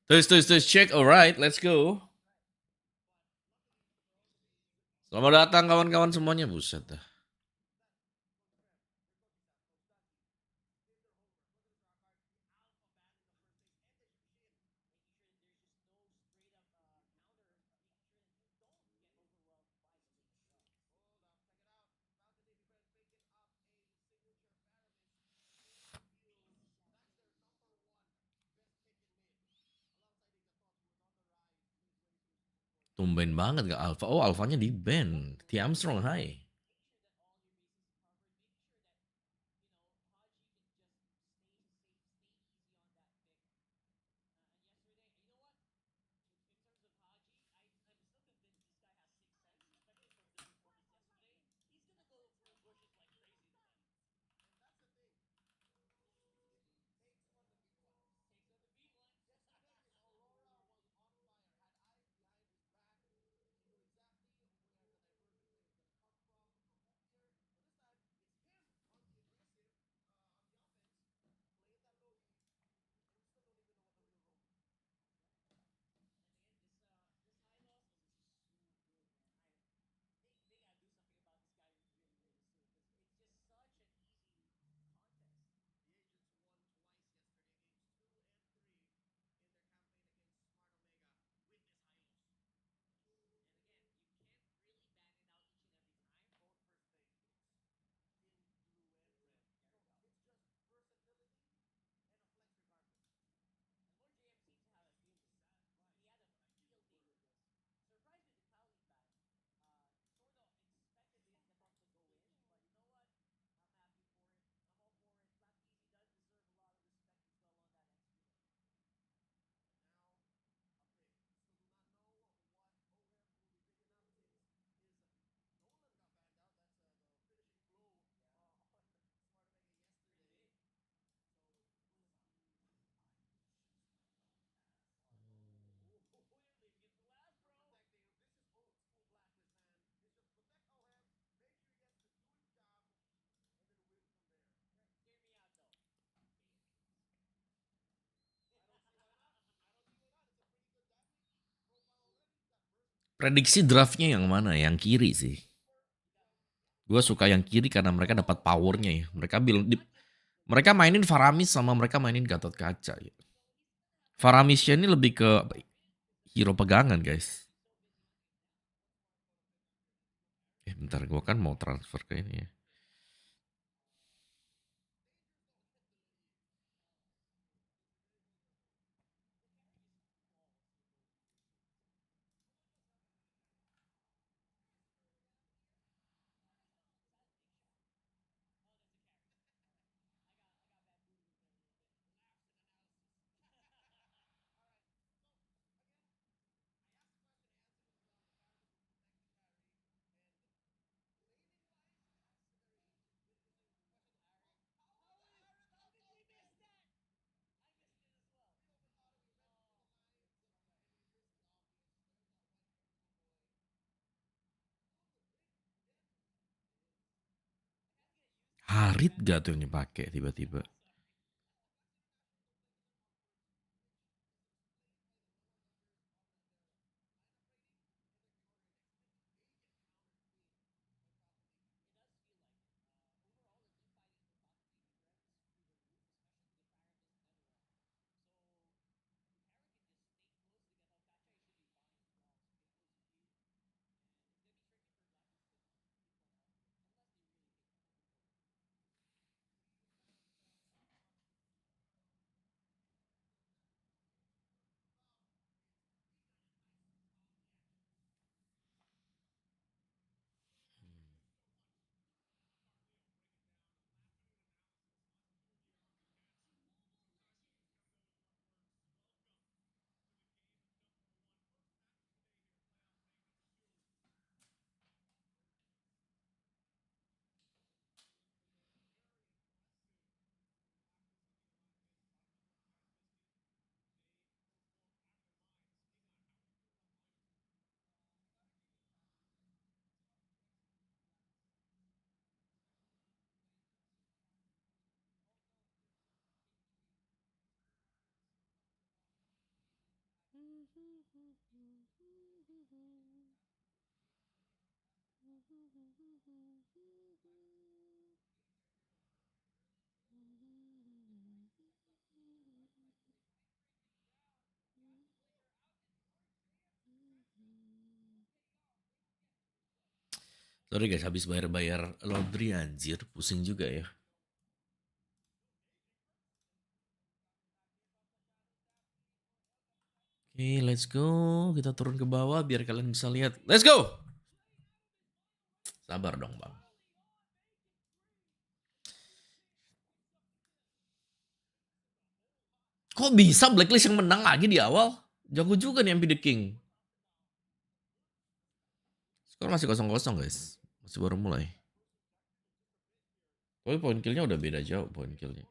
Terus check. Alright, let's go. Selamat datang kawan-kawan semuanya. Buset dah. Tumben banget gak Alpha. Oh, Alphanya di band. T Armstrong, hai. Prediksi draftnya yang mana? Yang kiri sih. Gue suka yang kiri karena mereka dapat powernya ya. Mereka mainin Faramis sama mereka mainin Gatot Kaca. Ya. Faramisnya ini lebih ke hero pegangan guys. Bentar gue kan mau transfer ke ini ya. Harit gak tuh yang dipakai tiba-tiba? Sorry guys, habis bayar-bayar laundry anjir, pusing juga ya. Oke, let's go. Kita turun ke bawah biar kalian bisa lihat. Let's go! Sabar dong, Bang. Kok bisa Blacklist yang menang lagi di awal? Jago juga nih MP The King. Skor masih 0-0 guys. Masih baru mulai. Tapi poin killnya udah beda jauh poin killnya.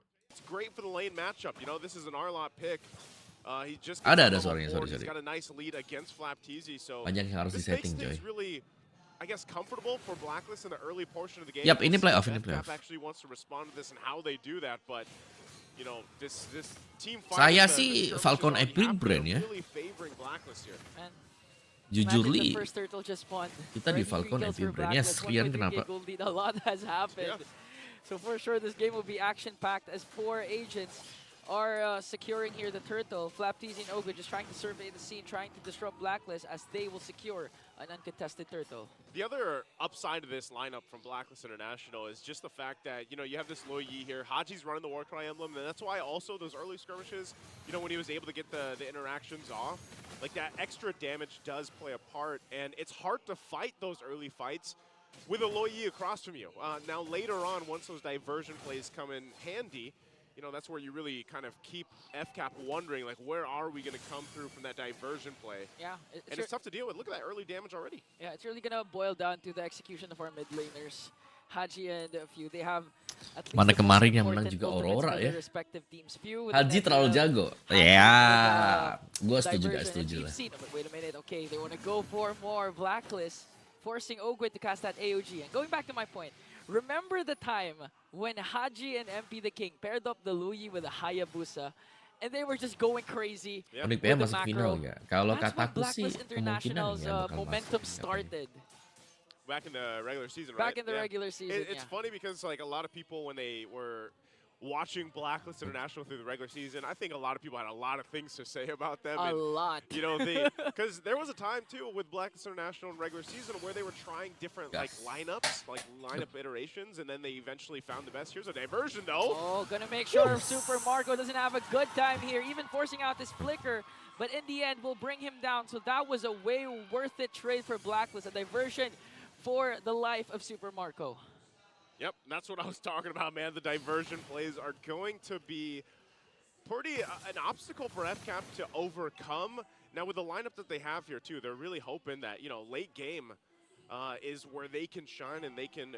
Ada suaranya, sorry. Banyak yang harus disetting coy. Yap, ini playoff. Saya sih Falcon April Bren ya. Jujur li, kita di Falcon April Bren ya, sekian kenapa? So for sure this game will be action-packed as 4 agents are securing here the turtle. Flapteasy and Ogre just trying to survey the scene, trying to disrupt Blacklist as they will secure an uncontested turtle. The other upside of this lineup from Blacklist International is just the fact that, you have this Lo Yi here. Haji's running the Warcry emblem, and that's why also those early skirmishes, when he was able to get the interactions off, like that extra damage does play a part, and it's hard to fight those early fights with a Lo Yi across from you. Now later on, once those diversion plays come in handy, that's where you really kind of keep FCAP wondering, like, where are we going to come through from that diversion play? Yeah. It's tough to deal with. Look at that early damage already. Yeah, it's really going to boil down to the execution of our mid laners. Haji and Few, they have at least Mana kemarin yang menang juga Aurora ya. Haji terlalu jago. Ya, gue setuju lah. Wait a minute, okay, they want to go for more Blacklist, forcing Ogwe to cast that AOG. And going back to my point, remember the time when Haji and MP the King paired up the Luyi with a Hayabusa, and they were just going crazy. Yep. MPL masuk final ya. Kalau kataku sih kemungkinan ya bakal momentum started. Back in the regular season, right? Back in the regular season, It's funny because like a lot of people when they were watching Blacklist International through the regular season, I think a lot of people had a lot of things to say about them. A lot. Because there was a time too with Blacklist International in regular season where they were trying different lineups, like lineup iterations, and then they eventually found the best. Here's a diversion though. Oh, gonna make sure Super Marco doesn't have a good time here, even forcing out this flicker. But in the end, will bring him down. So that was a way worth it trade for Blacklist, a diversion for the life of Super Marco. Yep, that's what I was talking about, man. The diversion plays are going to be pretty an obstacle for FCAP to overcome. Now, with the lineup that they have here, too, they're really hoping that, late game is where they can shine and they can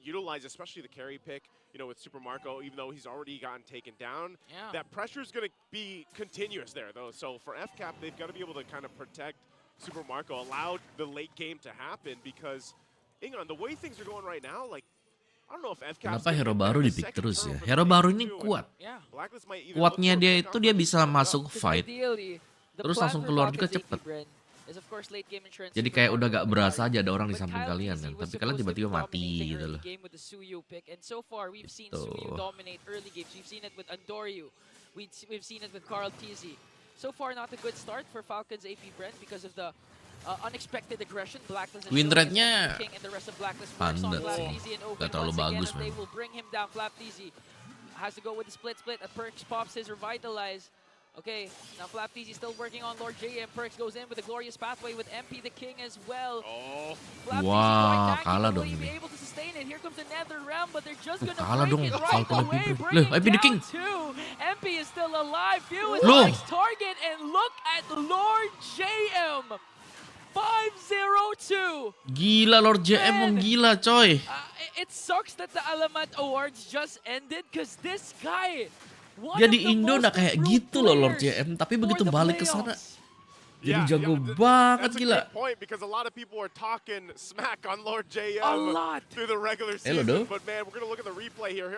utilize, especially the carry pick, with Super Marco, even though he's already gotten taken down. Yeah. That pressure is going to be continuous there, though. So for FCAP, they've got to be able to kind of protect Super Marco, allow the late game to happen because, Ingon, the way things are going right now, like, I don't know if FCAP. Kenapa hero baru di-pick terus ya? Hero baru ini kuat. Kuatnya dia itu dia bisa masuk fight, terus langsung keluar juga cepet. Jadi kayak udah gak berasa aja ada orang di samping kalian kan. Tapi kalian tiba-tiba mati gitu loh. So far, not a good start for Falcon's AP Bren because of the unexpected aggression. Blacklist win rate-nya padat sih, gak terlalu bagus man. They will bring him down. Flapteasy has to go with the split. Perks pops his revitalize. Okay, now Flapteasy still working on Lord J, and Perks goes in with a glorious pathway with MP the King as well. Wah, kalah dong ini. Kalah dong Falcon MP. Loh, MP the King. MP is still alive. Few is the next target, and look at Lord JM. 5-0-2. Gila Lord JM mau gila coy. It sucks that the Alamat Awards just ended because this guy dia di Indo nggak kayak gitu loh Lord JM, tapi begitu balik ke sana Jadi jago banget that's a gila. great point because a lot of people are talking smack on Lord JM A lot. through the regular Hello, season. dude. But man, we're gonna look at the replay here.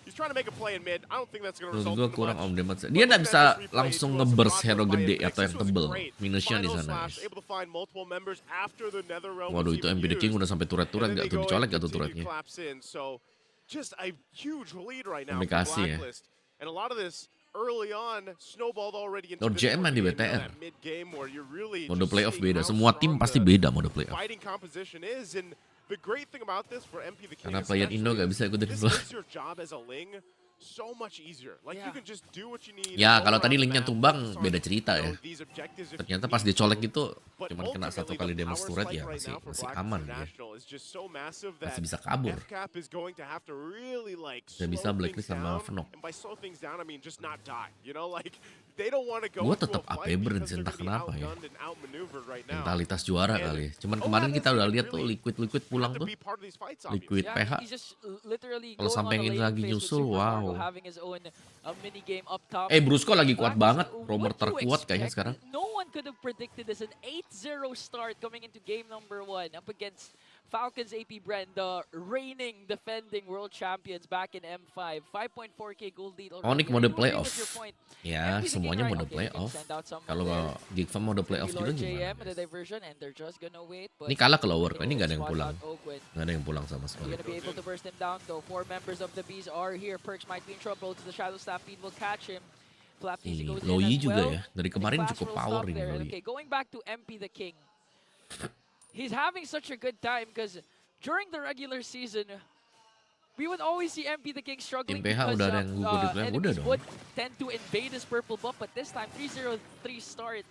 He's trying to make a play in mid. I don't think that's gonna Menurut result gue in kurang much. om damage. But Dia nggak looking bisa at this replay, langsung it was a nge-burst broad hero play by gede Infinix. atau yang This was tebel. great. Minusnya di Final sana. slash, able to find multiple members after the Nether Realm Waduh was itu even MPL King used. udah sampai turret-turret And then gak they tuh? go Dicolek and gak tuh continue turretnya? collapse in. So just a huge lead right now for Komunikasi ya. Blacklist. And a lot of this early on snowballed already into Lord this JM more main di game, BTR. that mid game where you're really Mode just playoff seeing beda. how Semua tim strong pasti the beda mode playoff. fighting composition is. And the great thing about this for MP the King Karena player Indo gak bisa ikutin this gua. makes your job as a Ling so much easier. Like you can just do what you need. Ya go kalau tadi around the linknya map, tumbang focus on, beda cerita you know, ya. these objectives if Ternyata you pas need dicolek to. gitu But cuman kena satu ultimately, kali the damage power turret spike ya right now for masih Blacklist aman dia. International is just so massive that Masih bisa kabur. FCAP is going to have to really like Bisa slow Blacklist things sama down. Fenok. And by slow things down, I mean just not die. You know, like they don't want to go Gua into tetap a AP fight Bren because sih, they're entah going to be kenapa ya. outgunned and outmaneuvered right now. Mentalitas juara kali. Cuman kemarin kita udah lihat tuh liquid pulang tuh. Liquid Yeah, PH. he's just literally Kalau going sampai on a ini laning lagi phase with nyusul, Super Marco, wow. having his own mini game up top. Brusco lagi kuat Blacklist, banget. what Romer do you terkuat kayaknya expect? sekarang. No one could have predicted this. An 8-0 start coming into game number 1 up against Falcon's AP Bren, the reigning defending world champions back in M5. 5.4k gold lead already. Onyx And I mode do agree playoff. with your point. Ya MP's the king semuanya right- mode okay, playoff. send out someone Kalau there. Gigfam mode playoff juga Lord gimana? JM, the guys? diversion, and they're just gonna wait. But Ini kalah ke lower. I think Ini nggak ada they'll yang swat pulang. out Ogwin. Nggak ada yang pulang sama You're sekali. gonna be able to burst him down though. 4 members of the Bees are here. Perks might be in trouble. To the Shadow Stampede will catch him. Flap easy goes in Loyi as juga well. ya. Dari kemarin Flash cukup will power stop ini there. Loyi. Okay, going back to MP the King. He's having such a good time because during the regular season, we would always see MP the King struggling Tim PH because udah ada yang gugur di plan. Udah enemies dong. would tend to invade his purple buff. But this time, 3-0-3 start.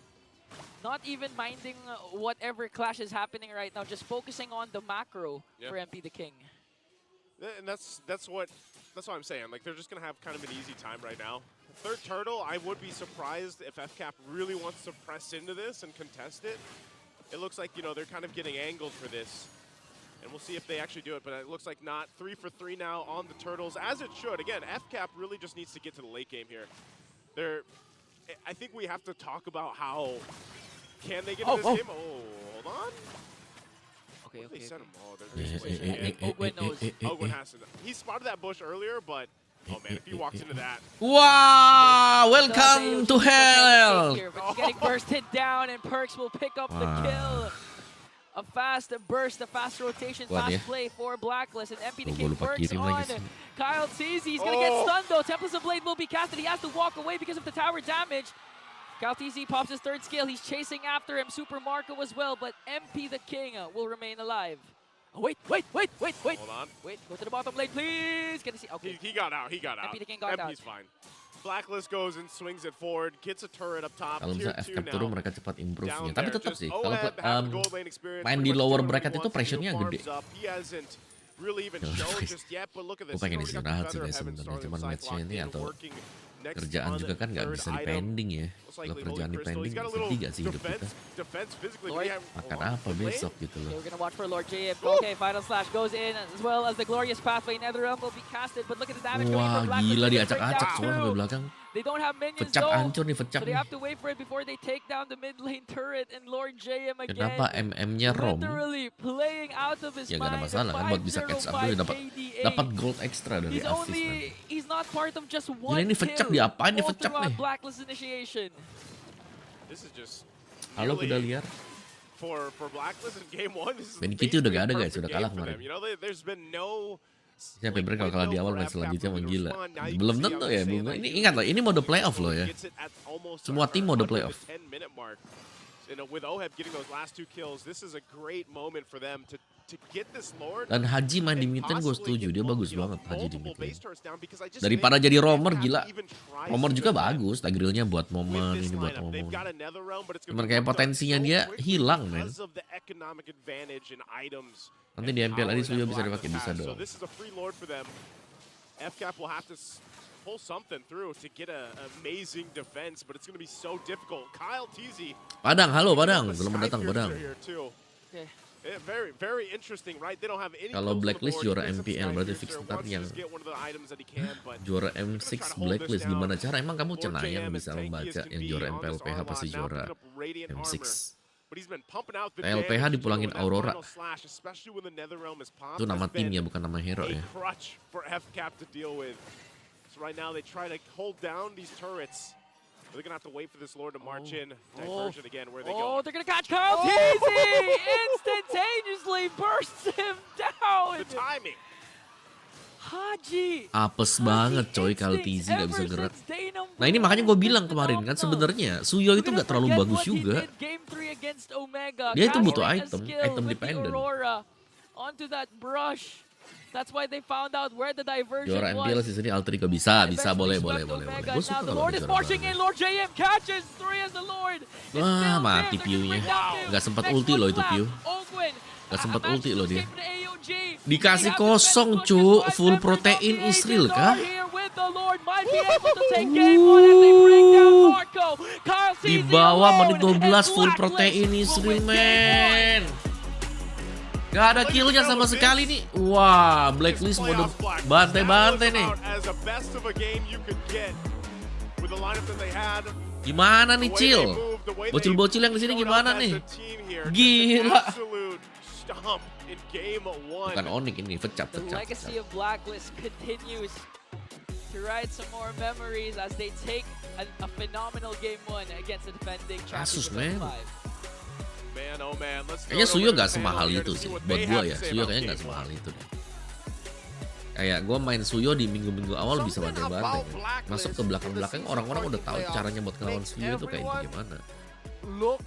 Not even minding whatever clash is happening right now, just focusing on the macro for MP the King. And that's what I'm saying. Like they're just gonna have kind of an easy time right now. Third turtle, I would be surprised if FCAP really wants to press into this and contest it. It looks like, you know, they're kind of getting angled for this. And we'll see if they actually do it, but it looks like not. 3 for 3 now on the turtles, as it should. Again, FCAP really just needs to get to the late game here. I think we have to talk about how can they get to this game. Oh, hold on. Okay, They okay. sent him. Oh, they're just pushing it. Ogwin knows. Ogwin has to know. He spotted that bush earlier, but oh man, if he walks into that. Wow, welcome to hell. Here, but he's getting bursted down, and Perks will pick up the kill. A fast burst, a fast rotation, Kuat ya. fast play for Blacklist, and MP the Gua King lupa Perks kirim on lagi sih. Kyle TZ. He's gonna get stunned though. Templars of Blade will be casted. He has to walk away because of the tower damage. Kyle TZ pops his 3rd skill. He's chasing after him. Super Marco as well, but MP the King will remain alive. Oh, wait. Hold on. Wait, go to the bottom lane, please. Can you see? Okay. He got out. He got out. MP the King got MP's fine. Blacklist goes and swings it forward, gets a turret up top. Kalau Tier misalnya 2 FCAP turun now. mereka cepat improve-nya. Down Tapi there, tetap just sih kalau Oheb having the gold lane experience, main pretty di much lower doing what he bracket itu wants to do, pressure-nya gede. farms up. He hasn't really even Ya, shown guys. just yet, but look at Gue this. pengen He's already got istirahat the sih feather guys of heaven sebenarnya. starting Cuman sight match-nya locked ini in, atau working next kerjaan on juga kan nggak third bisa di item. pending ya. Most Kalau likely kerjaan Holy di Crystal. pending He's got a sedih little gak sih hidup kita? defense physically. Lord. Makan apa besok gitu loh. Okay, we're gonna watch for Lord JM. Okay, Final Slash goes in as well as the glorious pathway. Netherrealm will be casted, but look at the damage coming Wah from Blacklist. gila They can diacak-acak break semua down sampai two. belakang. They don't have minions Fecak though, hancur nih, fecak so they nih. have to wait for it before they take down the mid lane turret and Lord JM again. Kenapa MM-nya Rom? Literally playing out of his Ya gak ada mind. masalah kan buat bisa catch up dulu dapat 505 dapat gold extra dari He's assist nanti. he's not part of just Gila, one ini Fecak kill diapain nih, all Fecak throughout nih? Blacklist initiation. This is just Halo kuda nearly liar. for Blacklist in game 1. This is Ben Kitty udah basically gak ada a guys, perfect udah kalah game for kemarin. them. You know, there's been no Siapa yang kalau kalah di awal match selanjutnya emang gila. Now you Belum can see tentu how ya, they say, belum. like, Ini ingat loh, ini mode playoff loh ya. gets it at almost Semua tim mode under the playoff. 10-minute mark. You know, with Oheb getting those last 2 kills, this is a great moment for them to get this Lord. Dan Haji main di and mid lane gue possibly setuju, get dia bagus you know, banget Haji di multiple mid lane. base turrets down, because I just Daripada think jadi roamer FCAP gila. even tries Roamer to juga defend bagus, Tigrealnya buat with momen, this ini buat lineup. They've momen. got a Nether Realm, but it's gonna Cuman be kayak worked on potensinya so dia quickly hilang, men. because of the economic advantage and items Nanti and di MPL power ini that juga bisa Blacklist dipakai, bisa has. So dong. this is a free Lord for them. FCAP will have to pull something through to get an amazing defense, but it's going to be so difficult. Kyle TZ. Padang, halo Padang, a selamat datang Sky Padang. Piercer here too. Okay. Very, very interesting, right? They don't have any. Kalau Blacklist juara MPL berarti fix ntar yang juara M6 Blacklist gimana cara? Emang kamu cenayang bisa membaca yang juara MPL PH pasti juara M6. LPH dipulangin Aurora. Itu nama timnya bukan nama hero ya. Right now they try to hold down these turrets. They're gonna have to wait for this Lord to march in. Diversion again, where they go. Oh, they're gonna catch Kyle Teasy! Instantaneously bursts him down! The timing. Haji! Apes banget coy kalau Tizi gak bisa gerak. Nah ini makanya gue bilang kemarin kan sebenarnya Suyo itu gak terlalu bagus juga. Dia itu butuh item dependent. Onto that brush. That's why they found out where the diversion juara MPL was. sih sini Altri kok bisa boleh. Gue suka kalau Lord is marching in. Lord JM catches 3 as the Lord. Wah mati Piu-nya. Gak sempat ulti loh itu Piu. Gak sempat ulti loh dia. Dikasih kosong cu, full protein Israel kah? Di bawah menit 12 full protein Israel men. Gak ada killnya sama sekali nih. Wah, Blacklist mode bantai-bantai nih. Gimana nih Cil? Bocil-bocil yang di sini gimana nih? Gila. Bukan Onyx ini, fecap. Legacy of Blacklist continues to write some more memories as they take a phenomenal game 1 against the defending Kasus champions men. 5. Kayaknya Suyo gak semahal itu sih. Buat gue ya, Suyo kayaknya gak semahal itu deh. Kayak gue main Suyo di minggu-minggu awal bisa bantai-bantai. Masuk ke belakang-belakang orang-orang udah tahu caranya buat ngelawan Suyo itu kayak gimana. Look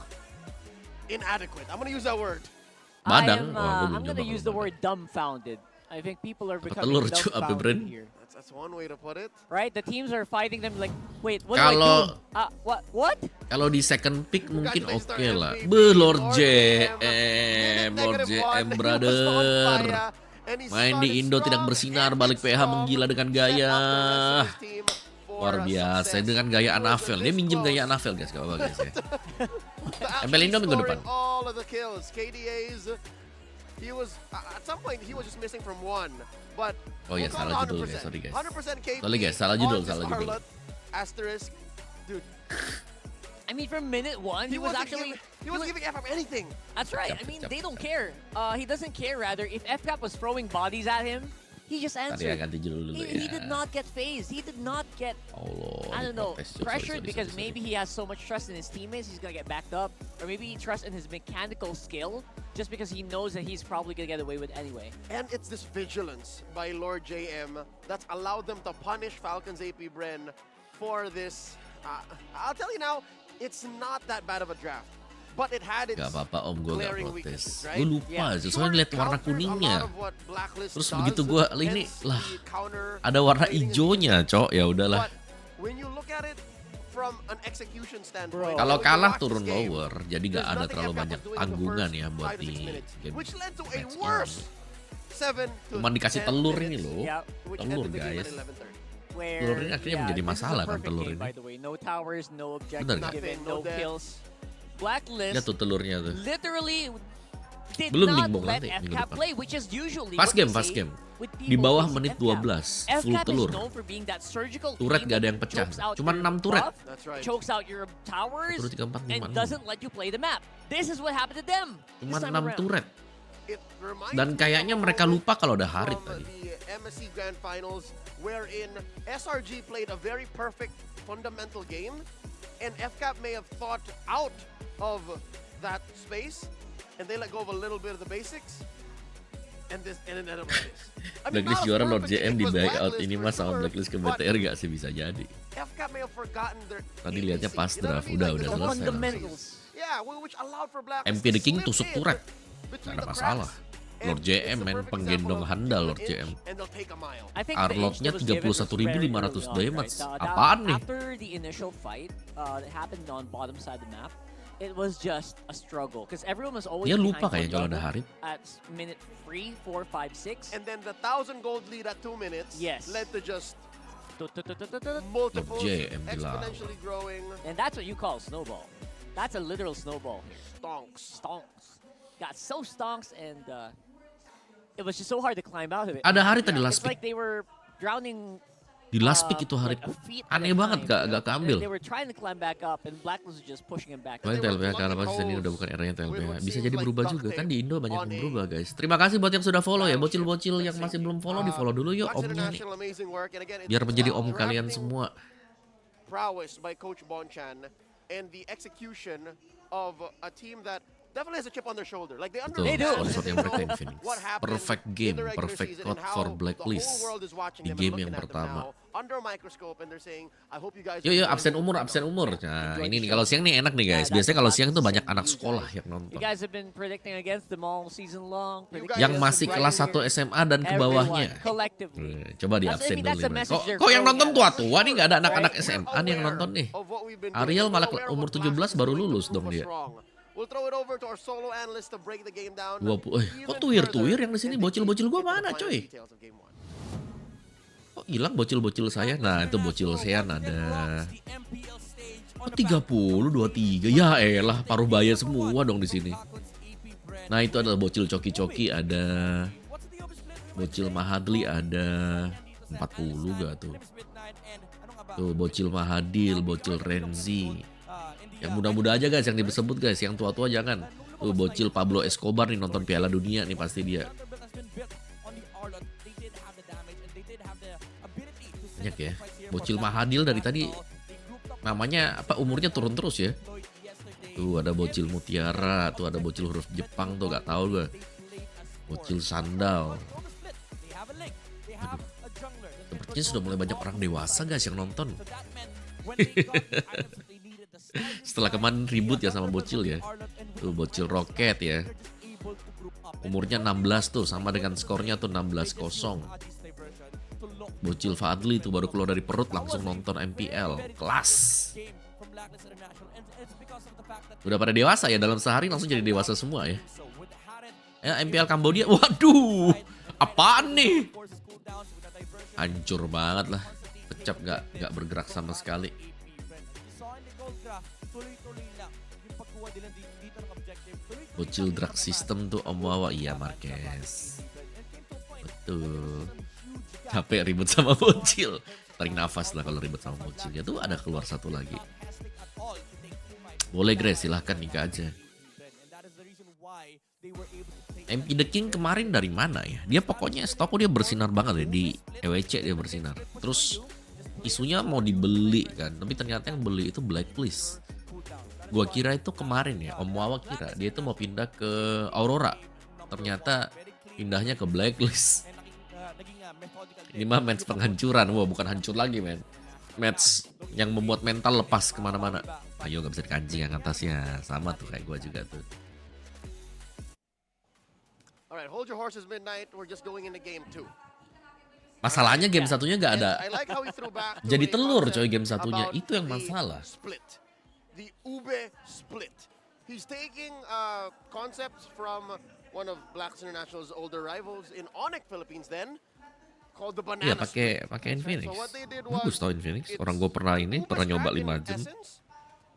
inadequate. I'm gonna use that word. Badang, I'm gonna use the word dumbfounded. I think people are becoming telur cu, apa Bren? dumbfounded here. That's one way to put it. Right? The teams are fighting them like, wait, what Kalau- do I do? What? Kalau di second pick mungkin oke lah. Lord JM brother. Main di Indo tidak bersinar, balik PH menggila dengan gaya. Luar biasa dengan gaya Anafel. Dia minjem gaya Anafel guys, gak apa-apa guys ya. MPL Indo minggu depan. All of the kills, KDA's. He was at some point he was just missing from one, but Oh ya, salah judul guys, sorry guys. 100% KP. Sorry guys, salah judul. Asterisk, dude. I mean, from minute 1, he was actually... He was giving FF anything. That's right. I mean, they don't care. He doesn't care, rather. If FCAP was throwing bodies at him, he just Tadi ya answered. ganti judul dulu He ya. did not get phased. He did not get, Allah, I don't know, protes, sorry, pressured sorry, because sorry. maybe he has so much trust in his teammates, he's going to get backed up. Or maybe he trusts in his mechanical skill just because he knows that he's probably going to get away with anyway. And it's this vigilance by Lord JM that's allowed them to punish Falcon's AP Bren for this. I'll tell you now, it's not that bad of a draft. But it had its Gak apa-apa om, gue gak glaring protes. weaknesses, right? Gue lupa aja, soalnya lihat warna kuningnya. Terus begitu gue ini lah, ada warna hijaunya, cok. Ya udahlah. Kalau kalah turun lower, jadi gak ada terlalu banyak tanggungan ya buat di game match. Cuman dikasih telur ini loh, telur guys. Telur ini akhirnya menjadi masalah kan telur ini. No towers, no Bener objectives gak? given, no kills. Blacklist Lihat tuh telurnya tuh. literally did Belum not Ningbong let nanti, minggu FCAP depan. play, which is usually Fast what game, we fast say game. with Di people bawah facing menit FCAP. 12, full FCAP telur. is known for being that surgical Turret team gak ada that yang pecah. chokes out Cuman your 6 turret. buff, That's right. chokes out your towers, 1, 2, 3, 4, 5, and 6. doesn't let you play the map. This is what happened to them. Cuman this time 6 around. turret. Dan kayaknya mereka lupa kalau ada Harit from tadi. the MSC Grand Finals, wherein SRG played a very perfect fundamental game, and FCAP may have thought out of that space, and they let go of a little bit of the basics, and this ended up like this. I mean, Blacklist not a juara Lord perfect JM game, di it was buyout Blacklist ini for mas sama sure, Blacklist ke but BTR gak sih, bisa jadi. FCAP may have forgotten their Tadi lihatnya ABC, pas you know what draft, I mean? udah Like, the selesai langsung. Fundamentals. Yeah, which allowed for Blacklist MP The to King slip tusuk in turret. between Gak ada the masalah. cracks. Lord And JM it's the main perfect penggendong example of handal give Lord an JM. inch and they'll take a mile. I think Arlotnya the inch that was given was 31.500 very early on, damage. right? Apaan nih? After the initial fight that happened on bottom side of the map, it was just a struggle because everyone was always Dia behind lupa one kayaknya kalau ada jungle Harit. at minute 3, 4, 5, 6. And then the 1,000 gold lead at 2 minutes Yes. led to just And multiple JM exponentially growing that's what you call snowball. That's a literal snowball. stonks. Stonks. got so stonks, and it was just so hard to climb out of it. Ada hari tadi last It's pick. like they were drowning Di last pick itu hari like a feet at aneh a banget time, gak and keambil. they were trying to climb back up, and Blacklist was just pushing him back. Soalnya They were TLBH karena lucky pasti ini holes udah bukan eranya TLBH. with what Bisa seems jadi like berubah duct juga kan tape di Indo banyak on yang a berubah guys. Terima kasih buat yang sudah follow ya, battleship. bocil-bocil yang Let's masih see. belum follow di follow dulu yuk Black omnya nih. International, amazing work. And again, it's Biar menjadi om drafting kalian semua. prowess by Coach Bonchan and the execution of a team that definitely has a chip on their shoulder. Like they Betul, understand sponsor yang mereka Infinix. what happened Perfect in game, the regular perfect season code and how for the Blacklist whole world is watching di them and game looking yang at them pertama. now under a microscope, and they're saying, I hope you guys Yuk enjoy absen the umur, show." absen umur. Nah Enjoy ini the nih show. kalau siang nih enak nih guys. Yeah, Biasanya kalau that's siang tuh Blacklist banyak and anak you sekolah guys. yang You nonton. guys have been predicting against them all season long. You predicting guys Yang have masih been kelas writing 1 SMA dan ke bawahnya. Everyone, collectively. Coba di That's- I absen mean, dulu that's a nih. message they're Kok yang throwing nonton at us. tua-tua nih nggak ada anak-anak We're SMA nih yang aware nonton nih. of what we've been Ariel doing. malah We're aware of umur what 17 Blacklist baru is doing to lulus prove dong us dia. wrong. We'll throw it over to our solo analyst to break the game down 20. Kok even tuir-tuir further yang di sini and dig bocil-bocil gua into the mana final coy? details of game one. Kok hilang bocil-bocil saya? Nah itu bocil saya ada. Oh 30, 23. Ya elah paruh baya semua dong di sini. Nah itu adalah bocil coki-coki ada. Bocil Mahadli ada 40 gak tuh? Tuh bocil Mahadil, bocil Renzi. Yang muda-muda aja guys yang disebut guys, yang tua-tua jangan. Tuh bocil Pablo Escobar nih nonton Piala Dunia nih pasti dia. Banyak ya. Bocil Mahadil dari tadi namanya apa umurnya turun terus ya. Tuh ada bocil Mutiara, tuh ada bocil huruf Jepang tuh gak tahu gue. Bocil Sandal. Aduh. Sepertinya sudah mulai banyak orang dewasa guys yang nonton. Setelah kemarin ribut ya sama bocil ya. Tuh bocil Roket ya. Umurnya 16 tuh sama dengan skornya tuh 16-0. Bocil Fadli tuh baru keluar dari perut langsung nonton MPL. Kelas. Udah pada dewasa ya, dalam sehari langsung jadi dewasa semua ya. Ya MPL Kambodia, waduh. Apaan nih? Hancur banget lah. Pecap gak bergerak sama sekali. Bocil drug system tuh Om Wawa. Iya Marquez. Betul. Capek ribut sama bocil. Tarik nafas lah kalau ribut sama bocil. Ya tuh ada keluar satu lagi. Boleh Grace, silahkan nikah aja. MP The King kemarin dari mana ya? Dia pokoknya setahu dia bersinar banget ya. Di EWC dia bersinar. Terus isunya mau dibeli kan. Tapi ternyata yang beli itu Blacklist. Gua kira itu kemarin ya. Om Wawa kira dia itu mau pindah ke Aurora. Ternyata pindahnya ke Blacklist. Ini mah match penghancuran. Wah bukan hancur lagi men. Match yang membuat mental lepas kemana-mana. Ayo gak bisa dikancing yang atasnya. Sama tuh kayak gue juga tuh. Alright, hold your horses midnight. We're just going into game 2. Masalahnya game satunya gak ada. And I like how he threw back to Jadi a telur concept coy game satunya. about Itu yang the masalah. Split. The Ube split. He's taking concepts from one of Blacklist International's older rivals in Onyx, Philippines then. Called the banana Iya pakai Infinix. So what they did was, Bagus tau Infinix. it's Orang gue pernah nyoba Ube's 5 hack in jam. essence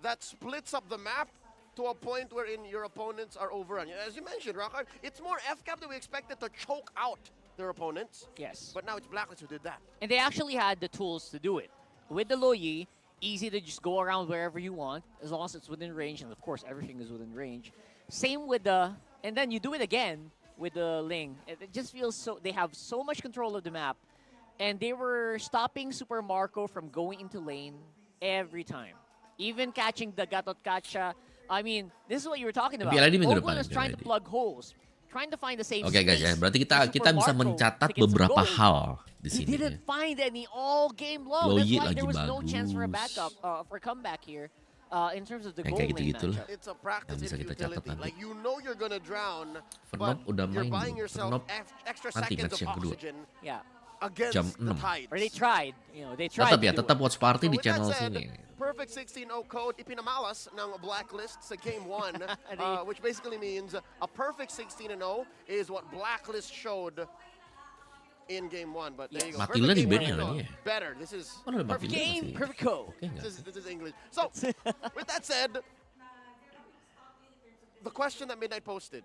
that splits up the map to a point wherein your opponents are overrun. As you mentioned, Rockard, it's more FCAP that we expected to choke out their opponents. Yes. But now it's Blacklist who did that. And they actually had the tools to do it. With the Loyi, easy to just go around wherever you want, as long as it's within range, and of course everything is within range. Same with the, and then you do it again with the Ling. It just feels so, they have so much control of the map, and they were stopping Super Marco from going into lane every time. Even catching the Gatot Kacha. I mean, this is what you were talking about. MPL ID minggu Ogun depan, was trying to MPL ID. plug holes, trying to find the safe Oke guys ya, space berarti for kita Super bisa Marco mencatat to get some beberapa goals. hal di He sini ya. didn't find any all game long. Loyi That's why there lagi was no chance for a bagus. backup, for a comeback here. In terms of the Yang goal kayak lane gitu-gitu lah. matchup. It's a practice Yang bisa in kita catat futility. nanti. Like you know you're gonna drown, Fernop but udah you're main buying belum? yourself Fernop extra nanti seconds match of yang kedua. oxygen Yeah. against Jam the 6. tides. Or they tried. You know, they tried. Tetap ya, to do tetap it. watch party So di with channel that said, sini. perfect 16-0 code ipinamalas ng Blacklist sa game 1, which basically means a perfect 16-0 is what Blacklist showed in game 1. But there you go. Matilda Perfect di ban game ya one, dia. Better. This is Mana ada perfect Matilda Game, masih? perfect code. Oke nggak sih? This is English. So, with that said, the question that Midnight posted,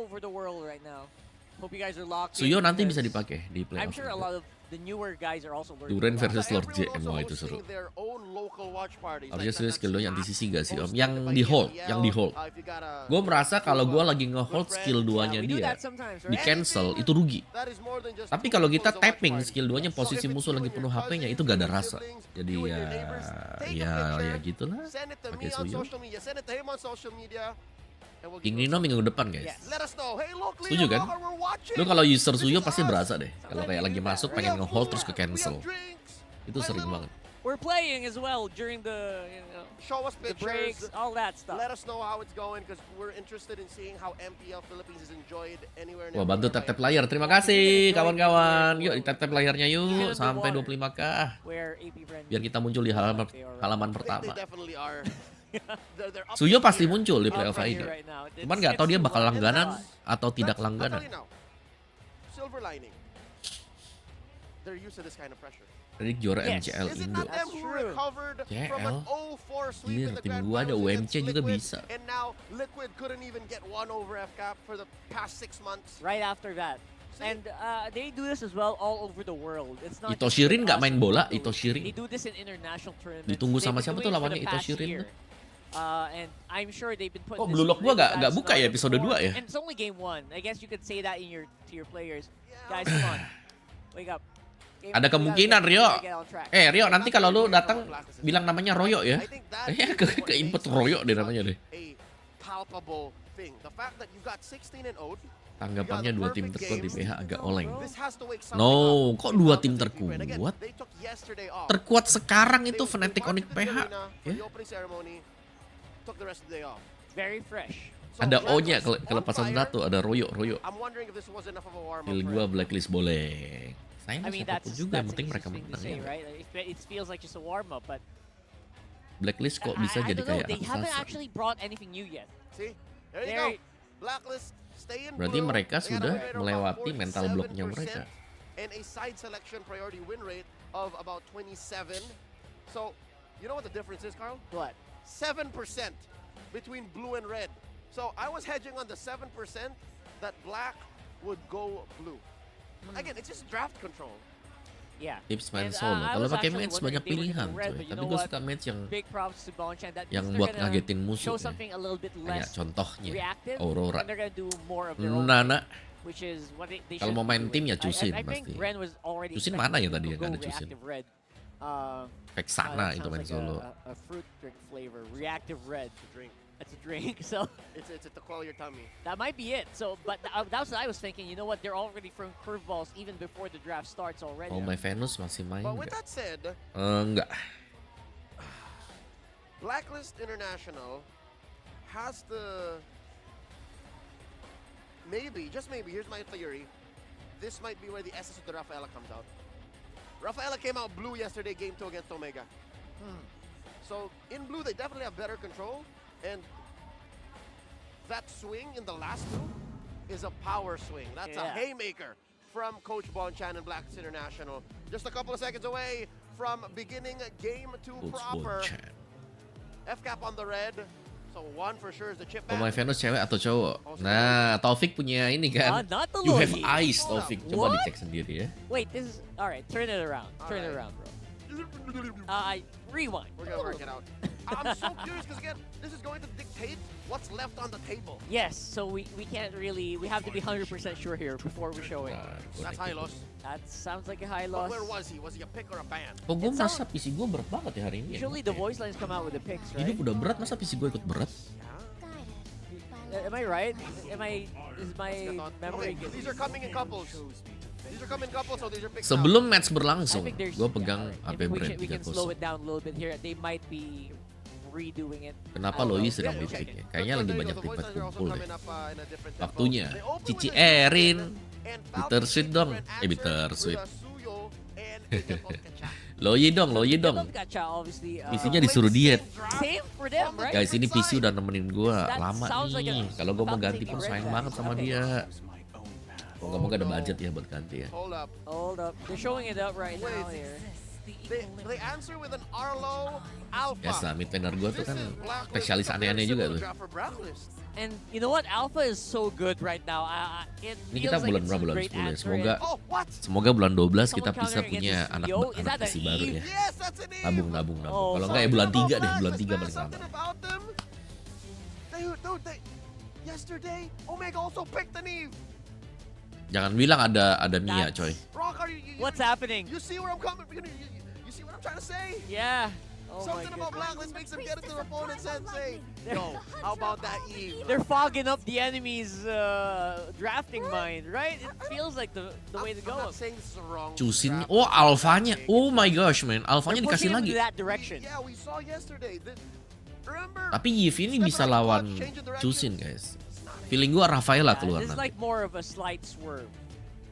over the world right now. Hope you guys are locked in. Suyo nanti because bisa dipakai di I'm playoff. sure a lot of the newer guys are also learning. Duren a lot. versus Lord Everyone JM, also wah itu seru. hosting their own local watch parties. Harusnya Like Suyo that skill 2 anti Snap sisi gak sih om? hosted Yang by di hold, MPL. yang di hold. If you got a Gue merasa kalau gue lagi good nge-hold friend, skill 2-nya Yeah, we do dia that sometimes, di right? cancel, itu rugi. that is more than just Tapi two kalau people kita as a watch tapping party. skill 2-nya So posisi if it's musuh you lagi and your penuh HP-nya, cousins, itu you gak ada and your rasa. siblings, Jadi you and ya, your neighbors, take a ya picture, gitulah. send it to Pakai me on Suyo. social media, send it to him on social media, and we'll King give you Nino some- minggu depan guys. Yes. Let us know. Hey, look, Setuju Leo kan? Walker, we're watching. Lu kalau user This Suyo is pasti us. berasa deh. Kalau kayak lagi masuk We pengen have nge-hold food, terus ke we have cancel. drinks. Itu My sering little- banget. We're playing as well during the Show us the pictures. breaks, all that stuff. Let us know how it's going because we're interested in seeing how MPL Philippines is enjoyed anywhere. and Wah, bantu everywhere tap-tap by layar. Terima kasih kawan-kawan. Yuk tap-tap layarnya yuk sampai 25k. Where AP Bren Biar kita muncul di halaman They pertama. definitely are. They're up Suyo to pasti here. muncul di up playoff right ini. here right now. Cuman nggak tahu dia bakal langganan atau tidak I'll langganan. tell you now. Silver lining. They're used to this kind of pressure. Rick juara Yes. MCL Is it Indo. not them who True. recovered from an CL? 0-4 sweep Gila, in the tim grand gua ada finals UMC against juga Liquid, bisa. and now Liquid couldn't even get one over FCAP for the past 6 months. Right after that. See? And they do this as well all over the world. It's not Ito just Shirin with nggak us main bola, locally. Ito Shirin. They do this in international tournaments. Ditunggu They've sama been siapa doing tuh it for lawannya the Ito past Shirin year. tuh? And I'm sure they've been putting Oh, this Blue Lock gua really nggak fast buka ya knowledge episode before. 2 ya? And it's only game 1. I guess you could say that to your players. Yeah. Guys, come on. Wake up. Ada We gotta kemungkinan, we Rio. gotta get on track. Rio, nanti kalau lu datang bilang namanya Royo ya. I think that Kayaknya is what ke input makes Royo this deh such namanya deh. A palpable thing. The fact that you got 16 and 0. Tanggapannya dua tim terkuat di PH agak oleng. This has to wake something No, up kok in dua Falcons tim and Bren. Again, terkuat? they took yesterday off. Terkuat sekarang They- itu they Fnatic marched Onyx to the PH. arena for Ya. the opening ceremony, took the rest of the day off. Very fresh. So Ada Blacklist O-nya on kelepasan fire. satu, ada Royo. I'm wondering if this was enough of a warm up. Kill gua Blacklist boleh. Sayang I mean, siapapun that's juga, yang an penting mereka interesting to menang say, ya. right? It feels like just a warm up, but Blacklist kok bisa I jadi don't know. kayak They haven't raksasa. actually brought anything new yet. See, there you Very- go. Blacklist stay in Berarti blue. mereka They had a sudah win rate of melewati about mental blocknya 47% mereka. and a side selection priority win rate of about 27. So, you know what the difference is, Carl? What? 7% between blue and red. So I was hedging on the 7% that black would go blue. Again, it's just draft control. Yeah. Tips main And, solo. I Kalau was pakai actually match wondering banyak if they were pilihan gonna red, coy. but you Tapi know gue what? suka match yang Big props to Bonchan. That yang means buat they're gonna ngagetin musuh show ya. something a little bit Kayak less contohnya reactive, Aurora. and they're gonna do more of their own Nana. thing, which is what they Kalau should mau main do. tim ya I Cusin think pasti. Bren was already Cusin expecting mana ya them tadi to yang go ada Cusin? reactive red. Vexana That itu sounds main like solo. a fruit drink flavor, reactive red. Drink. It's a drink, so It's to quell your tummy. that might be it. So, but that's what I was thinking. You know what? They're already throwing curveballs even before the draft starts already. Oh, my Venus masih main But with nggak? that said, Enggak. Blacklist International has the maybe, just maybe, here's my theory. This might be where the essence of the Rafaela comes out. Rafaela came out blue yesterday, game 2 against Omega. So in blue, they definitely have better control. And that swing in the last two is a power swing. That's a Yeah. haymaker from Coach Bonchan and Blacklist International. Just a couple of seconds away from beginning game 2 Coach proper. Bonchan. F-cap on the red. So one for sure is the chip Oh, my back. Venus cewek atau cowok? Nah, Taufik punya ini kan. Not the You have Logi. eyes, Hold up. Taufik. Coba What? dicek sendiri ya. Wait, this is all right. Turn it around. Turn it Alright. around, bro. Rewind. We're gonna work it out. I'm so curious because again, this is going to dictate what's left on the table. Yes, so we can't really. We have to be 100% sure here before we show it. Nah, That's high loss. That sounds like a high But loss. where was he? Was he a pick or a ban? Kok gue It's merasa all- PC gue berat banget ya hari ini. ya? Usually the voice lines come out with the picks, right? Hidup udah berat, masa PC gue ikut berat? Am I right? Is my memory Okay, good? these are coming in couples. These are coming in couples, so these are picks now. Sebelum match I berlangsung, think there's. gue pegang I HP think Bren we can slow 3-0. it down a little bit here. They might be redoing it. Kenapa I don't Loi know. sering Yeah, di-pick okay. ya? Kayaknya lagi There you banyak go. The voice tim lines are also kumpul deh. coming up, in a different tempo. Waktunya. They open Cici with a Erin. and Bittersweet Falcon dong. gave an Bittersweet. answer with a Suyo and a Japon Kacha. Loi dong, Loi They dong. love Gacha, obviously. PC-nya disuruh diet. Same for them, right? Guys, ini PC udah nemenin gue That lama sounds like nih. a Kalau gue mau Falcon ganti taking pun red sayang flag. banget sama Okay. dia. Moga-moga ada budget ya buat ganti ya. Hold up. Hold up. They're showing it up right now Wait. here. They answer with an Arlo Alpha. Biasa, mid laner gue tuh This kan is Blacklist spesialis very aneh-aneh juga similar tuh. draft for Blacklist. And you know what? Alpha is so good right now. It Ini feels kita like bulan it's berapa? a Bulan great 10 ya. answer. Semoga Oh, what? semoga bulan 12 kita Someone bisa countering punya against this. Yo, is anak that isi an baru Eve? ya. Yes, that's an Nabung. Oh, Kalau so- enggak ya bulan 3 deh, Blacklist, bulan 3 man, paling lama. something about them. Yesterday, Omega also picked an Eve. Jangan bilang ada Mia, That's- coy. Rock, you What's happening? You see where I'm coming? You see what I'm trying to say? Yeah. Oh my Something about goodness. Blacklist makes them get into their opponent's head and say, "Yo, how about that Eve?" They're fogging up the enemy's drafting mind, right? It feels like the way to I'm go. not saying this is a wrong Cusin. draft. Oh, alfanya. Oh my gosh, man. They're Alfanya dikasih pushing him lagi. to that direction. Yeah, we saw yesterday. Remember? Tapi Yif ini bisa lawan Cusin, guys. Feeling gua Rafaela keluar This is nanti. like more of a slight swerve.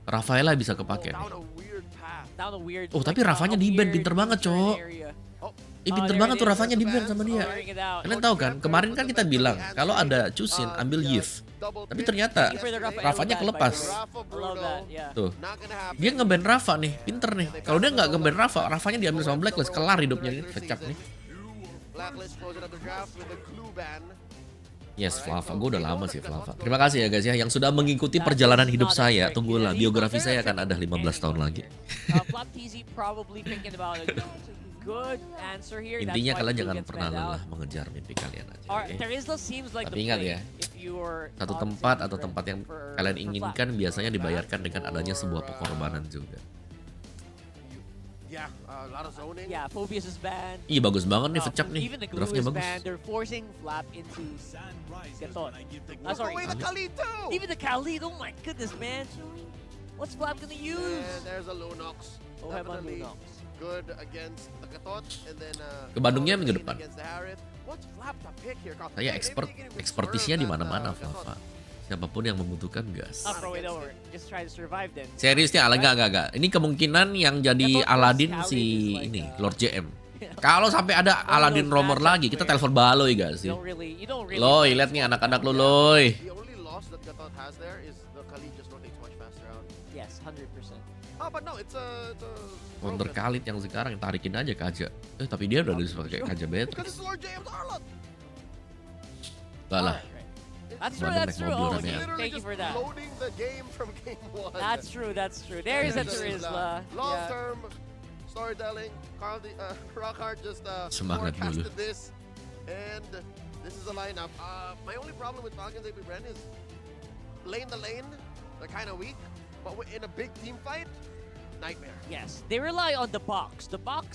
Rafaela bisa kepake Down nih. a weird path. Down a weird. Oh, tapi like, Rafanya a di-ban, weird pinter banget, U-turn Cok. area. Pinter there banget it tuh is. Rafanya di-ban sama dia. Figuring it out. Kalian tahu kan, kemarin kan kita bilang kalau ada Cusin ambil Yif. Tapi ternyata Rafanya kelepas. Rafa I love that. Yeah. Tuh. Not gonna happen. Dia nge-ban Rafa nih, pinter nih. Kalau dia nggak nge-ban Rafa, Rafanya diambil sama Blacklist, kelar hidupnya ini, kecap nih. Blacklist closing up the draft with a clue ban. Yes, Flava. Gue udah lama sih Flava. Terima kasih ya guys ya yang sudah mengikuti perjalanan hidup saya. Tunggulah biografi saya akan ada 15 tahun lagi. Flop TZ probably thinking about a good answer here. That's Intinya why kalian Blue jangan gets pernah banned out. lelah mengejar mimpi kalian aja. Or, Oke? Terizla seems like Tapi the ingat play ya, if you're satu on tempat team atau Bren tempat yang for kalian Flap. inginkan biasanya dibayarkan dengan adanya sebuah pengorbanan juga. Yeah, a lot of zoning. Yeah, Phobius is banned. Ih bagus banget nih Fecap nih. Even the glue Draftnya is bagus. banned. They're forcing Flap into Gatot. Took Sorry. away the Khalid too. Even the Khalid. Oh my goodness, man. What's Flap gonna use? And there's a Lunox. Oh, have on Definitely Lunox. good against the Gatot and then Ke Bandungnya minggu depan. against the Harith. What's Flap to pick here? Carl? Saya Maybe expert, they can even ekspertisnya swerve di that, mana-mana Gatot. Flava. Siapapun yang membutuhkan gas. I'll throw it over. Just try to survive then. Serius nih, enggak. Ini kemungkinan yang jadi Aladin si ini, Lord JM. Kalau sampai ada Aladin Romer lagi, kita telepon Baloy gak sih? You don't really. Loy, lihat nih anak-anak lu, Loy. The only loss that Gatot has there is the Khalid just rotates much faster out. Yes, 100%. Oh, but no, it's a Counter broken. Khalid yang sekarang tarikin aja Kaja. Tapi dia udah pakai Kaja Because Beatrix. it's Lord James Arlott. Enggak lah. That's Bandung true. That's naik true. mobil Oh, namanya. okay. Literally Thank you just for that. loading the game from game one. That's true. That's true. There is a Terizla. Long Yeah. term storytelling. Carl, Rockhart just Semangat dulu. forecasted this, and this is the lineup. My only problem with Falcon's AP Bren is lane to lane, they're kind of weak, but in a big team fight, nightmare. Yes, they rely on the box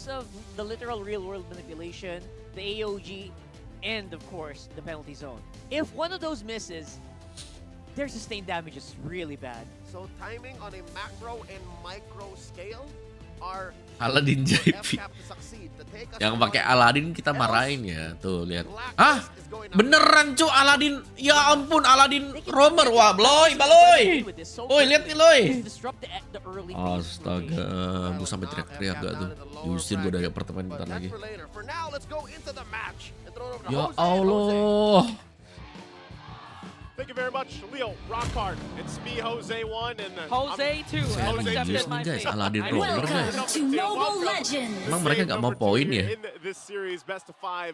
of the literal real-world manipulation, the AOG, and of course the penalty zone. If one of those misses, their sustained damage is really bad. So timing on a macro and micro scale are Aladin JP. FCAP to succeed. To take us Yang to pakai one. Aladin kita marahin ya. Tuh, lihat. Blacklist Ah, is going up. beneran cu Aladin. Ya ampun Aladin Romer. Wah, Baloy. Oi, lihat nih Loy. Disrupt the early phase Astaga, gue sampai teriak-teriak gak tuh. Diusir gue dari apartemen But bentar that's lagi. for later. For now, let's go into the match and throw it over to Ya Jose. Jose. Allah. Thank you very much, Leo, Rockhart. It's me, Jose1, and Jose too. Saya I've lagi accepted jus my nih guys, fate. Aladin I Romer will. guys. To Mobile Legends. Emang mereka nggak mau poin ya? In this series, best of 5.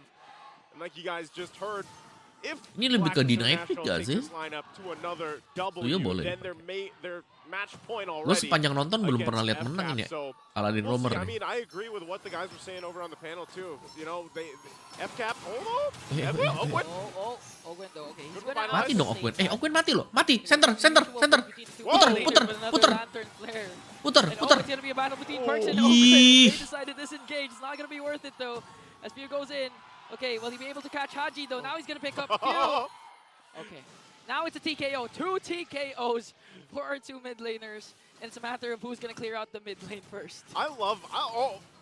And like you guys just heard, if Ini lebih ke Blacklist dinaik International gak takes sih? this lineup to another W, Iya, boleh. then their match point Gue already sepanjang nonton belum pernah lihat against menang FCAP. ini So, Aladin we'll Romer see. I nih. mean, I agree with what the guys were saying over on the panel too. You know, FCAP, hold on. Eh, Oh, what? Ogwen though, okay. He's Good gonna finalize. Mati dong Ogwen. Ogwen mati loh. Mati. Center. Puter. And it's gonna be a battle between Perks and Oh. Ogwen. Eesh. They decided to disengage. It's not gonna be worth it though. As Few goes in. Okay, will he be able to catch Haji though? Now he's gonna pick up Few. Okay. Now it's a TKO. 2 TKOs for our 2 mid laners. And it's a matter of who's gonna clear out the mid lane first.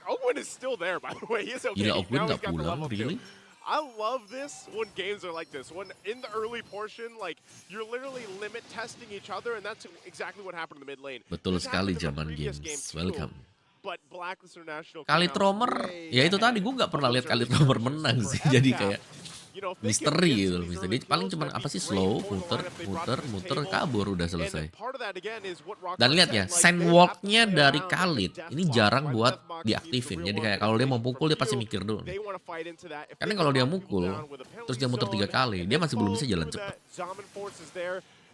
Owen is still there, by the way. He's okay. Gila Ogwen Now gak he's got the pulang, level 2. really? I love this when games are like this. When in the early portion, like, you're literally limit testing each other, and that's exactly what happened in the mid lane. Betul This sekali happened in the zaman previous games. game too, Welcome. But Blacklist International Khalid came out Romer, way ya itu tadi gue nggak pernah lihat Khalid Romer menang sih. Jadi kayak misteri gitu loh. Misteri. Dia paling cuma apa sih, slow, muter, kabur, udah selesai. Dan lihat ya, sandwalk-nya dari Khalid ini jarang buat diaktifin. Jadi kayak kalau dia mau pukul dia pasti mikir dulu nih. Karena kalau dia mukul, terus dia muter 3 kali, dia masih belum bisa jalan cepat.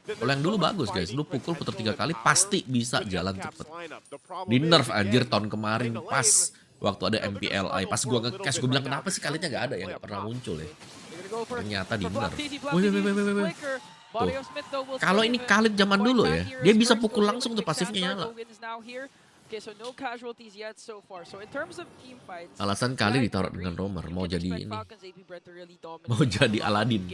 Kalau yang dulu bagus guys, lu pukul putar 3 kali pasti bisa jalan cepet. Di nerf anjir tahun kemarin pas waktu ada MPL, pas gua nge-cash gua bilang kenapa sih Khalidnya gak ada ya, gak pernah muncul ya. Ternyata di nerf. Wih. Tuh. Kalau ini Khalid zaman dulu ya, dia bisa pukul langsung tuh pasifnya nyala. Alasan Khalid ditaruh dengan Romer, mau jadi ini. Mau jadi Aladdin.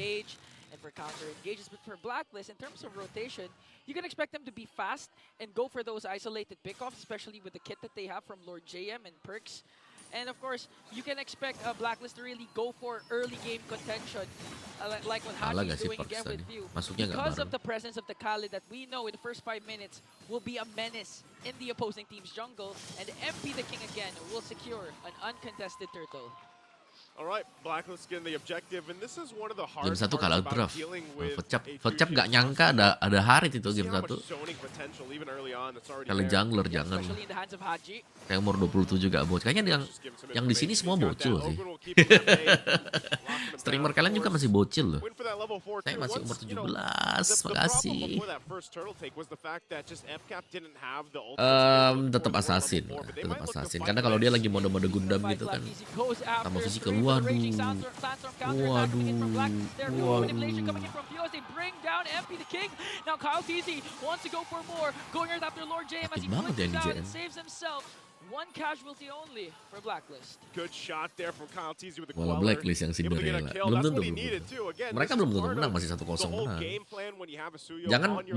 And for counter engages, but for Blacklist, in terms of rotation, you can expect them to be fast and go for those isolated pickoffs, especially with the kit that they have from Lord JM and Perks. And of course, you can expect Blacklist to really go for early game contention, like what Haji is doing again with you. Because of the presence of the Khalid that we know in the first 5 minutes will be a menace in the opposing team's jungle, and MP the King again will secure an uncontested turtle. Alright, Blacklist getting the objective, and this is one of the hard Game 1 parts kalah about draft. dealing with Vecap gak nyangka ada Harit itu game 1. Kalau jungler jangan. Kayak umur 27 gak bocil. Kayaknya yang di sini semua bocil sih. Streamer kalian juga masih bocil loh. Saya masih umur 17, makasih. Tetap assassin. Karena kalau dia lagi mode-mode Gundam gitu kan, tambah fisikal. Waduh. Aktif banget ya di JM. One casualty only for Blacklist. Good shot there from Kyle TZ with the Walau Blacklist yang Cinderella. Belum tentu. Mereka belum tentu menang, masih 1-0 menang.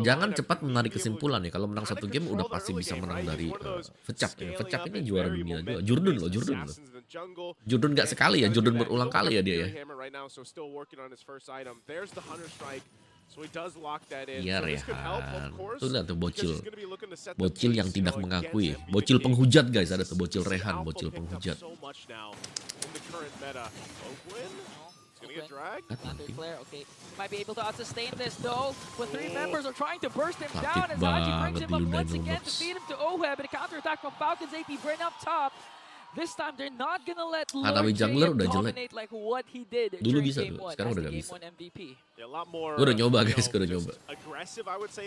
Jangan cepat menarik kesimpulan ya. Kalau menang 1 game udah pasti bisa menang dari Vecap ya. Vecap ini juara dunia juga. Jordan loh. Jordan gak sekali ya, Jordan berulang kali ya dia ya. Iya Rehan. Tuh lihat tuh bocil. Bocil yang tidak mengakui. Bocil penghujat guys, ada tuh bocil Rehan, bocil penghujat. Sakit banget diludahin Lunox. This time they're not gonna let Hanawi jungler udah jelek. like what he did. Dulu bisa tuh, sekarang udah gak bisa. Gue udah nyoba guys, gue udah nyoba.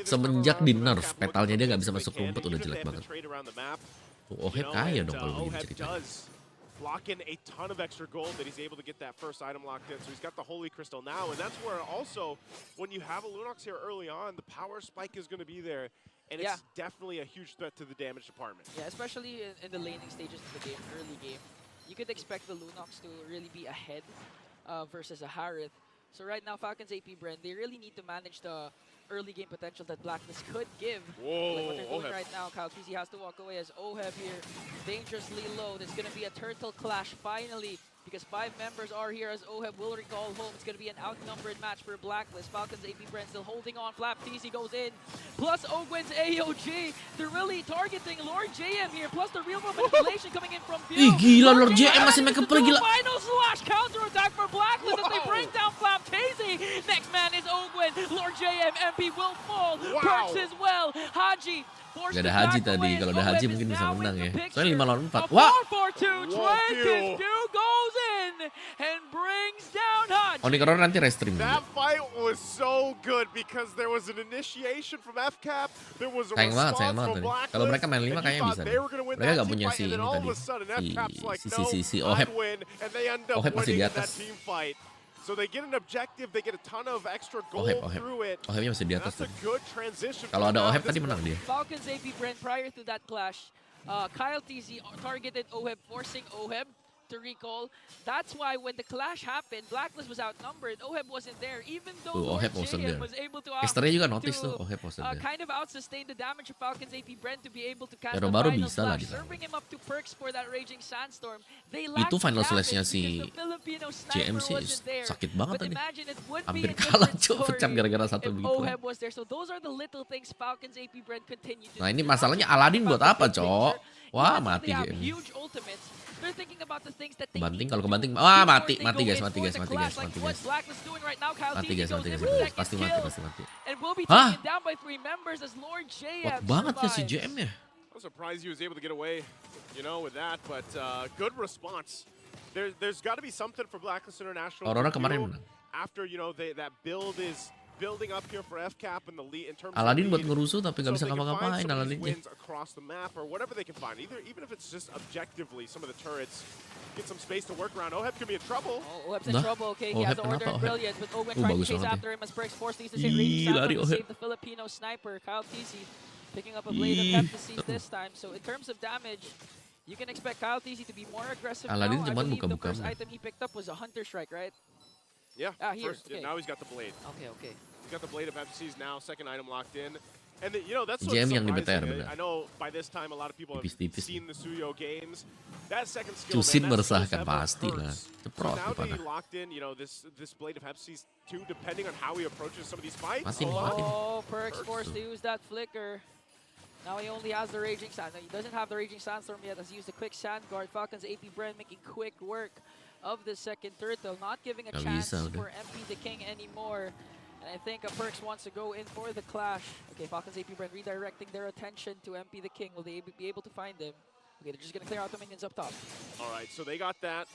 Semenjak di nerf, petalnya dia gak bisa masuk rumput, udah jelek banget. Tuh, Ohep kaya dong kalau begini ceritanya. Lock in a ton of extra gold that he's able to get that first item locked in. So he's got the Holy Crystal now, and that's where also, when you have a Lunox here early on, the power spike is going to be there. And it's definitely a huge threat to the damage department. Yeah, especially in the laning stages of the game, early game. You could expect the Lunox to really be ahead versus a Harith. So right now, Falcon's AP Bren, they really need to manage the early game potential that Blacklist could give. Whoa, like what they're doing right now. Kyle TZ has to walk away as Oheb here, dangerously low. There's going to be a turtle clash finally, because 5 members are here as Oheb will recall home. It's going to be an outnumbered match for Blacklist. Falcon's AP Brand still holding on. Flap TZ goes in. Plus Ogwen's AOG. They're really targeting Lord JM here. Plus the real world manipulation coming in from View. Ih gila Lord JM masih make up play gila. Final slash counter attack for Blacklist as they bring down Flap TZ. Next man is Ogwen. Lord JM MP will fall. Perks as well. Haji. Gak ada Haji tadi, kalau ada Haji mungkin bisa menang ya. Soalnya 5 lawan 4. Wah! Onikror nanti restream juga. That fight was so good because there was an initiation from FCAP, there was a response from Blacklist. Kalau mereka main 5 kayaknya bisa nih. Mereka gak punya si ini tadi. Si Oheb. Oheb masih di atas. So they get an objective, they get a ton of extra gold through it. Ohebnya masih di atas. That's a good transition. Kalau ada Oheb tadi menang dia. Falcon's AP Bren prior to that clash, Kyle TZ targeted Oheb, forcing Oheb to recall. That's why when the clash happened, Blacklist was outnumbered. Oheb wasn't there, even though Lord JM was able to juga notice tuh Oheb wasn't there. Kind of out-sustain the damage of Falcon's AP Brent to be able to cast Pero the baru final bisa lah slash, gitu. serving him up to Perks for that Raging Sandstorm. Itu final slash-nya si JM sih sakit banget tadi. Hampir kalah cuy, pecah gara-gara satu begitu. Oheb was there, so those are the little things Falcon's AP Brent continue to. Nah ini masalahnya Aladdin buat apa, Cok? Wah, mati JM. Huge ultimates. They're thinking about the things that they Kebanting, need kalau to do kebanting, before mati, they mati go guys, in mati for guys, the mati clash. guys, Like mati what guys. Blacklist doing right now, Kyle Mati TZ guys, goes mati in guys, for mati the guys. Pasti second mati, kill pasti mati. and will be Hah? taken down by 3 members as Lord Kuat JM banget ya si survives. JM ya. I'm surprised he was able to get away, you know, with that, but good response. There's got to be something for Blacklist International Aurora to kemarin do menang. after, you know, that build is building up here for FCAP and the lead in terms Aladin of buat lead. ngerusuh tapi So nggak if bisa they can find ngapa-ngapain some of these Aladinnya. wins across the map or whatever they can find, even if it's just objectively some of the turrets, get some space to work around. Oheb could be in trouble. Oh, Oheb's in Nah. trouble. Okay, he Oheb has the order kenapa in Oheb? brilliance, but Owen trying to bagus chase banget ya. after him as Perks forced to use the same Ih, raging lari sandstorm to Oheb. save the Filipino sniper. Kyle TZ picking up a blade of Ih. Heptases this time. So in terms of damage, you can expect Kyle TZ to be more aggressive Aladin now. I cuman believe the buka-buka first map. item he picked up was a Hunter Strike, right? Yeah, Here, first, okay. now he's got the blade. Okay. He's got the blade of FCs now, second item locked in. And you know, that's what's JM yang di surprising. BTR, benar. I know by this time a lot of people have Tipis-tipis. seen the Suyo games. That second skill, Cusin man, that skill meresahkan set pasti hurts. lah. So Ceprot now di panah. they locked in, you know, this blade of Hepsies too, depending on how he approaches some of these fights. Mati, mati. Oh, Perks forced to use that flicker. Now he only has the Raging Sand. No, he doesn't have the Raging Sandstorm yet. Has used a quick Sand Guard. Falcon's AP Bren making quick work of the second turtle, not giving a Gak chance bisa, udah. for MP the King anymore. And I think Perks wants to go in for the clash. Okay, Falcon's AP Bren redirecting their attention to MP the King. Will they be able to find him? Okay, they're just going to clear out the minions up top. All right, so they got that.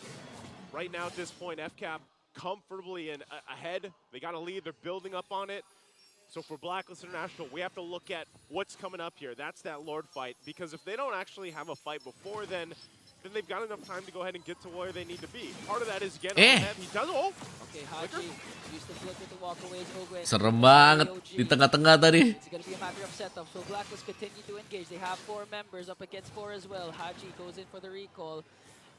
Right now at this point, FCAP comfortably ahead. They got a lead. They're building up on it. So for Blacklist International, we have to look at what's coming up here. That's that Lord fight. Because if they don't actually have a fight before then they've got enough time to go ahead and get to where they need to be. Part of that is again, he does. Oh, Okay, Haji used the flicker to walk away. Serem banget di tengah-tengah tadi. It's going to be a matter of setup. So Blacklist continue to engage. They have 4 members up against 4 as well. Haji goes in for the recall.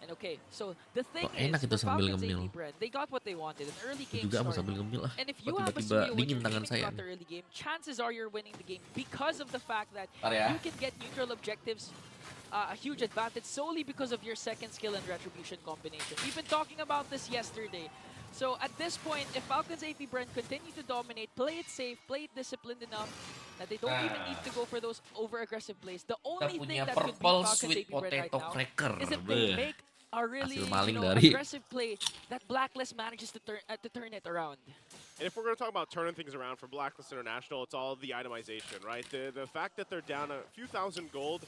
And okay, so the thing Kok enak is, itu for sambil Falcons ngemil. AP Bren, they got what they wanted. An early game Juga mau start. sambil ngemil ah. And if Kok you have a tiba-tiba Suyo when dingin you're tangan aiming saya. throughout the early game, chances are you're winning the game because of the fact that Bentar ya. you can get neutral objectives a huge advantage solely because of your second skill and retribution combination. We've been talking about this yesterday. So at this point, if Falcons AP Bren continue to dominate, play it safe, play it disciplined enough, that they don't even need to go for those over-aggressive plays. The only thing that could beat purple Falcons sweet AP Bren right potato now cracker. is if they make a really Hasil maling you know, dari- aggressive play that Blacklist manages to turn it around. and if we're going to talk about turning things around for Blacklist International, it's all the itemization, right? The fact that they're down a few thousand gold,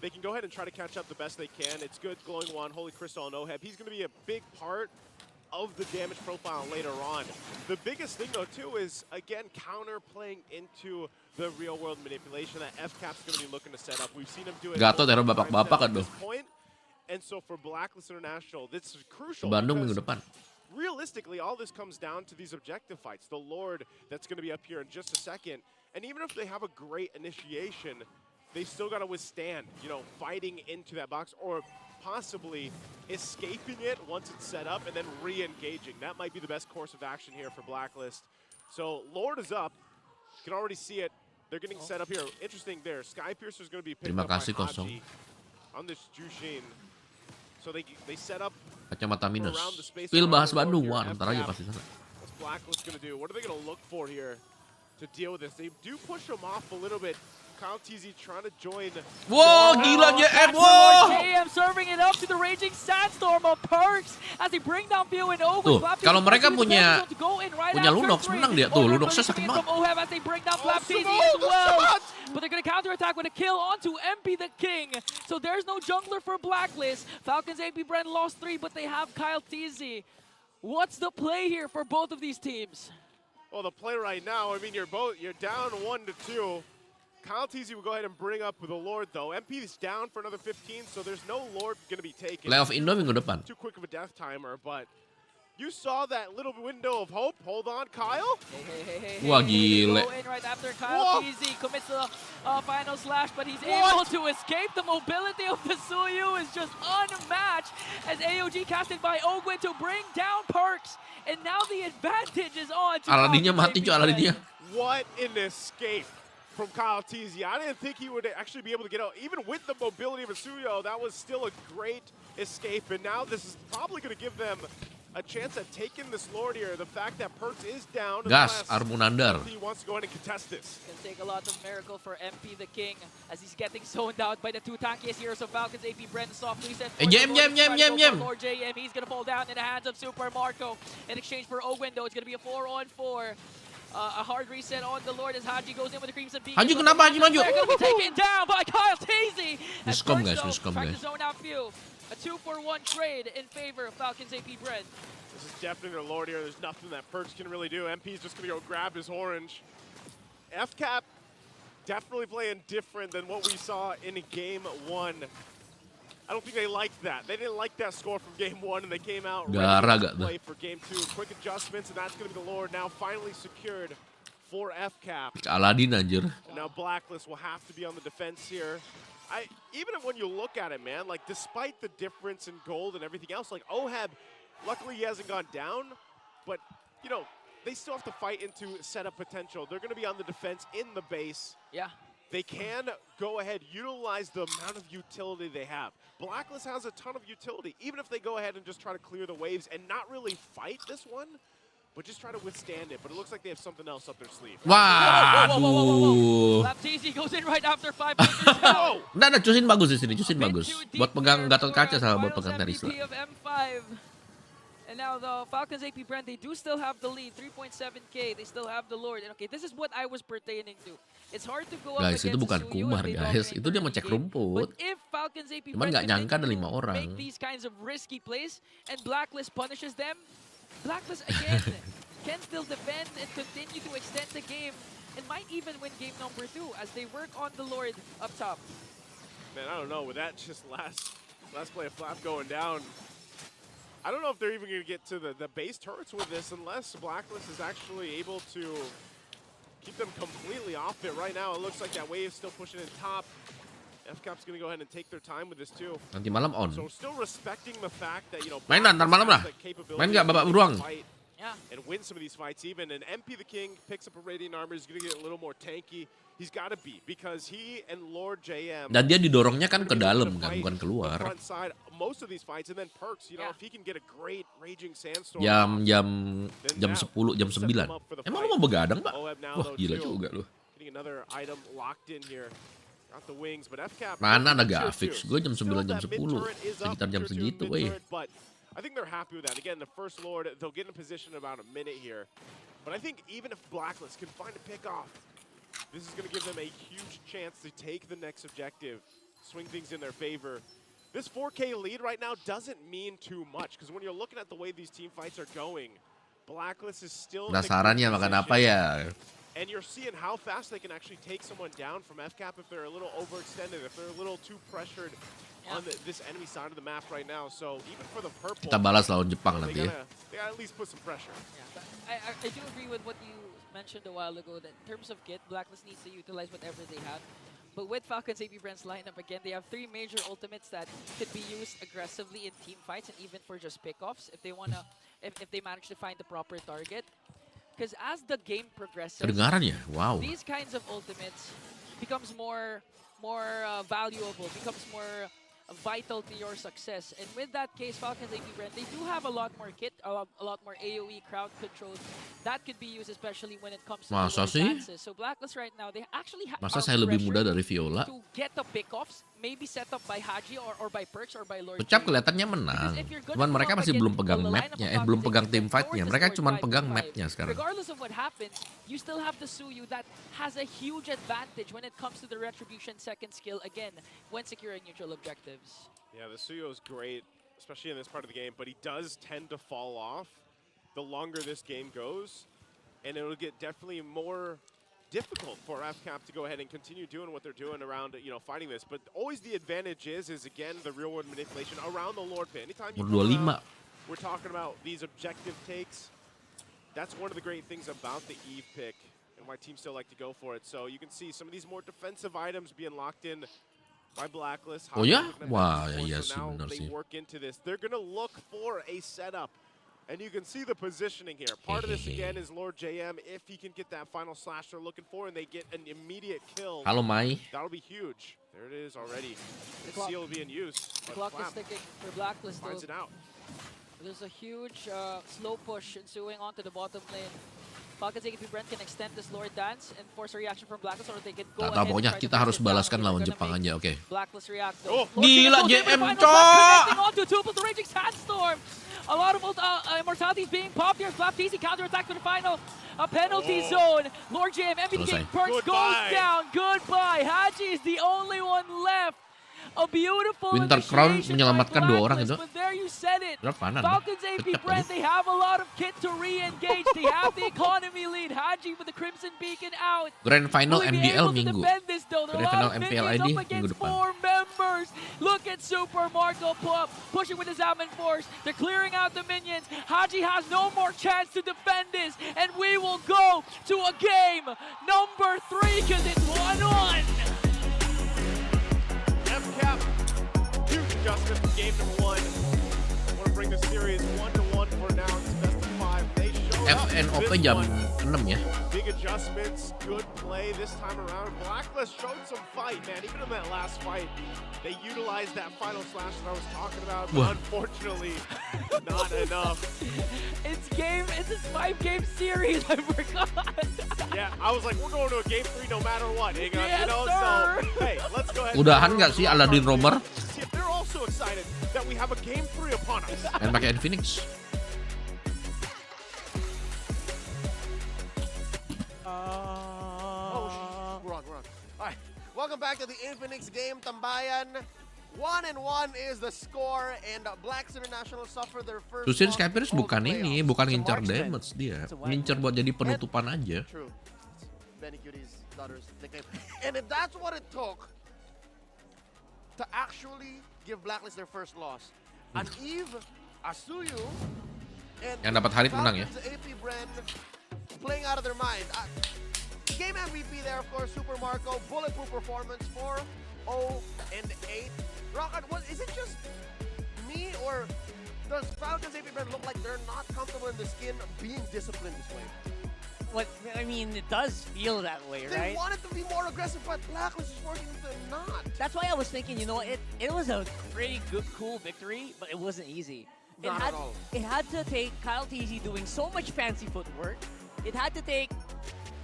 they can go ahead and try to catch up the best they can. It's good. Glowing Wand, Holy Crystal, and Oheb. He's going to be a big part of the damage profile later on. The biggest thing, though, too, is, again, counter-playing into the real-world manipulation that FCAP's going to be looking to set up. We've seen him do it Gatot ya, multiple bapak-bapak times kan at this tuh. point. And so for Blacklist International, this is Ke crucial. Bandung because minggu depan. realistically, all this comes down to these objective fights. The Lord that's going to be up here in just a second. And even if they have a great initiation, they still got to withstand, you know, fighting into that box or possibly escaping it once it's set up and then re-engaging. That might be the best course of action here for Blacklist. So Lord is up. You can already see it. They're getting set up here. Interesting there. Sky Piercer is going to be picked Terima up by kasih, kosong. Haji on this Jushin. So they set up Kacamata minus. around the space Spill around bahas the road Bandung, here. wah ntar aja FCAP. pasti sana. What's Blacklist going to do? What are they going to look for here to deal with this? They do push him off a little bit. Kyle TZ trying to join. Wow, gila JM, Lord wow. JM serving it up to the Raging Sandstorm of Perks as they bring down Pio and Ogo. Tuh, kalau mereka punya Lunox, menang dia. Tuh, Lunoxnya sakit banget. Oheb as they bring down Flap TZ Simone, as well. Simone! But they're going to counterattack with a kill onto MP the King. So there's no jungler for Blacklist. Falcons AP Bren lost 3, but they have Kyle TZ. What's the play here for both of these teams? Well, the play right now, I mean, you're down 1 to 2. Kyle TZ will go ahead and bring up the Lord, though. MP is down for another 15, so there's no Lord going to be taken. Playoff Indo minggu depan. Too quick of a death timer, but you saw that little window of hope. Hold on, Kyle. Hey. Wah, They gile. go in right after Kyle Whoa. TZ commits the final slash, but he's able to escape. The mobility of the Suyu is just unmatched as AOG casted by Ogwin to bring down Perks. And now the advantage is on to Aladinnya Falcons mati AP cuy, Bren. Aladinnya. What an escape from Kyle TZ. I didn't think he would actually be able to get out. Even with the mobility of Asuyo, that was still a great escape. And now this is probably going to give them a chance at taking this Lord here. The fact that Perks is down. Gas, Armunandar. He wants to go ahead and contest this. It's gonna take a lot of miracle for MP the King as he's getting zoned out by the two tankiest heroes of Falcons. AP Bren soft reset. Jem. Lord JM, he's gonna fall down in the hands of Super Marco. In exchange for Ogwen, though, it's gonna be a 4-on-4. A hard reset on the Lord as Haji goes in with the Crimson Beacon. Haji kenapa? Haji maju. They're gonna be taken down by Kyle Tazy. Miscom guys, miscom trying guys. to zone out few. A 2-for-1 trade in favor of Falcons AP Bren. This is definitely their Lord here. There's nothing that Perks can really do. MP's just gonna go grab his orange. FCAP definitely playing different than what we saw in game 1. I don't think they liked that. They didn't like that score from game 1, and they came out ready to play for game 2. Quick adjustments, and that's going to be the Lord now finally secured for FCAP. Aladin anjir. And now Blacklist will have to be on the defense here. Even when you look at it, man, like despite the difference in gold and everything else, like Oheb, luckily he hasn't gone down, but you know, they still have to fight into setup potential. They're going to be on the defense in the base. Yeah. They can go ahead, utilize the amount of utility they have. Blacklist has a ton of utility, even if they go ahead and just try to clear the waves and not really fight this one, but just try to withstand it. But it looks like they have something else up their sleeve. Waduh. Laptz goes in right after 5 minutes. Oh! Nggak, Cusin bagus di sini, Cusin Bit bagus. too Buat deep pegang there Gatot for Kaca sama buat Finals pegang Terisla. MVP of M5. And now the Falcons AP Brand, they do still have the lead, 3.7k. They still have the Lord. And okay, this is what I was pertaining to. It's hard to go up Guys, against itu bukan Suyu Kumar and they guys, dominate itu dia early ngecek game. rumput. But if Falcons AP Cuman Brand nggak nyangka ada 5 make orang. these kinds of risky plays and Blacklist punishes them, Blacklist again can still defend and continue to extend the game and might even win game number 2 as they work on the Lord up top. Man, I don't know, with that just last play of Flap going down, I don't know if they're even going to get to the base turrets with this unless Blacklist is actually able to keep them completely off it. Right now, it looks like that wave's still pushing in top. FCAP's going to go ahead and take their time with this too. Nanti malam on. So still respecting the fact that, you know, Main ntar malam lah. Main nggak babak beruang? Yeah. And win some of these fights even. And MP the King picks up a Radiant Armor. He's going to get a little more tanky. He's got to be because he and Lord JM. Dan dia didorongnya kan ke dalam kan, bukan keluar. Front side, most of these fights, and then Perks, you know, if he can get a great raging sandstorm. Jam 10, jam 9. Emang lu mau begadang, Pak? Wah, gila juga lu. Getting another item locked in here. Got the wings, but FCAP. Mana ada gak fix? Gue jam 9, jam 10. Sekitar jam segitu, weh. But I think they're happy with that. Again, the first Lord, they'll get in position in about a minute here. But I think even if Blacklist can find a pick off, this is going to give them a huge chance to take the next objective, swing things in their favor. This 4K lead right now doesn't mean too much, because when you're looking at the way these team fights are going, Blacklist is still in a good Penasarannya makan apa position. ya? And you're seeing how fast they can actually take someone down from FCAP if they're a little overextended, if they're a little too pressured on this enemy side of the map right now. So even for the purple, Kita balas lawan Jepang they nanti ya. gotta at least put some pressure. Yeah, but I do agree with what you mentioned a while ago that in terms of kit, Blacklist needs to utilize whatever they have. But with Falcons AP Brand's lineup, again, they have 3 major ultimates that could be used aggressively in team fights and even for just pickoffs if they wanna, if they manage to find the proper target. Because as the game progresses, Kedengaran ya? Wow. these kinds of ultimates becomes more valuable, becomes more vital to your success. And with that case, Falcons AP Brand, they do have a lot more kit, a lot more AoE crowd control that could be used, especially when it comes to Masa the sih? dances. So Blacklist right now, they actually have Masa saya lebih muda dari Viola? to get the pickoffs, maybe set up by Haji or by Perks or by Lord. Ucap J. kelihatannya menang. Because if you're gonna Cuman go mereka up masih against belum pegang the lineup mapnya, of belum Falcons pegang AP team Brand, fightnya. towards Mereka the cuma scored pegang 5-5, mapnya sekarang. Regardless of what happens, you still have the Suyu that has a huge advantage when it comes to the Retribution second skill, again, when securing neutral objectives. Yeah, the Suyo is great, especially in this part of the game, but he does tend to fall off the longer this game goes, and it'll get definitely more difficult for FCAP to go ahead and continue doing what they're doing around, you know, fighting this. But always the advantage is again, the real-world manipulation around the Lord Pit. Anytime you Umur come 25. around, we're talking about these objective takes. That's one of the great things about the Eve pick and why teams still like to go for it. So you can see some of these more defensive items being locked in by Blacklist. Oh ya? Looking at Wah, that iya before, sih, so now benar they sih. work into this. They're going to look for a setup. And you can see the positioning here. Part of this, again, is Lord JM. If he can get that final slash they're looking for and they get an immediate kill, Halo Mai. that'll be huge. There it is already. The clock- seal being used. The But clock is Flap ticking for Blacklist, finds though. it out. There's a huge slow push ensuing onto the bottom lane. Falcon's AKP Bren can extend this Lord Dance and force a reaction from Blacklist, or they can go Tak tahu, ahead pokoknya and try kita to harus finish it down. balaskan We're lawan gonna Jepang make aja, oke. Blacklist react Oh, though. gila, Lord goes in for the JM, final cok! shot, connecting onto Tuple, the Raging Sandstorm. A lot of immortalities being popped here. Flap easy counter-attack to the final. A penalty zone. Lord JM, MVP Selesai. Perks goes Goodbye. down. Goodbye. Haji is the only one left. A beautiful Winter Crown initiation menyelamatkan by 2 orang Blacklist, itu. but there you said it. Berat kanan. Falcons AP Kecap Brent, tadi. they have a lot of kit to re-engage. They have the economy lead. Haji with the Crimson Beacon out. Grand Final Will he be MPL able to minggu. defend this though? There are Grand a lot Final of MPL minions ID up minggu against depan. 4 members. Look at Super Marco pushing with his Salmon Force. They're clearing out the minions. Haji has no more chance to defend this. And we will go to a game number 3 because it's 1-1. FCAP, huge adjustment from game number 1. Want to bring the series 1-1 for now. It's best of 5. They showed up FNOP this jam one. 6 ya. Big adjustments, good play this time around. Blacklist showed some fight, man. Even in that last fight, they utilized that final slash that I was talking about. Wah. But unfortunately, not enough. It's a 5-game series. I forgot. Yeah, I was like, we're going to a game 3 no matter what. Inga, Yes, you know, sir. so hey, let's go ahead. and Udahan go nggak sih Aladdin Romer? See if they're also excited that we have a game 3 upon us. Main pakai Infinix. We're on. All right, welcome back to the Infinix game, Tambayan. 1-1 is the score, and Blacks International suffer their first Susin loss Skypers of bukan the ini, playoffs. bukan It's a ngincar marksman. damage dia. It's a weapon. Ngincar buat jadi penutupan aja. True. Benny Cutie's daughter's nickname. And if that's what it took to actually give Blacklist their first loss. An Eve, Asuyu, and Yang dapat Harit menang ya. Falcons AP Bren playing out of their mind. Game MVP there, of course, Super Marco. Bulletproof performance, 4-0-8. Rocket, is it just me, or does Falcons AP Bren look like they're not comfortable in the skin being disciplined this way? I mean, it does feel that way, They right? wanted to be more aggressive, but Blacklist is forcing them to not. That's why I was thinking, you know, it was a pretty good, cool victory, but it wasn't easy. Not at all. It had to take Kyle TZ doing so much fancy footwork. It had to take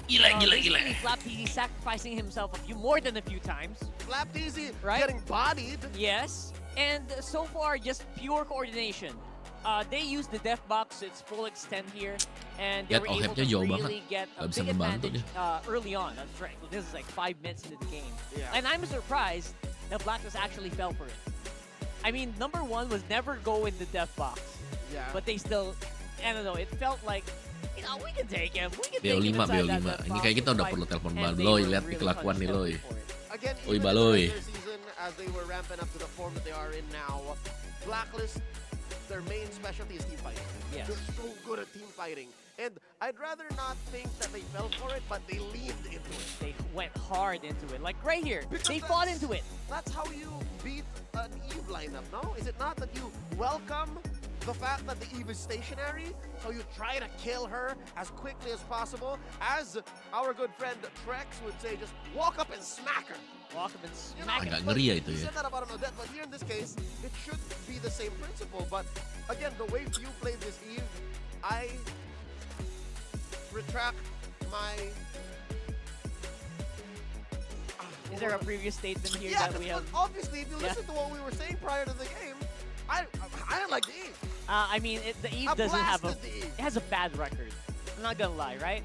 basically Flap TZ sacrificing himself more than a few times. Flap Easy Right? getting bodied. Yes, and so far just pure coordination. They used the def box to its full extent here, and they Lihat were able offhand-nya to jauh really banget. get a Nggak bisa big ngebantu advantage early on. That's right. This is like 5 minutes into the game. Yeah. And I'm surprised that Blacklist actually fell for it. I mean, number 1 was never go in the def box, Yeah. but they still, I don't know, it felt like, you know, we can take him. We can take BO5, him inside that BO5. def Ini box, kayak kita it's udah fine. perlu telepon And they Baloy, were lihat nih really kelakuan nih Loy. punished for it. Again, Oi, even in the Baloy. regular season, as they were ramping up to the form that they are in now, Blacklist, their main specialty is team fighting. Yes. They're so good at team fighting. And I'd rather not think that they fell for it, but they leaned into it. They went hard into it. Like right here, Because they fought that's- into it. That's how you beat an Eve lineup, no? Is it not that you welcome the fact that the Eve is stationary, so you try to kill her as quickly as possible? As our good friend Trex would say, just walk up and smack her. Walk up and You know, smack him. Agak but ngeri ya itu you ya. said that about an Odette, but here in this case, it should be the same principle. But again, the way you played this Eve, I retract my... Is there a previous statement here Yeah, that we have? obviously, if you Yeah. listen to what we were saying prior to the game, I didn't like the Eve. I mean, the Eve I doesn't have a. blasted the Eve. It has a bad record. I'm not gonna lie, right?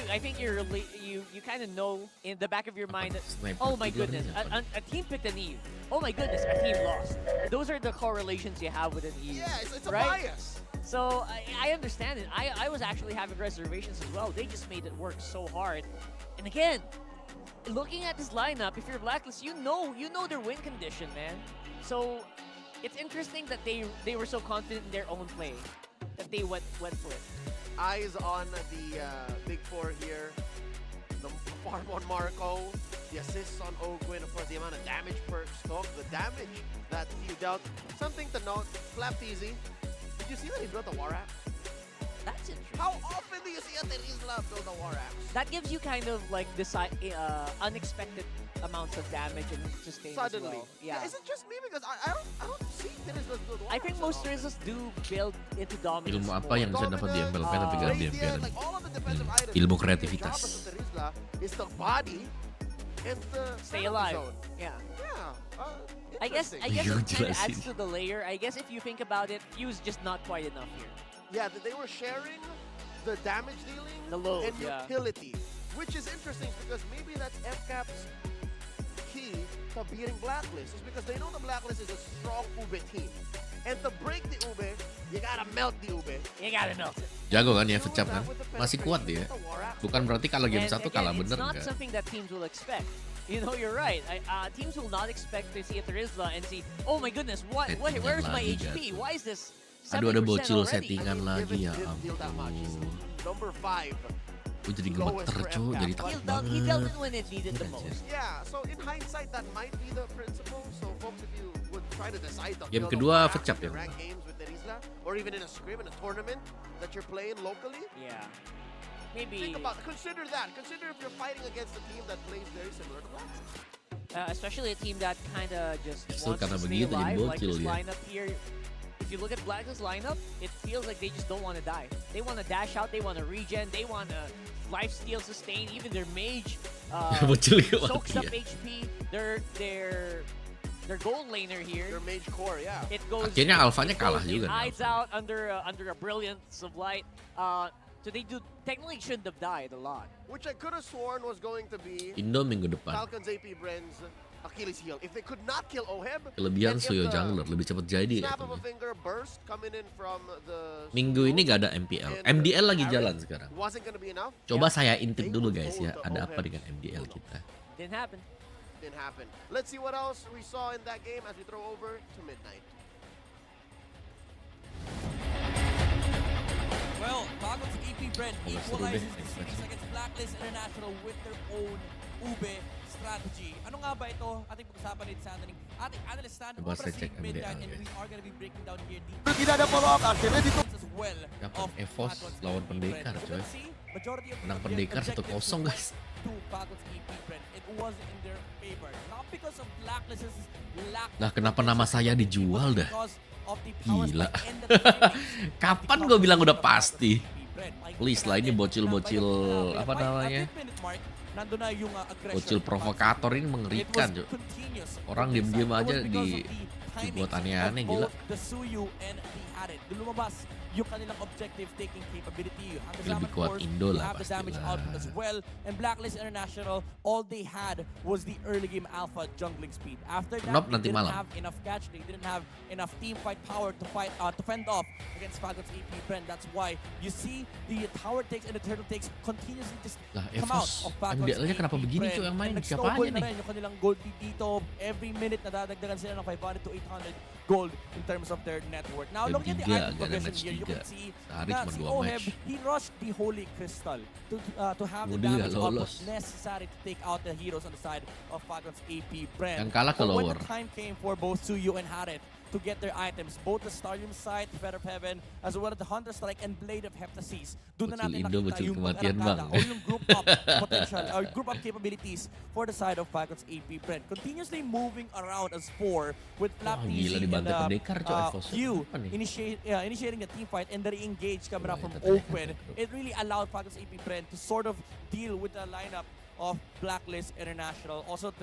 I think you kind of know in the back of your mind that, Sniper oh my juga goodness, nih, apa? a team picked an Eve. Oh my goodness, a team lost. Those are the correlations you have with an Eve. Yeah, it's a right? bias. So I understand it. I was actually having reservations as well. They just made it work so hard. And again, looking at this lineup, if you're Blacklist, you know their win condition, man. So it's interesting that they were so confident in their own play that they went for it. Eyes on the big four here. The farm on Marco, the assists on Ogwin, of course, the amount of damage perks took, the damage that he dealt. Something to note, Flap Easy. Did you see that he built a war axe? That's interesting. How often do you see a Terizla build a War Axe? That gives you kind of like this unexpected amounts of damage and sustain Suddenly. as well. Yeah. Is it just me? Because I don't see Terizlas build War I think Axe most at all. Terizlas do build into dominance Ilmu apa more. yang bisa dapat di MPL? Kan tapi ganti Radiant, MPL. like all of the defensive items. Ilmu The kreativitas. job of the Terizla is the body and the Stay penalty alive. zone. Yeah. Yeah. I guess interesting. it Yung kind of jelasin. adds to the layer. I guess if you think about it, Fuse just not quite enough here. Yeah, they were sharing the damage dealing The load, and yeah. utility, which is interesting because maybe that's FCAP's key to beating Blacklist, is because they know the Blacklist is a strong Ube team. And to break the Ube, you gotta melt the Ube. You gotta melt it. Jago kan ya Doing Vecap that kan? with the Masih kuat dia. penetration with the War Axe. Bukan berarti kalau game And 1 again, kalah it's bener not enggak. something that teams will expect. You know, you're right. Teams will not expect to see a Terizla and see, oh my goodness, Settingan where's my lagi, HP? Gato. Why is this 70% Aduh, ada bocil already? settingan lagi ya Given didn't deal that much. He's ampun. number 5. Gue jadi Lowest gemeter for cuy, MPL. jadi He takut dealt banget. it when it needed the Anjir. most. Yeah, so in hindsight, that might be the principle. So folks, if you would try to decide to Game build a kedua, War Axe Vecap in your ya? ranked games with Terizla, or even in a scrim, in a tournament that you're playing locally, Yeah. Maybe, think about, consider that. Consider if you're fighting against a team that plays very similar to Blacklist. especially a team that kind of just Justru wants karena to stay begitu jadi alive, like bocil this dia. lineup here. If you look at Blacklist's lineup, it feels like they just don't want to die. They want to dash out, they want to regen, they want to lifesteal sustain. Even their mage Bocil juga soaks mati up ya. HP. Their gold laner here. Your mage core, yeah. It goes. Akhirnya alfanya it kalah goes- juga It nih, hides alfa. out under a brilliance of light. So they technically shouldn't have died a lot. Which I could have sworn was going to be Indo minggu depan. Falcon's AP Bren's Achilles heel. If they could not kill Oheb, Kelebihan and if Suyo the Jungler lebih cepat jadi snap of a katanya. finger burst coming in from the Minggu ini gak ada MPL. MDL lagi jalan sekarang. wasn't going to be enough. Coba saya intip dulu guys ya, ada apa dengan MDL kita. Didn't happen. Didn't happen. Let's see what else we saw in that game as we throw over to Midnight. Well, Falcon's EP Bren Oras equalizes na the rin, series against Blacklist International with their own Ube strategy. Ano nga ba ito? Ating pag-usapan din sa ating analyst stand Diba sa para check Midnight, MDL, and guys. we are gonna be breaking down here the Tidak ada follow up akhirnya ditutup. as well Dapat of Evos Falcon's lawan EP Pendekar, Bren. coy. Let's see, majority of Menang the Pendekar objectives 1-0 guys. to Falcon's EP Bren. It was in their favor. Not because of Blacklist's lack Lah kenapa nama saya dijual dah? because of the power Gila. spike and the timings. Kapan gue bilang udah pasti? Bren, Please lah, ini bocil-bocil apa namanya? Nandun na yung aggression. Bocil provokator ini mengerikan, Cuk. Orang diem-diem aja dibuat aneh-aneh, gila. The Suyu and the Arid. Doon lumabas yung kanilang objective taking capability. Ang kasama, Lebih of kuat course, Indo you lah, have the damage pastilah. output as well. And Blacklist International, all they had was the early game alpha jungling speed. After that, Knob they nanti didn't malam. have enough catch. They didn't have enough team fight power to fend off against Falcon's AP Bren. That's why you see the tower takes and the turtle takes continuously just Lah come out Evos, of Falcon's MDL-nya kenapa AP begini Bren. cuy yang main? And Siapa nag-snowball aja na nih? rin yung kanilang gold lead dito. Every minute nadadagdagan sila ng 500 to 800 gold in terms of their net worth. Now, Game looking at the 3, item gak ada progression match here, you 3. can see Sehari na cuma si 2 Oheb, match. he rushed the Holy Crystal to have the Kemudian damage nggak output lolos. necessary to take out the heroes on the side of Falcon's AP Bren. Yang kalah ke But when lower. the time came for both Suyu and Harit to get their items, both the Stardom Sight, Feather of Heaven, as well as the Hunter Strike and Blade of Heptasis, doon na Bocil natin Indo, nakita bocil yung kematian, pag-arangkada Bang. o yung group up potential or group up capabilities for the side of Falcon's AP Bren. Continuously moving around as 4 with Flap Wah, TZ gila and dibantai Pendekar, coy, Evos. Q Apa nih? initiating the team fight and the re-engage camera Wah, from itu tadi. open. It really allowed Falcon's AP Bren to sort of deal with the lineup of Blacklist International. Also,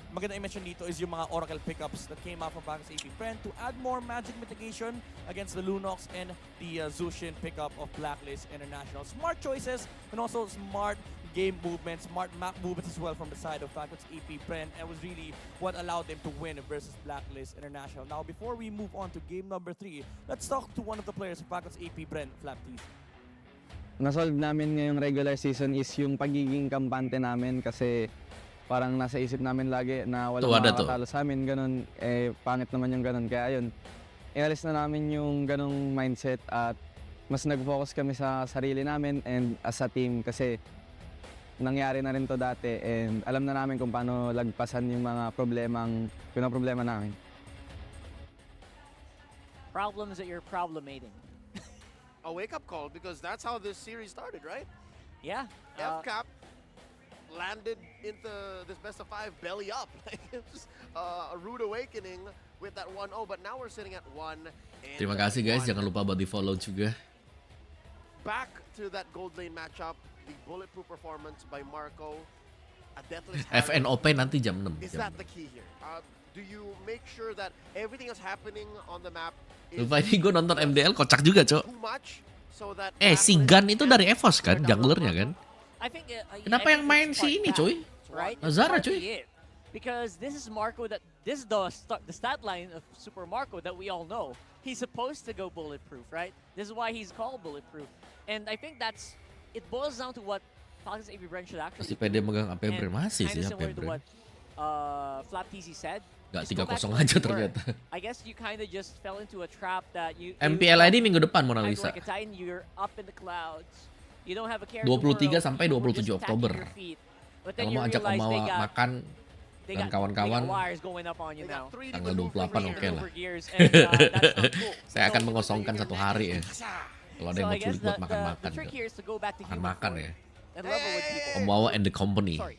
maganda i-mention dito is yung mga Oracle pickups that came out from Falcon's AP Bren to add more magic mitigation against the Lunox and the Zushin pickup of Blacklist International. Smart choices and also smart game movements, smart map movements as well from the side of Falcon's AP Bren, and was really what allowed them to win versus Blacklist International. Now, before we move on to game number 3, let's talk to one of the players of Falcon's AP Bren, Flap TZ. Nasolve namin ngayong regular season is yung pagiging kampante namin kasi parang nasa isip namin lagi na Tuh, walang ada tuh. makakatalo sa amin, ganun, pangit naman yung ganun. Kaya yun, ialis na namin yung ganung mindset at mas nag-focus kami sa sarili namin and as a team kasi nangyari na rin to dati and alam na namin kung paano lagpasan yung mga problema namin. Problems that you're problemating. a wake-up call because that's how this series started, right? Yeah. FCAP landed into this best of 5 belly up. Like, it's just a rude awakening with that 1-0, but now we're sitting at 1. Terima kasih guys, jangan lupa buat di follow juga. Back to that gold lane matchup, the bulletproof performance by Marco. A deathless FNOP nanti jam 6. Is that the key here? Do you make sure that everything is happening on the map is Lupa ini gue nonton MDL kocak juga, Cok. too much so that Si Gun itu dari EVOS kan, junglernya kan? I think, Kenapa yang main si ini, cuy? Right? Nazara, Partly cuy. it. Because this is Marco this is the stat line of Super Marco that we all know. He's supposed to go bulletproof, right? This is why he's called bulletproof. And I think it boils down to what Falcon's AP Bren should actually Masih pede megang AP And Bren, masih sih kinda AP similar to Bren. what Flap TC said. Gak Just go back 3-0 to aja where you were. ternyata. I guess you kind of just fell into a trap that you MPL ID minggu depan Mona kinda Lisa. like a Titan, you're up in the clouds. You don't have a care 23 in the world. sampai You were 27 just attacking Oktober. your feet. But then Kalau you mau ajak realize Om makan they dan got kawan-kawan, wires going up on you they now. got 3D tanggal maneuvering 28 here. oke lah. Over gears, and, that's not cool. Saya akan mengosongkan satu hari ya. Kalau ada yang So I mau guess culik buat the makan-makan. trick here is to go back to human Makan-makan form ya. and level with people. Om Wawa and the company. Sorry,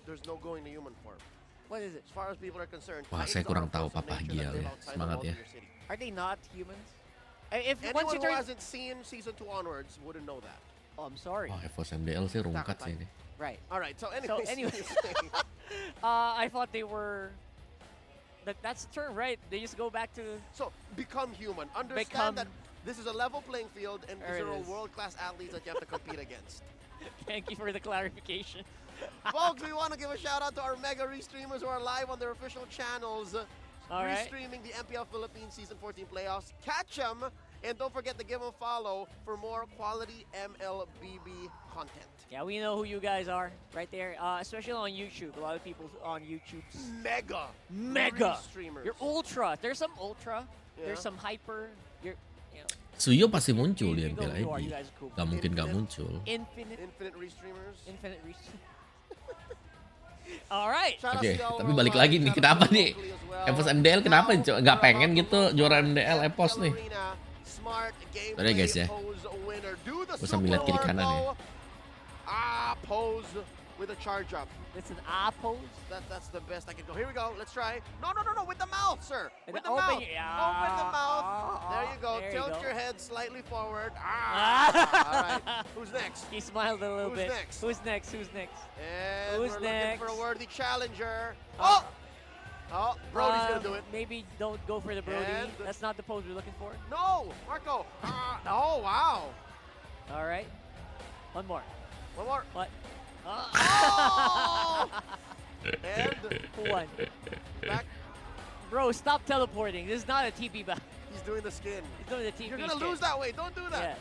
There's no going to human form. what is it? As far as people are concerned, Wah, Titans saya kurang are a tahu force of Papa nature that Gial live ya. outside the Semangat walls ya. of your city. Are they not humans? If Anyone once you who turn, hasn't seen season 2 onwards wouldn't know that. oh, I'm sorry. Wah, EVOS MDL sih rungkat sih ini. Right. All right, so anyways, anyways. I thought they were. That's the term, right? They just go back to. so become human. Understand Become- that this is a level playing field and There these it are all is. world-class athletes that you have to compete against. Thank you for the clarification. Folks, we want to give a shout out to our mega restreamers who are live on their official channels. All right. Restreaming the MPL Philippines Season 14 playoffs. Catch them, and don't forget to give them a follow for more quality MLBB content. Yeah, we know who you guys are right there, especially on YouTube. A lot of people on YouTube. Mega restreamers. You're ultra. There's some ultra. Yeah. There's some hyper. You're, you know, Suyo pasti muncul di you go MPL who are, ID. you guys are cool. Gak mungkin gak muncul. Infinite restreamers. Infinite reach. All right. Shout out Oke, to y'all tapi balik worldwide. lagi nih, Shout out kenapa to nih locally as well. EVOS MDL kenapa Now, nggak pengen we're gitu about to juara move on MDL to EVOS nih? Arena. Smart Sorry ya, guys ya. pose winner. Do the Gua sambil lihat kiri super kanan ya. Marco. Pose with a charge up. It's an eye pose. That's the best I can go. Here we go. Let's try. No, with the mouth, sir. And With the open mouth. your- Open the mouth. There you go. There you Tilt go. your head slightly forward. Ah. All right. Who's next? He smiled a little Who's bit. next? Who's next? Who's next? And Who's we're looking for a next? worthy challenger. Uh, Brody's gonna do it. Maybe don't go for the Brody. And- That's not the pose we're looking for. No, Marco. Oh, wow. All right. One more. One more. What? Oh! And Who won? back. Bro, stop teleporting. This is not a TP back. He's doing the skin. He's doing the TP You're gonna skin. lose that way. Don't do that. Yes.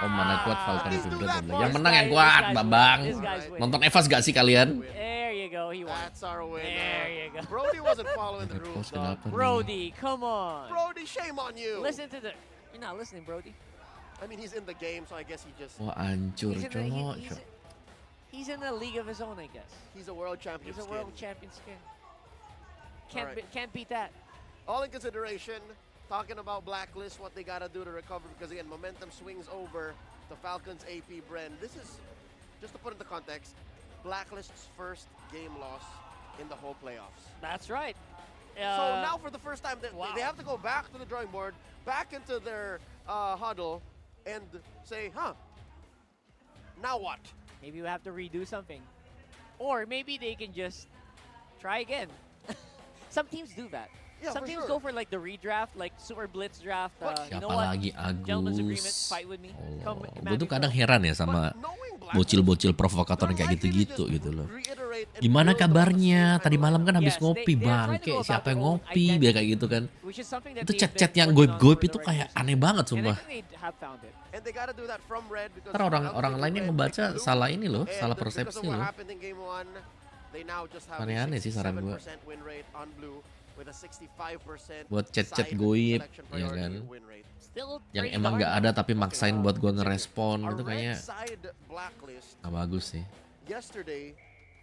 Oh, mana kuat Falcon Please itu do bener that, bener. boys. Yang menang yang This kuat, guy's Babang. winning. This guy's winning. Nonton EVOS gak sih kalian? There you go. He won. That's our winner. There you go. Brody wasn't following the Red rules, Post dog. kenapa nih? Brody, come on. Brody, shame on you. Listen to the. You're not listening, Brody. I mean, he's in the game, so I guess he just. Wah hancur He's in, cowok. he's in a league of his own, I guess. He's a world champion. He's a skin. world champion skin. Alright. Can't beat that. All in consideration, talking about Blacklist, what they gotta do to recover, because again, momentum swings over the Falcons AP Bren. This is, just to put into context, Blacklist's first game loss in the whole playoffs. That's right. So now for the first time, wow. they have to go back to the drawing board, back into their huddle, and say, now what? maybe we have to redo something, or maybe they can just try again. Some teams do that. Yeah, Some for teams sure. go for like the redraft, like Super Blitz draft. But You know Siapa what? lagi Gentlemen's agreement, Agus? fight with me. Oh, Come, gue tuh kadang heran ya sama But knowing Blacklist, bocil-bocil provokator yang they're kayak likely to gitu-gitu just gitu loh. reiterate and Gimana build on the kabarnya? same Tadi malam kan habis Yes, ngopi they're trying to bangke. go about Siapa yang their own ngopi? identity. Biar kayak gitu kan. which is something that Itu they've chat-chat been yang working on goib-goib for the itu right kayak reasons. aneh banget And I sumpah. think they have found it. And they gotta do that from red because Ntar orang-orang lain yang membaca salah ini loh, salah because of persepsi what loh. happened in game 1, they now just have Aneh-aneh a sih saran gua. 67% win rate on blue with a 65% Buat chat-chat side goib, selection ya priority kan. win rate. Still Yang pretty emang darn nggak high. ada tapi maksain buat gue ngerespon A gitu red kayaknya side Blacklist nggak bagus sih. yesterday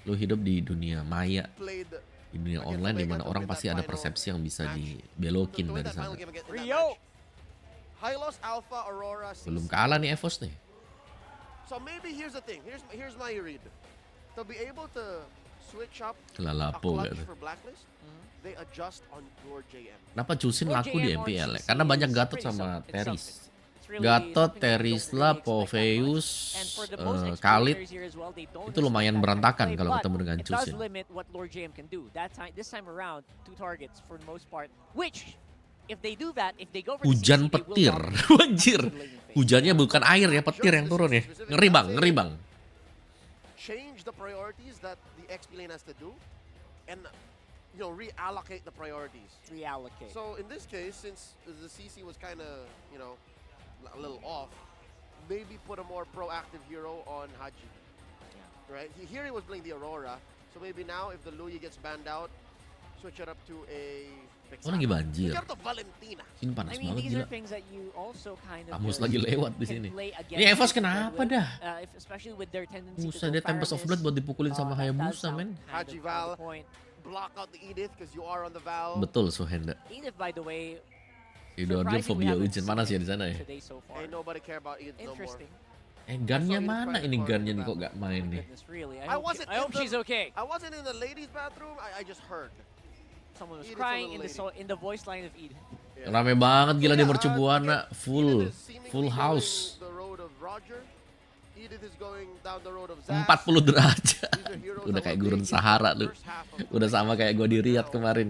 Lu hidup di dunia maya, played di dunia online di mana orang pasti ada persepsi yang bisa dibelokin to win dari that final sana. game against Rio! Hylos, Alpha, Aurora, CC. Belum kalah nih EVOS nih. So maybe here's the thing. Here's my read. To be able to switch up a Kelalapo clutch gitu. for Blacklist, they adjust on your JM. Kenapa Chusin Lord laku di JM on MPL ya? CC Karena banyak is Gatot pretty sama it's Teris. something. It's really Gatot, something that you don't Terisla, really expect that Poveus, much. And for the most experienced Khalid, players here as well, they don't itu lumayan expect that kind of berantakan play, kalau but ketemu dengan it does Chusin. limit what Lord JM can do. This time around, 2 targets for the most part, which if they do that, if they go for the Hujan CC, they will petir. dominate Anjir. the laning phase. Hujannya bukan air ya, petir yang turun ya. Ngeri bang, ngeri bang. Change the priorities that the XP lane has to do, and reallocate the priorities. Reallocate. So in this case, since the CC was kind of a little off, maybe put a more proactive hero on Haji. Right? Here he was playing the Aurora, so maybe now if the Luyi gets banned out, switch it up to a. Oh lagi banjir. Switch it up to Valentina. Sini panas I mean, banget these gila. are things that you also kind of Kamus just lagi lewat di can sini. play against Ini EVOS with, kenapa dah? especially with their tendency Musa to dia go Tempest of Faramis, Blood buat dipukulin sama that does Hayabusa sound men. kind of Haji the Val. point. Block out the Edith because you are on the Val. Betul Suhenda. Edith, by the way, Sidoarjo surprisingly fobia haven't hujan panas ya seen di sana ya. today so far. Ain't nobody care about Edith no more. Interesting. Gunnya mana ini gunnya nih kok gak main nih? Goodness, really. I wasn't I hope in the- she's okay. I wasn't in the ladies' bathroom. I just heard. Someone was Edith's a crying little in the voice line of Edith. Yeah. Rame banget gila di Yeah, Mercubuana, again, full Edith is seemingly full going house. the road of Roger. Edith is going down the road of Zaz. 40 derajat. These are heroes Udah that kayak were gurun big in the Sahara lu. first half of the Udah league. sama kayak gua di Riyadh kemarin.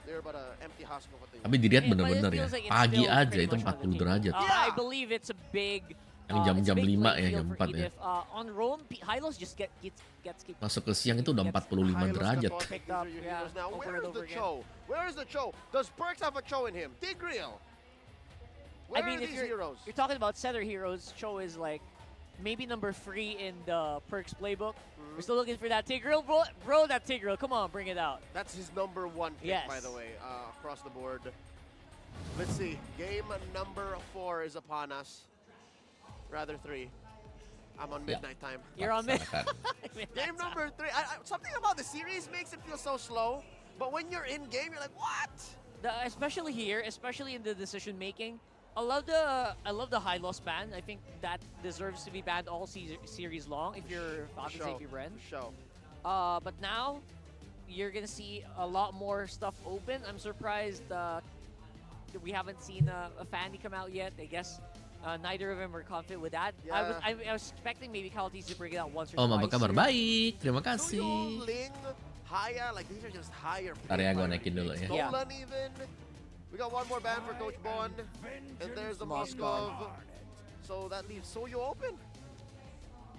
They're about a empty husk of what they Tapi di Riyadh But it bener-bener ya. feels like it's Pagi still aja pretty itu much on the 40 table. derajat. I Yeah. believe it's a big. Yang jam-jam it's a big 5 playing ya, field jam for 4 ya. Edith. On Rome, Hylos just gets keep Masuk ke siang itu udah 45 Hylos, derajat. Kathon, Picked these up, are your yeah, heroes now. over Where and is over the again. Cho? Where is the Cho? Does Perks have a Cho in him? Tigreal. I Where mean, are if these you're heroes? talking about setter heroes, Cho is like maybe number 3 in the Perks playbook. We're still looking for that Tigreal, bro. That Tigreal, come on, bring it out. That's his number 1 pick, Yes. by the way, across the board. Let's see. Game number 4 is upon us. Rather 3. I'm on Yeah. midnight time. You're on mid. Game number 3. Something about the series makes it feel so slow. But when you're in game, you're like, what? Especially here, especially in the decision making. I love the high loss ban. I think that deserves to be banned all series long if you're Falcon Safety Bren. Show. But now you're gonna see a lot more stuff open. I'm surprised that we haven't seen a Fanny come out yet. I guess neither of them were confident with that. Yeah. I was expecting maybe Calties to bring it out once or Om twice. apa kabar? here. Baik, terima Suyo, kasih. Ling, Haya, like these are just higher. Ntar ya, gua naikin dulu ya. Yeah. Stolen even. We got one more ban for Coach Bon. And there's the Moskov. Moskov. So that leaves Suyo open.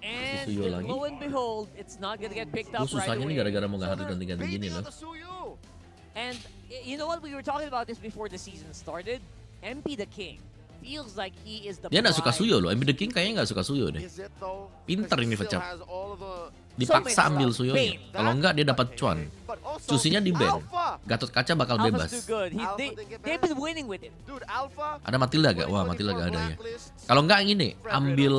And Suyo lagi? lo and behold, it's not gonna get picked Gue up right susahnya nih away. gara-gara mau So ganti they're ganti gini baiting loh. on the Suyo. And you know what? We were talking about this before the season started. MP the King feels like he is the Dia nggak suka prime. Suyo loh. MB The King kayaknya nggak suka Suyo deh. Is it though? Pinter Because he ini still Vecap. has all of the- Dipaksa So ambil many Suyonya. stuff. Kalau enggak dia dapat cuan. But also, Susinya di ban. Alpha. Gatot Kaca bakal Alpha's bebas. too good. Alpha They've didn't get been banned. winning with it. Dude, Alpha. Ada Matilda gak? Wah, Matilda gak ada ya. Kalau enggak gini, ambil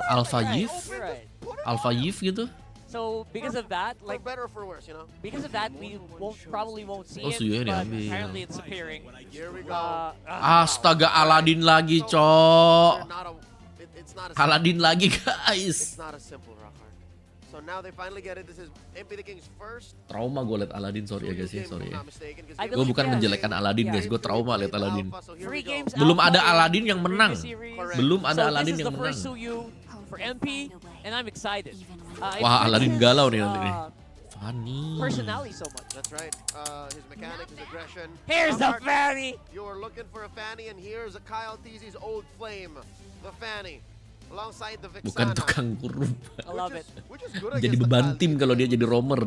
Alpha Right. Yif, You're right. Alpha Yif gitu. So because of that, For like better or for worse, you know. because of that, we probably won't see Oh, it. Suyonya But diambil. apparently it's appearing. Here we go. Astaga, Aladin lagi, They're cok. not it's not a Aladin lagi, It's guys. not a simple rock hard. So now they finally get it. This is MP the King's first. Trauma gue liat Aladin, sorry ya guys ya, sorry ya. Gue bukan Yeah. menjelekkan Aladin guys, gue trauma liat Aladin. 3 games. Belum Alpha ada in Aladin yang menang. previous series. Correct. Belum ada So Aladin this is yang the menang. first Suyu for MP, and I'm excited. Wah, Aladin galau nih nanti nih. uh, Funny. personality so much. That's right. His mechanics, his aggression. Here's the Mark, Fanny. You are looking for a Fanny, and here's a Kyle Teasy's old flame, the Fanny, alongside the Vixana. Bukan tukang kurung. I love it. Which is good Jadi against the beban Kyle tim Teasy. kalau dia jadi roamer.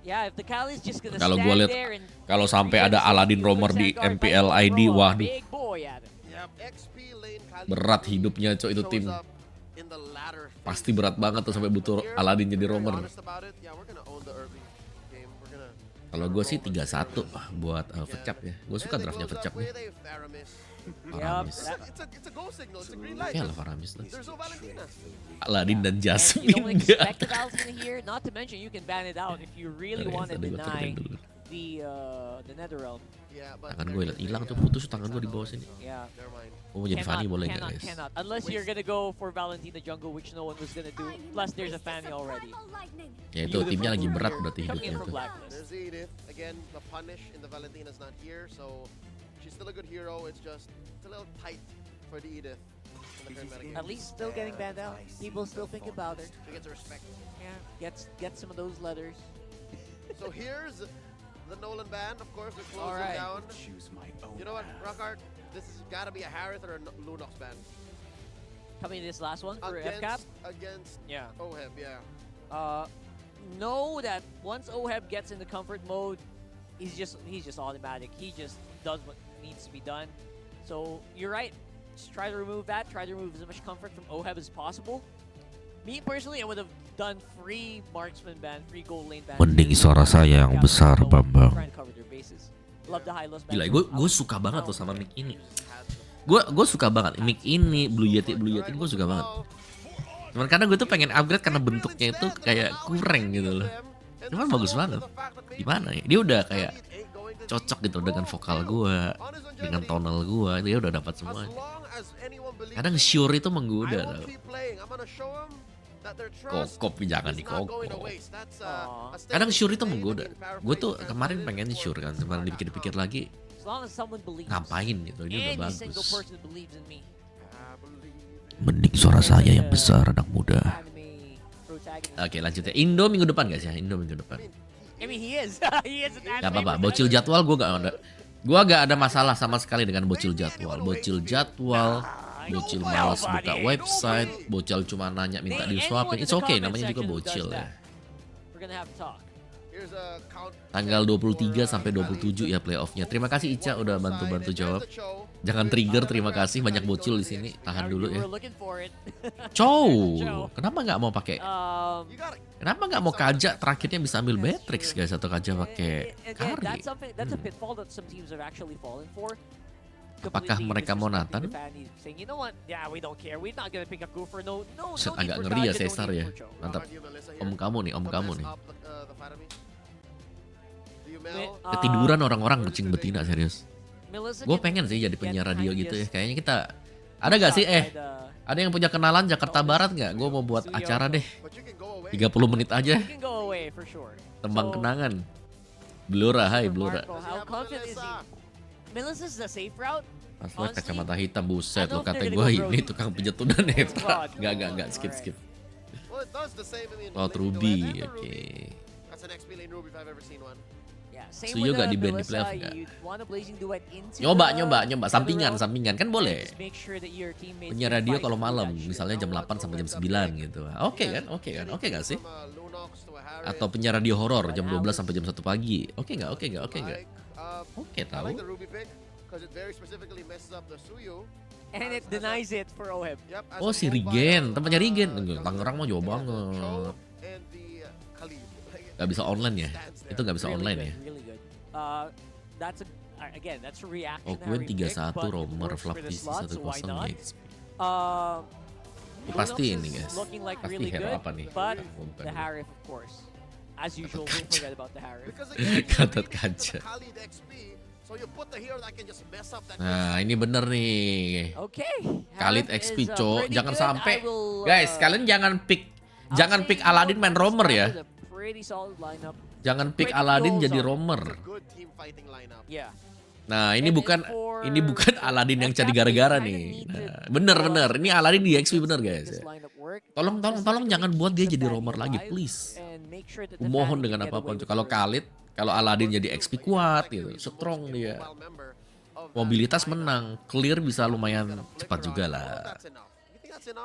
Yeah, if the Cal is just gonna Kalau stand gua lihat, there and kalau sampai ada realize Aladin you roamer put di Vanguard MPL back, ID, throw a waduh. big boy at it. Yep. XP lane Kyle Berat Teasy hidupnya, cok, itu shows tim. up in the latter phase. Pasti berat banget tuh sampai butuh Here, Aladin jadi very roamer. honest about it. Yeah, we're gonna own the early game. We're gonna Kalau gue sih 3-1 buat Vecap ya. Gue suka And they draftnya close up Vecap nih. with a Faramis. Faramis. It's a go signal. It's a green light. Oke lah Faramis lah. There's no Valentina. Aladin dan And you don't Jasmine expect the gak. Valkyrie here. Not to mention you can ban it out if you really Sorry, want to tadi gua deny tukerin dulu. the Netherrealm. Yeah, but Tangan they're gue just hilang doing tuh, it. putus tangan gue di bawah sini. Yeah. Never mind. Oh, mau jadi Fanny boleh nggak guys? Cannot. Unless you're gonna go for Valentina jungle, which no one was gonna do. Plus, there's a Fanny already. Ya itu timnya lagi berat berarti Coming in hidupnya from tuh. Blacklist. There's the Edith. Again, the punish in the Valentina's not here, so she's still a good hero. It's just it's a little tight for the Edith. In the current metagame. At least still getting banned out. People still think about her. She gets her respect. Yeah. Get some of those letters. So here's the Nolan band. Of course, we're closing Alright. down. You know what, Rockart? This has got to be a Harith or a Lunox band. Coming to this last one for FCAP. Against Yeah. Oheb, yeah. Know that once Oheb gets into comfort mode, he's just automatic. He just does what needs to be done. So you're right. Just try to remove that. Try to remove as much comfort from Oheb as possible. Me personally, I would have done free marksman ban, free gold lane ban. Mending suara saya yang besar, Bambang. Trying to cover their bases. Love the high lows ban. Gila, gue suka banget loh sama mic ini. Gue suka banget mic ini, Blue Yeti gue suka banget. Cuman kadang gue tuh pengen upgrade karena bentuknya itu kayak kurang gitu loh. Cuman bagus banget. Gimana ya? Dia udah kayak cocok gitu dengan vokal gue, dengan tonal gue, dia udah dapat semua. Kadang sure itu menggoda loh. Kokop jangan dikokop. Kadang sure itu menggoda. Gue tuh kemarin pengen sure kan, cuman dipikir-pikir lagi ngapain gitu, ini udah bagus. Mending suara saya yang besar anak muda. Oke lanjut ya, Indo minggu depan guys ya, Indo minggu depan. I mean, he is. He is an Gak apa-apa, bocil jadwal gue gak ada masalah sama sekali dengan bocil jadwal. Bocil malas buka website, bocil cuma nanya minta di swapin, it's okay, namanya juga bocil ya. Tanggal 23 sampai 27 ya playoffnya. Terima kasih Ica udah bantu-bantu jawab. Jangan trigger, terima kasih, banyak bocil di sini. Tahan dulu ya. Kenapa nggak mau pakai? Kenapa nggak mau Kaja terakhirnya bisa ambil Matrix guys, atau Kaja pakai Kari? Apakah mereka mau Nathan? Set agak ngeri ya Cesar ya. Mantap. Om kamu nih. Ketiduran orang-orang kucing betina serius. Gue pengen sih jadi penyiar radio gitu ya. Kayaknya kita ada gak sih ada yang punya kenalan Jakarta Barat nggak? Gue mau buat acara deh. 30 menit aja. Tembang kenangan. Blura, hai Blura. Asal kacamata hitam, buset lo kata gue ini tukang pijat udah netra. Enggak, skip. Cloud Ruby, oke. Suyo gak di band di playoff enggak? Nyoba, sampingan kan boleh. Punya radio kalau malam, misalnya jam 8 sampai jam 9 gitu. Oke gak sih? Atau penyiar radio horor jam 12 sampai jam 1 pagi. Oke nggak? Oke tahu. And it denies it for Oheb. Oh si Regen, tempatnya Regen. Tangerang mah jauh banget. Gak bisa online ya? Itu gak bisa online ya? Oh Queen 3-1, Romer, Flap DC 1-0 XP. Pasti ini guys. Pasti hero apa nih? The Harith of course. As usual, don't forget about the Harith. Gatot kaca. Nah ini bener nih. Khalid XP cok. Jangan sampai. Guys kalian jangan pick Aladin main roamer ya. Jangan pick Aladin jadi roamer. Nah ini bukan Aladin yang cari gara-gara nih. Nah, bener. Ini Aladin di XP bener guys. Ya. Tolong jangan buat dia jadi roamer lagi please. Mohon dengan apapun. Kalau Aladin jadi XP kuat gitu, strong dia. Mobilitas menang, clear bisa lumayan cepat juga lah.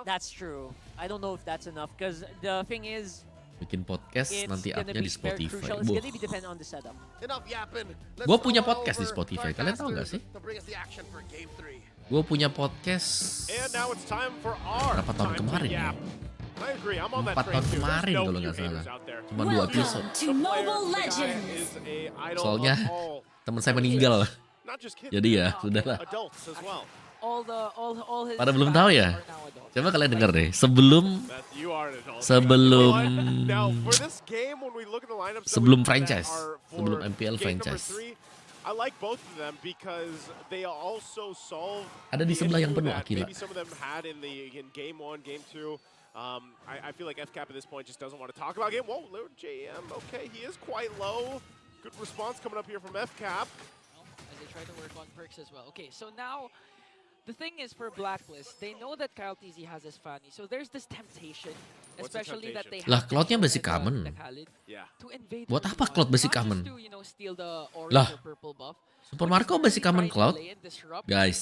That's true. I don't know if that's enough because the thing is bikin podcast nanti upnya di Spotify. Gue punya podcast di Spotify. Kalian tahu gak sih? Gue punya podcast berapa tahun kemarin ya? 4 tahun kemarin kalau nggak salah. Cuma 2 episode. Soalnya teman saya meninggal. Jadi ya sudahlah. Pada belum tahu ya? Coba kalian denger deh. Sebelum franchise, sebelum MPL franchise. I like both of them because they also solve Ada di the sebelah yang issue penuh that Akila. maybe some of them had in game 1, game 2. I feel like FCAP at this point just doesn't want to talk about game. Whoa, Lord JM, okay, he is quite low. Good response coming up here from FCAP. Well, as they try to work on perks as well. Okay, so now the thing is for Blacklist, they know that Kyle TZ has his Fanny, so there's this temptation, What's the especially that they temptation? Lah, have Cloud-nya the basic Shaw and common. the Khalid Yeah. to invade Buat early apa on. Cloud basic Not just common? to, steal the orange Lah. or purple buff. Super but Marco just to basic really common try and Cloud. delay and disrupt, Guys.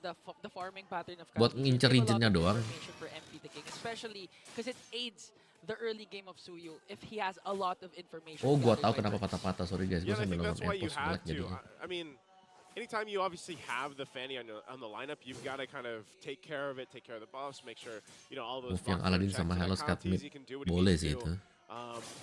The farming pattern of Buat Kyle TZ. ngincer Give a lot regionnya of doang. information for MP the King, especially because it aids the early game of Suyu if he has a lot of information. Oh, gua gathered tahu by kenapa perks. patah-patah. Sorry guys, Yeah, gua and I sambil think nonton that's why you AirPods have Black to. jadinya. I mean, anytime you obviously have the Fanny on the lineup, you've got to kind of take care of it, take care of the buffs, make sure all those. Move yang boxes are Aladdin checked sama so that Hello Kyle Scat TZ mid can do what he boleh needs sih to do. itu.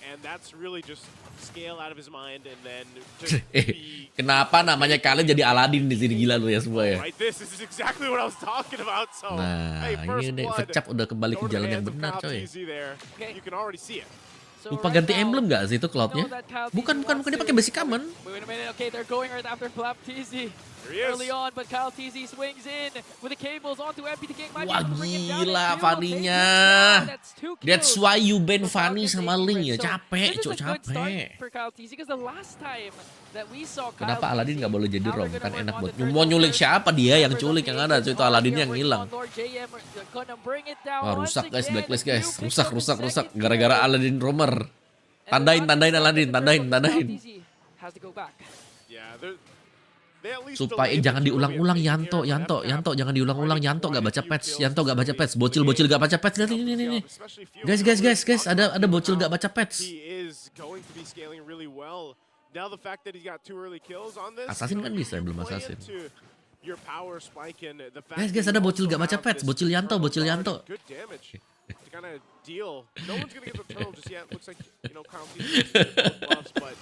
And that's really just scale out of his mind and then just be. Kenapa namanya kalian jadi Aladdin di sini, gila lu ya semua ya. Right, this is exactly what I was talking about. So, Nah, hey, first ini blood, Vecap udah kembali ke over the jalan yang hands of benar, Kyle coy. TZ there. Okay. You can already see it. So Lupa right ganti now, emblem gak sih itu we Cloud-nya? know that Kyle TZ Bukan wants dia to- pakai basic common. Wait a minute, okay, they're going right after Flap TZ Here he is. early on, but Kyle TZ swings in with the cables onto MP the King. Might be Wah, able to bring him down gila and kill. Fanny-nya. Take it down. That's 2 That's kills why you ban for Fanny Falcon sama taking Ling Bren. ya. So, Capek, this is cok, a good start capek. for Kyle TZ because the last time that we saw Kyle Kenapa Aladdin TZ, nggak boleh jadi now they're Rom? gonna Kan work enak on buat. the third Mau nyulik quarter. siapa dia yang Members of culik the yang ada? Apex Itu are Aladdin here yang working hilang. on Lord JM. They're gonna bring it down Wah, once rusak guys, again. Blacklist guys. New Rusak, picks up rusak, the rusak. second Gara-gara kill. Aladdin Romer. And Tandain, the tandain last Aladdin, second tandain, kill, tandain. Kyle TZ has to go back. Yeah, they at least Supaya delayed the jangan two diulang-ulang early Yanto, here, Yanto, but Yanto, FCAP jangan diulang-ulang finding Yanto, gak quite baca a few patch, kills Yanto gak baca early patch, in the bocil-bocil game. gak baca patch, lihat ini. Especially Field Guys, Numbers, ada bocil gak baca patch. He is going to be scaling really well. Now the fact that he's got 2 early kills on this. Assassin kan bisa, you belum play Assassin. into your power spike and the fact Guys, that ada you bocil also gak baca have patch, this bocil Yanto, turtle bocil guard Yanto. and good damage to kind of deal. No one's going to get the turtle just yet. Looks like, Kyle TZ has both buffs, but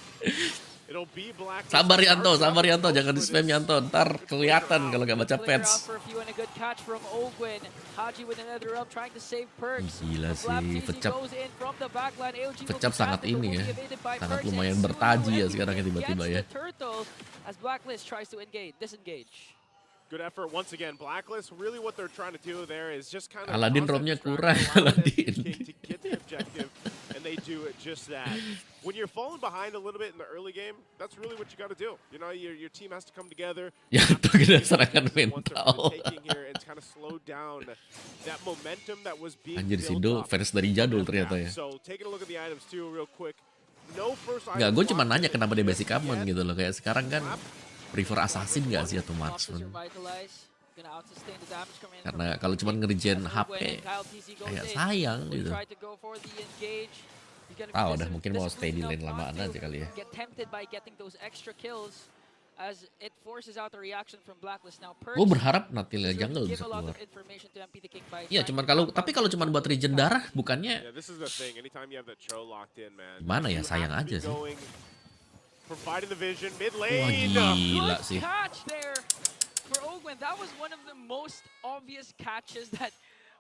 it'll be Blacklist. Sabar Yanto, jangan di for spam this. Yanto, ntar kelihatan kalau gak baca Flicker out patch. for a few and a good catch from Ogwin. Haji with another up trying to save perks. Gila Flap sih, TZ Vecap. goes in from the backline. AOG will Vecap be sangat casted, but ini will ya, be evaded by sangat Perks, lumayan and bertaji Suyu ya and sekarang King tiba-tiba gets ya. the turtle as Blacklist tries to disengage. Good effort once again. Blacklist, really what they're trying to do there is just kind of Aladdin cause that romnya distraction, kurang, allow that Aladdin. to get the objective, and they do just that. When you're falling behind a little bit in the early game, that's really what you got to do. Your team has to come together. Yanto kena serangan Once they're mental. really taking here, it's kind of slowed down that momentum that was being Anjir, built Sido up fans dari jadul from ternyata FCAP. ya. So taking a look at the items too real quick. No first Enggak, item gue cuma locked nanya in kenapa dia just basic common yet. gitu loh. Kayak sekarang kan prefer assassin gak sih atau Wants to marksman? revitalize, gonna out-sustain the damage coming in Karena from kalau cuma ngerjain As HP, Ogwin and Kyle TZ goes kayak in. sayang Will gitu. try to go for the engage. He's gonna be Ah, udah mungkin mau stay di disciplined lane enough lamaan not aja kali ya. Get tempted by getting those extra kills as it forces out the reaction from Blacklist. Now Perks Gue berharap Natil is Jungle going to give bisa a lot keluar. of information to MP the King by Iya, trying cuman to kalau compound tapi kalau cuman buat regen darah, Yeah, bukannya this is the thing. Anytime you have that tro locked in, man. Gimana ya, you sayang have to be aja sih. going, providing the vision mid wah lane. gila Good sih. catch there for Ogwin. That was one of the most obvious catches that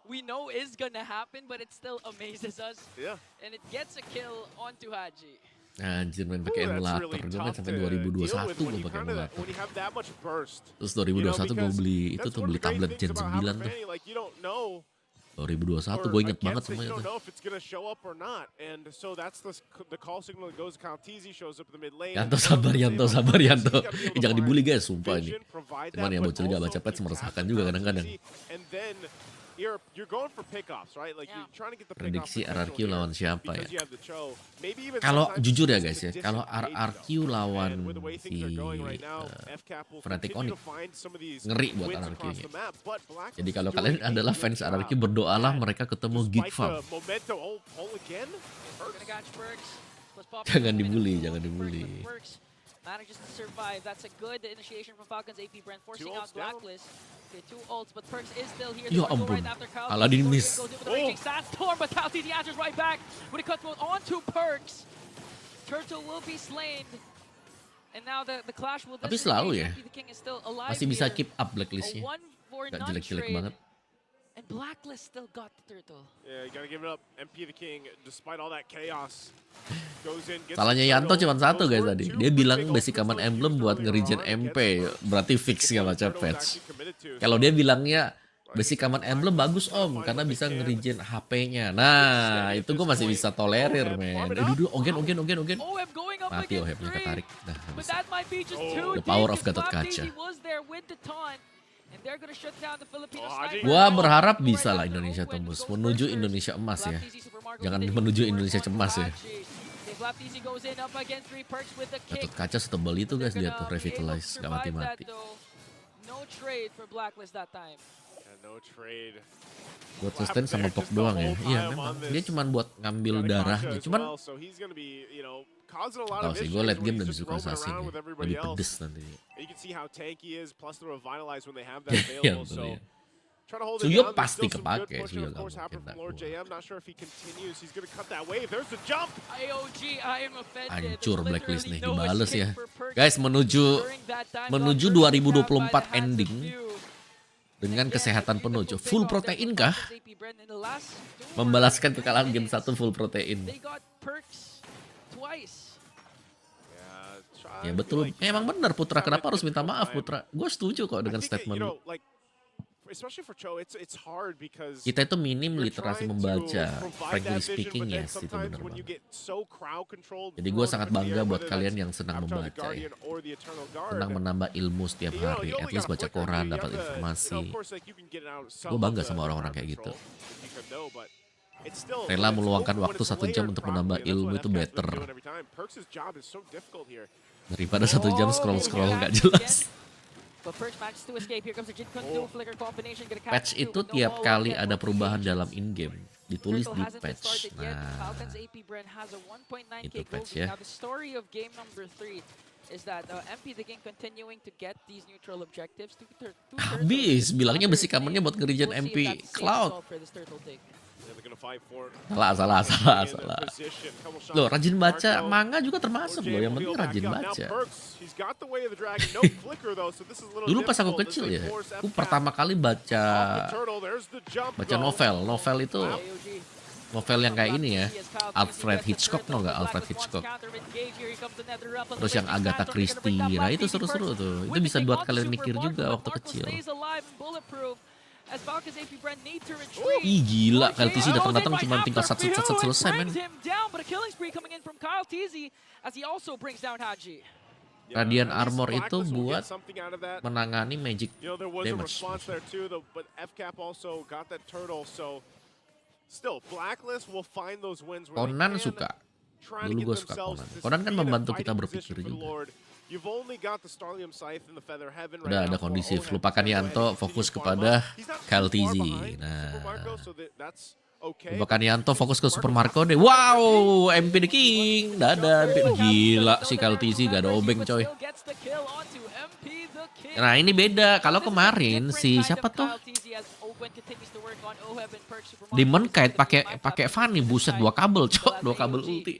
we know is gonna happen, but it still amazes us. Yeah. And it gets a kill onto Haji. Anjir main Ooh, pakai that's emulator. really Gue main tough sampai to deal 2021 with gue when you pakai kinda- emulator. when you have that much burst. Terus 2021 gue because beli itu that's tuh one of beli the great tablet things Gen about 9 having tuh. Fanny, like you don't know 2021 or gue inget banget against it, semuanya you don't tuh. know if it's gonna show up or not, and so that's the call signal that goes to Kyle TZ, shows up in the mid lane. Yanto and sabar Blacklist Yanto is sabar able to Yanto. gotta be able to Jangan dibully find guys, sumpah ini. vision, provide Cuman that, ya but bocil gak also baca patch keep meresahkan tabs juga on kadang-kadang. TZ, and then you're going for pickoffs, right? Like Yeah. you're trying to get the pickoff Prediksi potential RRQ here lawan siapa ya? because you have the Cho. Maybe even Kalau sometimes jujur ya it's guys the ya, kalau disengage RRQ though. lawan And with the way things si are going right now, FCAP will Fnatic continue Onyx, to find some of these ngeri buat wins across RRQ-nya. the map, but Blacklist Jadi is kalau doing kalian a adalah good fans job RRQ, berdoalah at mereka ketemu Geek despite Farm. the momentum. Hold again. Gonna catch Perks. Plus pop Jangan in. dibully, Perks, jangan but dibully. Perks manages to survive. That's a good initiation from Falcon's AP Bren, forcing out ults down. Blacklist. Okay, 2 ults, but Perks is still here. Ya They wanna go ampun, right after Kyle. Aladdin Goes in, miss. goes in with the raging sandstorm, but Kyle TZ answers right back with a cutthroat onto Perks. Turtle will be slain. And now the clash will Tapi selalu disengage. ya, MP the King is still alive masih bisa here. keep up A blacklistnya. 1-for-none Gak jelek-jelek trade. banget. And Blacklist still got the turtle. Yeah, you gotta give it up. MP the King, despite all that chaos, goes in, gets Salahnya the Yanto turtle, cuma satu goes guys for tadi. two Dia quick bilang take basic ultimates command that he emblem used buat earlier nge-regen on, MP. gets Berarti fix It's ya one macam turtle he's patch. actually committed to, Kalau so dia bilangnya I basic think command Black emblem List bagus is trying to om find karena what they bisa can. nge-regen HP-nya. Steady Nah, at itu this gue masih point. bisa tolerir Oheb men. farm it up. Dulu ogen. OHEB going up Mati against Ohebnya 3. ketarik. Dah But bisa. that might be just Oh. too The power deep, of Gatot 'cause Kaca. Flap TZ was there with the taunt. And they're gonna shut down the Filipino Oh, sniper. Haji. Gua Now, berharap go right bisa lah after Indonesia Owen, tembus goes menuju first. Indonesia emas ya. Flap TZ Super Marco Jangan continues menuju to work Indonesia on cemas ya. Haji. Okay, Flap TZ goes in up against 3 perks with the kick. Gatot Kaca setebal itu guys, They're lihat tuh gonna be able to revitalize gak survive that, mati-mati. though. No trade for Blacklist that time. Yeah, no trade. Buat sustain sama pop doang ya. Iya memang. Dia cuma buat ngambil Got a darahnya. Kacha as Cuman well, so he's gonna be, you know, causing a lot tahu of sih, issues gue late when game he's lebih just suka roaming assassin around ya. with everybody Lebih else. pedes nanti. You can see how tanky he is, plus the revitalize when they have that Iya available. betul So ya. trying to hold it Suyo down. There's pasti still some good kepake, pushing, Suyo of gak course, mungkin happened gak from Lord keluar. JM. Not sure if he continues. He's gonna cut that wave. There's the jump. AOG, I am offended. Hancur There's Blacklist nih, literally no dibales ya. escape for Perks Guys, menuju during that time. menuju Got first 2024 by the hands of ending few. dengan Again, kesehatan beautiful penuh. pick Full off there protein from kah? Falcon's AP Bren in the last two Membalaskan or kekalahan three game 1 minutes. full protein. They got Perks twice. Yeah, Ya betul. Emang benar Putra, kenapa harus minta maaf Putra? Gue setuju kok dengan statement lu. especially for Cho, it's hard because Kita itu minim you're literasi trying to membaca, provide frankly that vision, speaking but then yes, itu sometimes benar when you banget. get so crowd controlled Jadi gue throughout sangat the bangga year, buat whether kalian that's yang senang Avatar the membaca ya. Guardian or the Eternal Guard, Senang menambah ilmu setiap you know, hari, you at only least got a baca flicker, koran, you dapat have the- informasi. of course, like, you can get out some Gue bangga of sama the orang-orang crowd kayak gitu. control, you can know, but it's still- Rela when it's meluangkan open, when waktu it's 1 jam layered untuk menambah properly, that's ilmu what itu FCAS been better. doing every time. Perks' job is so difficult here. Daripada 1 jam scroll-scroll nggak jelas. But Perks manages to escape. Here comes the Jin Kun dual flicker combination. Gonna catch Patch two, itu but no tiap follow-up kali yet ada from perubahan Aegis. dalam in-game. Ditulis Turtle di hasn't been patch. started yet. Nah, Falcon's AP Bren has a 1.9k itu gold patch lead. ya. Now the story of game number 3 is that MP the King continuing to get these neutral objectives. habis. Bilangnya basic command-nya buat nge-regen MP Cloud. Yeah, they're gonna fight for it. Salah. In the position. Couple shots Loh, from rajin baca Marco. manga juga termasuk loh. Yang penting Will back rajin up. Now baca. Perks, he's got the way of the dragon. No flicker though, so this is a little Dulu pas aku difficult. kecil This ya, is force aku FCAS. pertama kali baca Off the turtle, there's the jump baca though. novel. Novel itu novel yang kayak ini ya. Alfred Hitchcock, tau nggak Alfred Hitchcock? Terus yang Agatha Christie. Nah itu seru-seru tuh. Itu bisa buat kalian mikir juga waktu kecil. Ih gila, KLTC datang-datang cuma tinggal sat selesai men. Yeah, Radiant at least Armor itu Blacklist will buat get something out of that. menangani magic You know, there was a damage. response there too, though, but FCAP also got that turtle, so still, Blacklist will find those wins where Conan they can suka. try to Dulu get gue suka themselves Conan. to Conan kan be in a membantu fighting kita berpikir position for the juga. Lord. You've only got the Starlium Scythe and the Feather Heaven right Udah now ada for kondisi, Oheb. lupakan Yanto, fokus kepada He's not too far KLTZ. behind Nah. Super Marco, so that's okay. Lupakan Yanto, fokus ke Super Marco deh. Wow, MP the King. Dadah, gila si KLTZ gak ada obeng coy. Nah ini beda, kalau kemarin si siapa tuh? Demon Kite pakai Fanny, buset 2 kabel cok, 2 kabel ulti.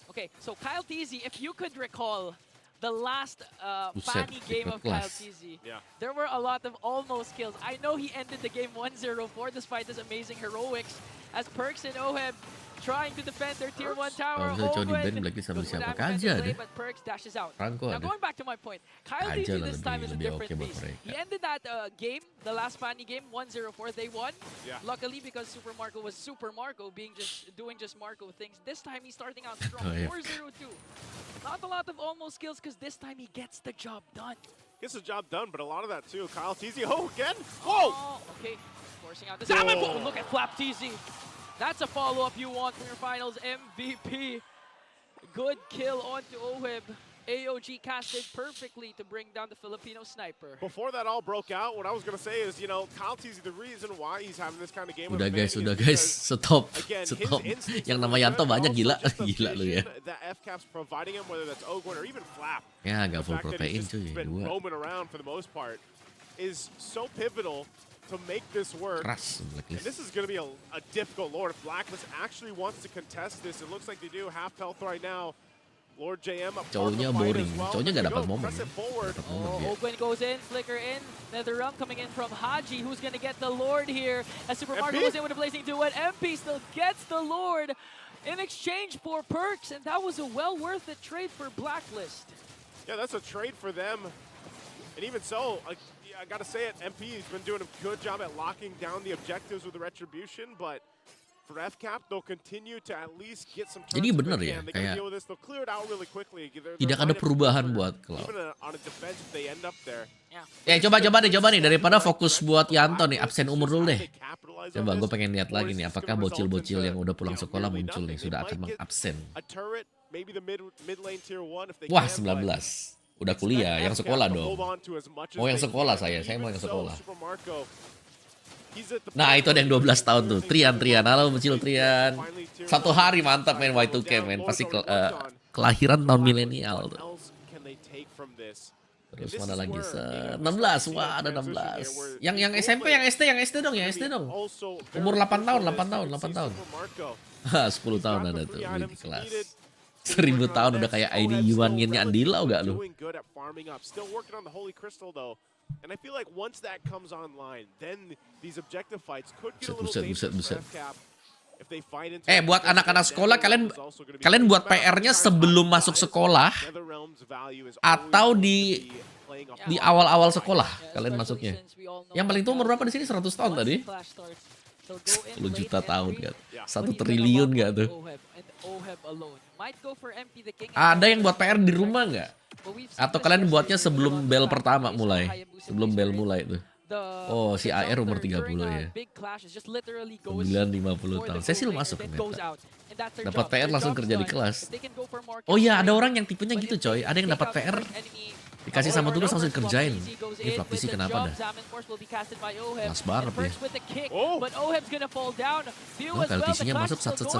Okay, so Kyle TZ, if you could recall the last Buset, Fanny game of Kyle kelas. TZ, Yeah. there were a lot of almost kills. I know he ended the game 1-0-4 despite his amazing heroics as Perks and Oheb trying to defend their tier 1 tower. Kalau bisa coba Owen di Blacklist sama goes for siapa that aja play, deh. but Perks dashes out. Franco Now ada. going back to my point, Kyle Aja TZ lah this time is a lebih different oke buat beast. mereka. He ended that game, the last Fanny game, 1-0-4. They won. Yeah. Luckily because Super Marco was Super Marco, doing just Marco things. This time he's starting out strong, Oh, yeah. 4-0-2. Not a lot of almost kills because this time he gets the job done. Gets the job done, but a lot of that too. Kyle TZ, oh, again? Whoa! Oh, okay. Forcing out the salmon. Oh, look at Flap TZ. That's a follow-up you want from your finals MVP. Good kill onto Oheb. AOG casted perfectly to bring down the Filipino sniper. Before that all broke out, what I was going to say is, you know, Kyle TZ, the reason why he's having this kind of game Udah guys, advantage is stop, because, again, his stop. instincts Yang are nama really Yanto good, banyak but gila, also just the gila lu ya. vision that FCAP's providing him, whether that's Ogwen or even Flap. Ya agak The full fact that protein he's cuy, just been 2. roaming around for the most part is so pivotal to make this work. Keras And Blacklist. this is going to be a difficult Lord. If Blacklist actually wants to contest this, it looks like they do. Half health right now. Lord JM up Cowoknya on the fight boring. as well. Cowoknya nggak There dapat you go, momen. press it forward. Dapat momen Oh, dia. Ogwen goes in, flicker in. NetherRealm coming in from Haji, who's going to get the Lord here. As Super Marco MP? goes in with a blazing duet, MP still gets the Lord in exchange for perks, and that was a well worth it trade for Blacklist. Yeah, that's a trade for them. And even so, I gotta say it, MP's been doing a good job at locking down the objectives with the Retribution, but for FCAP, they'll continue to at least get some turns. Jadi if bener they ya, can. They kayak can deal with this. They'll clear it out really quickly. Their tidak ada lineup perubahan is buat Cloud. even on a defense, if they end up there. Coba nih daripada fokus buat Yanto nih, absen umur dulu deh. Coba gue pengen lihat lagi nih, apakah bocil-bocil yang udah pulang sekolah muncul nih, sudah akan mengabsen. Wah, 19. Udah kuliah, yang sekolah dong. Oh, yang sekolah saya mau yang sekolah. Nah, itu ada yang 12 tahun tuh, Trian. Halo bocil Trian. Satu hari mantap main Y2K, men. Pasti kelahiran tahun milenial tuh. Terus mana lagi? 16, wah ada 16. Yang SMP, yang SD dong. Umur 8 tahun. 10 tahun ada tuh di kelas. 1000 tahun udah kayak ID Yuan-nya Andila gak lu? And I feel like once that comes online, then these objective fights could get a little Buset. dangerous for FCAP. If they fight into Buat anak-anak sekolah, kalian buat PR-nya sebelum masuk sekolah atau di awal-awal sekolah kalian masuknya. Yang paling tua umur berapa di sini? 100 tahun tadi? 10 juta tahun kan? 1 triliun gak tuh? Ada yang buat PR di rumah nggak? Atau kalian buatnya sebelum bel pertama mulai? Sebelum bel mulai tuh. Oh, si AR umur 30 ya. 50 tahun. Saya sih masuk nih. Dapat PR langsung kerja di kelas. Oh iya, ada orang yang tipenya gitu coy. Ada yang dapat PR dikasih sama tugas langsung kerjain. Ini Flapisi kenapa dah? Kelas banget ya. Oh, LTC-nya masuk sat. Ogen.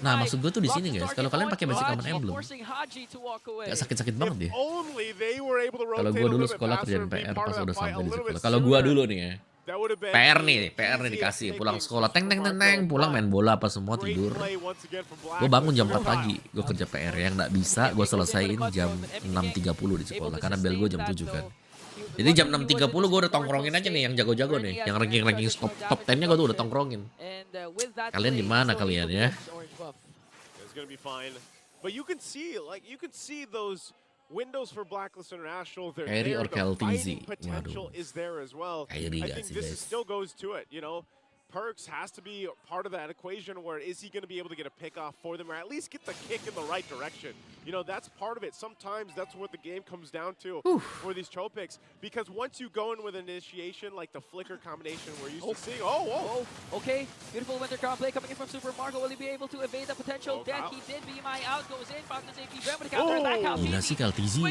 Nah, maksud gue tuh di sini guys. Kalau kalian pakai basic common emblem, gak sakit-sakit banget dia. Kalau gue dulu sekolah kerjaan PR pas udah sampai di sekolah. Kalau gue dulu nih ya. PR nih dikasih pulang sekolah teng pulang main bola apa semua tidur. Gue bangun jam 4 pagi, gue kerja PR yang nggak bisa gue selesaiin jam 6.30 di sekolah karena bel gue jam 7 kan. Jadi jam 6.30 gue udah tongkrongin aja nih yang jago-jago nih, yang ranking top 10-nya gue tuh udah tongkrongin. Kalian di mana kalian ya? Windows for Blacklist International, they're Kairi there. or The Keltizi. fighting potential is there as well. Kairi I gak think sih this guys? still goes to it, you know. Perks has to be part of that equation where is he going to be able to get a pick off for them or at least get the kick in the right direction. You know, that's part of it. Sometimes that's what the game comes down to for these choke picks. Because once you go in with initiation, like the flicker combination we're used to seeing. Okay, beautiful winter crown play coming in from Super Marco. Will he be able to evade the potential death? He did. BMI out, goes in, Falcon's AP Bren, but counter attack. Gila sih Keltizi,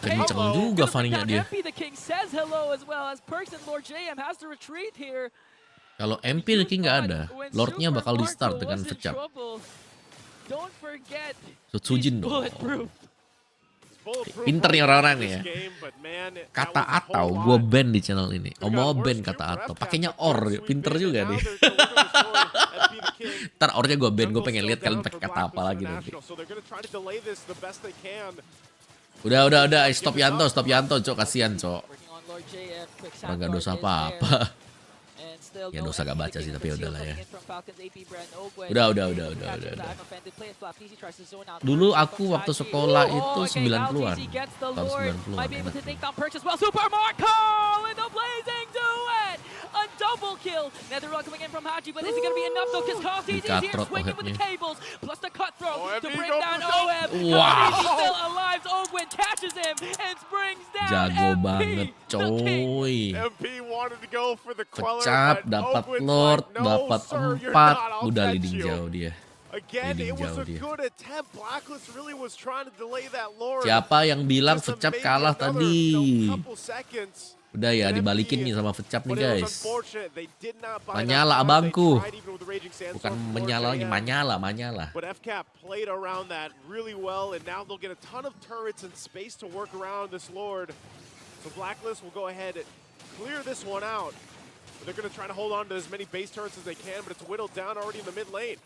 kenceng juga fannya dia. MP the King says hello as well as Perks and Lord JM has to retreat here. Kalau MP the King nggak ada, Lordnya bakal di start dengan Vecap. Sutsujin dong. Pinter nih orang-orang nih ya. Kata atau gue ban di channel ini. Mau ban kata atau, pakainya or, pinter juga nih. Ntar ornya gue ban, gue pengen lihat kalian pakai kata apa lagi nanti. Udah, stop Yanto, cok, kasihan cok. Orang gak dosa apa-apa. Ya dosa gak baca sih, tapi udahlah ya. Udah. Dulu aku waktu sekolah itu 90-an. Tahun 90-an. Super Marco in the blazing duet! A double kill! NetherRealm coming in from Haji, but is it going to be enough though? Because Kofti's here swinging with the cables, plus the cutthroat to bring down OM. Wow. Still alive, Ogwen catches him and brings down Jago MP, banget coy. Vecap dapat Lord, dapat 4, udah leading jauh dia. Siapa yang bilang Vecap kalah tadi? Udah ya, dibalikin nih sama Vecap nih guys. Manyala abangku. Bukan menyala lagi, Manyala. But FCAP played around that really well and now they'll get a ton of turrets and space to work around this Lord. So Blacklist will go ahead and clear this one out. They're going to try to hold on to as many base turrets as they can, but it's whittled down already in the mid lane.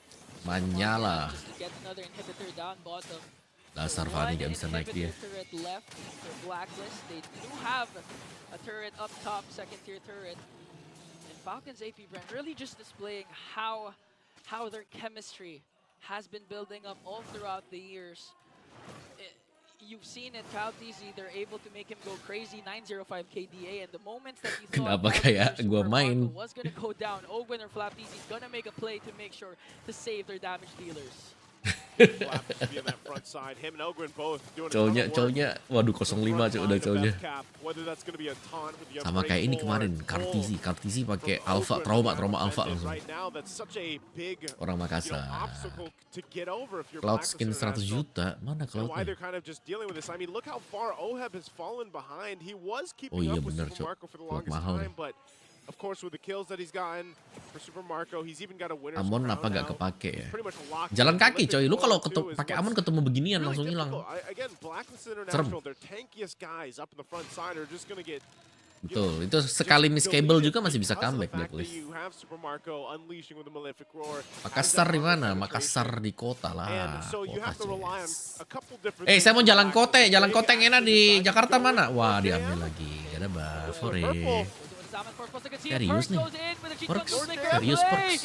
Manyala. Just to get another inhibitor down bottom. Dasar Fanny gak bisa naik dia. Turret left for Blacklist. They do have a turret up top, second tier turret. And Falcon's AP Bren really just displaying how their chemistry has been building up all throughout the years. You've seen it, Calteasy, they're able to make him go crazy, 905 KDA, and the moments that you thought Kenapa kayak gua Super main? Marco was gonna go down, Ogwen or Flapteasy is gonna make a play to make sure to save their damage dealers. Flap to be on that front side. Him and Ogwen both doing a ton of work. Cowoknya, waduh 05 cuy udah cowoknya. Whether that's going to be a taunt with the Sama kayak ini unbreakable kemarin, or Kartisi pakai from alpha, Ogwen trauma alpha perspective langsung. right now, that's such a big, Orang you know, Makassar. obstacle to get over if you're Cloud Blacklist skin 100 International. juta, mana And why they're Cloudnya? kind of just dealing with this. I mean, look how far Oheb has fallen behind. He was keeping Oh iya up with bener, Super Cok. Marco for the Cloud longest mahal time, nih. but of course with the kills that he's gotten for Super Marco, he's even got a winner's Amon crown apa gak now. kepake ya? Pretty much locked Jalan in. kaki coy, lu kalau Olympic pakai is Amon what's ketemu beginian really langsung hilang. difficult. Again, Blacklist International, their tankiest guys up in the front side are just gonna get Betul, itu sekali miscable juga masih bisa comeback Blacklist. Makassar di mana? Makassar di kota lah. Kota CS. Saya mau jalan kote yang enak di Jakarta mana? Wah, diambil lagi. Gak ada buff, sorry. Serius nih. Perks, serius perks.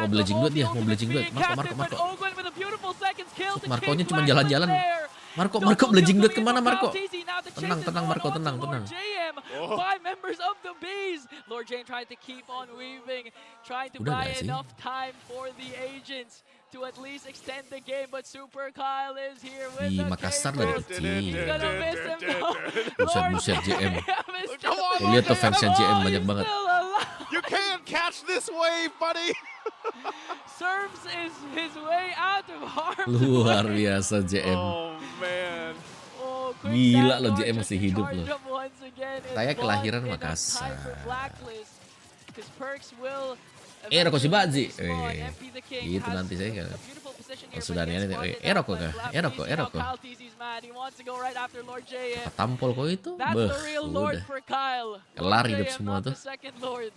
Mau blazing duit dia, mau blazing duit. Marco. Marco-nya cuma jalan-jalan. Marco blazing duit kemana Marco? Tenang Marco, tenang. Five members of the bees. Lord Jane trying to keep on weaving, trying to Udah buy gak sih? enough time for the agents to at least extend the game. But Super Kyle is here with Di the Makassar K-Burst. dari kecil. He's gonna miss him though. Buset JM. Lord Lihat tuh fansnya JM banyak is banget. still alive. You can't catch this wave, buddy. Serves is his way out of harm's Luar way. biasa JM. Oh man. Oh, quick Gila stab loh, Lord JM just masih hidup charged loh. up once again. It's Saya kelahiran bought enough Makassar. time for Blacklist, 'cause Perks will Rokok si Bazi. respawn. MP the King Itu has nanti saya kan. a beautiful position here, Sudah but ini, gets spotted rokok out by kah? Flapteasy. Now Rokok. Kyle Teasy's mad. He wants to go right after Lord JM. Tampol kok itu? That's Beuh, the real Lord udah. for Kyle. Kelar Lord hidup JM, semua not tuh. the second Lord.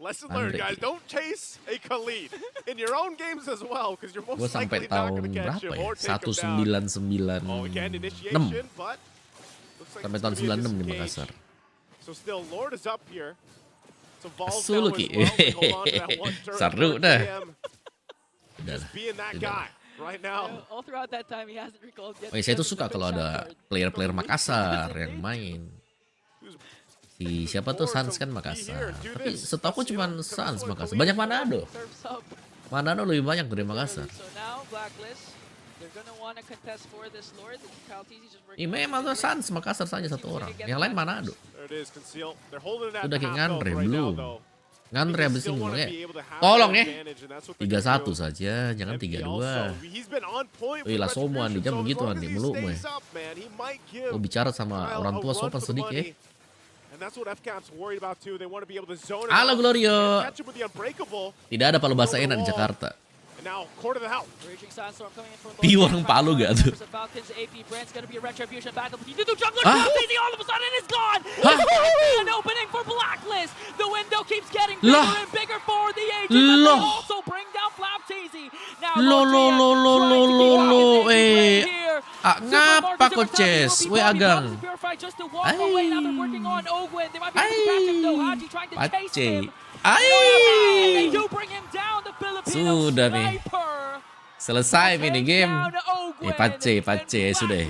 Lesson learned, Andre. guys. Don't chase a Khalid in your own games as well, because you're Gue most sampai likely not tahun going to catch berapa him ya? or take him down. 1996. Oh, again, initiation, but looks like Sampai it's tahun gonna be a 96 di disengage. Makassar. So still, Lord is up here. So Vol's Asu now lu, as Ki. well. They hold on to that one turret Seru for dah. JM. Udah Just lah. being that Udah guy right now. All throughout that time, he hasn't recalled yet. Oh, saya tuh suka kalau ada player-player Makassar yang main. Si siapa tuh Sans kan Makassar. Tapi setahu cuma Sans Makassar. Banyak Manado. Surfs up. Manado lebih banyak dari Makassar. So now Blacklist, they're gonna want to contest for this Lord. Kyle Teasy's just working Ini memang tuh Sans Makassar saja satu orang. Yang lain Manado. There it is, concealed. They're holding it at Udah the kayak half health ngandre, right now, belum. though. Ngandre abis Still ini wanna makanya. be able to have Tolong that ya. advantage, and that's what they're gonna 3-1 do. saja, jangan MPL 3-2. also, he's been on point Wih, with lah somuan retribution, di jam so as begitu long nanti as he meluk, stays up, man, he might give Oh, bicara sama Kyle orang a tua run sopan for the sedikit ya. money. And that's what FCAP's worried about too. They want to be able to zone it Halo out Glorio. and catch him with the unbreakable. Tidak ada palu bahasa enak di Jakarta. And now quarter the health. Raging Sandstorm coming in from Piu orang Palu gak tuh? Falcons AP Brent's gonna be a retribution battle. He did the jungler. Hah? Teasy all of a sudden is gone. Hah? An opening for Blacklist. The window keeps getting Lah. bigger and bigger for the agents. And they Loh. also bring down Flap Teasy. Now Lo, Lord lo, JM lo, lo, trying lo, to keep lo, up lo, his AP play here. Ah, Super ngapa Marcus kok every time he Ces? will be We Bobby agang. Bobby Purify just to walk away. Now they're working on Ogwen. They might be able to catch him though. Haji trying to chase Pace. him. And they Ai. do bring him down. The Filipino Sudah nih. sniper. Selesai mini game. Pace, sudah.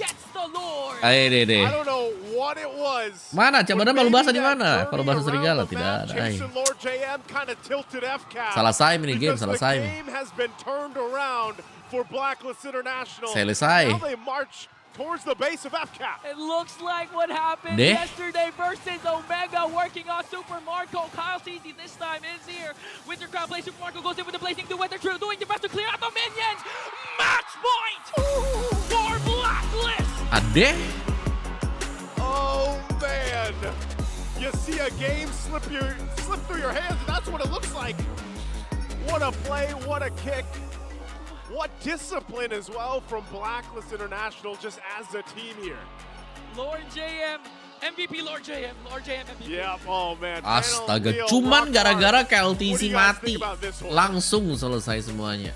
Gets the Lord. Ayo deh. I don't know what it was. Mana? Coba ada palu But bahasa di maybe that mana? Palu bahasa journey serigala around the tidak map, ada. Ay. chasing Lord JM kind of tilted FCAP. Selesai mini game, Because selesai. the game has been turned around for Blacklist International. Selesai. Now they march towards the base of FCAP. It looks like what happened Deh. yesterday versus Omega working on Super Marco. Kyle Teasy this time is here. Winter Crown play. Super Marco goes in with the blazing the weather true, doing the best to clear out the minions. Match point for Blacklist. Ade? Oh man! You see a game slip through your hands, and that's what it looks like. What a play, what a kick. What discipline as well from Blacklist International just as a team here. Lord JM MVP Lord JM MVP. Yeah, oh man. Astaga, Real cuman rock gara-gara hard. What do KLTC you guys mati, think about this one? langsung selesai semuanya.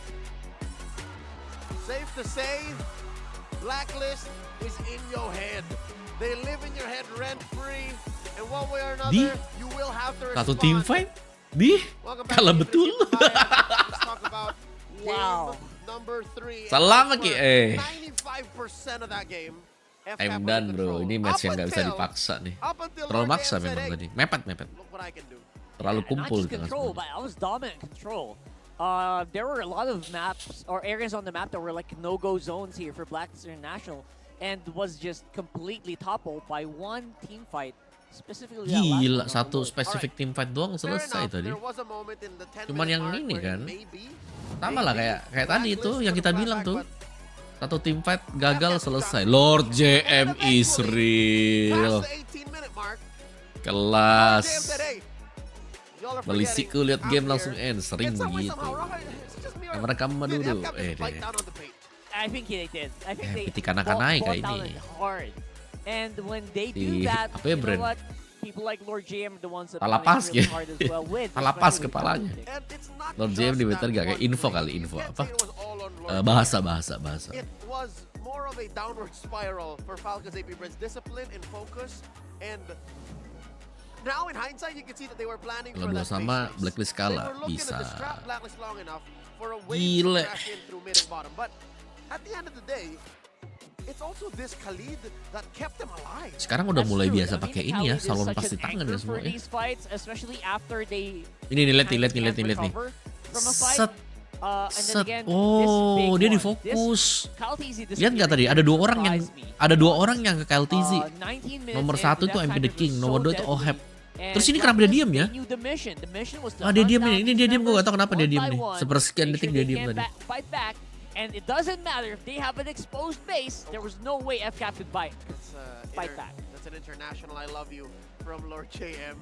Safe to say, Blacklist is in your head. They live in your head rent-free. And one way or Di? another, you will have to respond. Satu team fight, Welcome back kalah to betul. Leadership Bias. Let's talk about Wow. game number 3. Selamat, Ki. 95% of that game, I'm done bro, ini match yang nggak bisa dipaksa nih. Terlalu maksa memang tadi, mepet. Look what I can do. Terlalu Not kumpul just di tengah control, semuanya. but I was dominant control. There were a lot of maps or areas on the map that were like no-go zones here for Blacklist International, and was just completely toppled by one team fight. Specifically that last Gila, one on satu the Lord. spesifik team fight doang Fair selesai enough, tadi. there was a moment in the 10 Cuman minute yang mark ini where kan, maybe sama lah kayak tadi itu Blacklist yang could kita have bilang fought tuh. back, Satu team fight gagal selesai. Lord JM is but real. past the 18-minute mark, Kelas. JM said, "Hey, y'all are Melisiku forgetting, lihat I'm game here." langsung end, sering And somehow, begitu. it's just me or- Kamera kamu Dude, dulu. FCAP didn't bite deh. down on the bait. I think they did. I think they Pitikan akan naik fought kayak down ini. it hard. And when they Si- do that, apa ya, you Bren? know what? People like Lord JM are the ones that Talapas punish really ya. hard as well with. Talapas especially kepalanya. with And it's not Lord just JM di that Twitter gak kayak one info play. kali, You info can't apa? say it was all on Lord Bahasa. It was more of a downward spiral for Falcon's AP Bren's discipline and focus. And now in hindsight, you can see that they were planning Kalau for dua that sama base Blacklist race. kalah, They were looking bisa. to distract Blacklist long enough for a wave Gila. to crash in through mid and bottom. But at the end of the day, it's also this Khalid that kept them alive. Sekarang udah That's mulai true. biasa I mean, pakai Khalid ini ya, is salon such pasti an tangan anchor ya semua for ya. these fights, especially after they Ini nih, lihat can't nih. recover from a fight. Set. And then Set. again, Oh, this big dia one, difokus. this KLTZ Lihat nggak tadi? Ada dua orang yang ke KLTZ. 19 minutes Nomor in, satu that tuh MP time the it King, was nomor so dua tuh deadly. Oheb. And Terus ini kenapa dia Blacklist, diem ya? they knew the mission. The mission was to Ah, dia hunt diem down nih. Ini these dia diem, gue members gak tau kenapa dia one diem by nih. one, Sepersekian make detik sure dia they diem can tadi. fight back. And it doesn't matter if they have an exposed base, there was no way FCAP could fight back. That's an international I love you from Lord JM.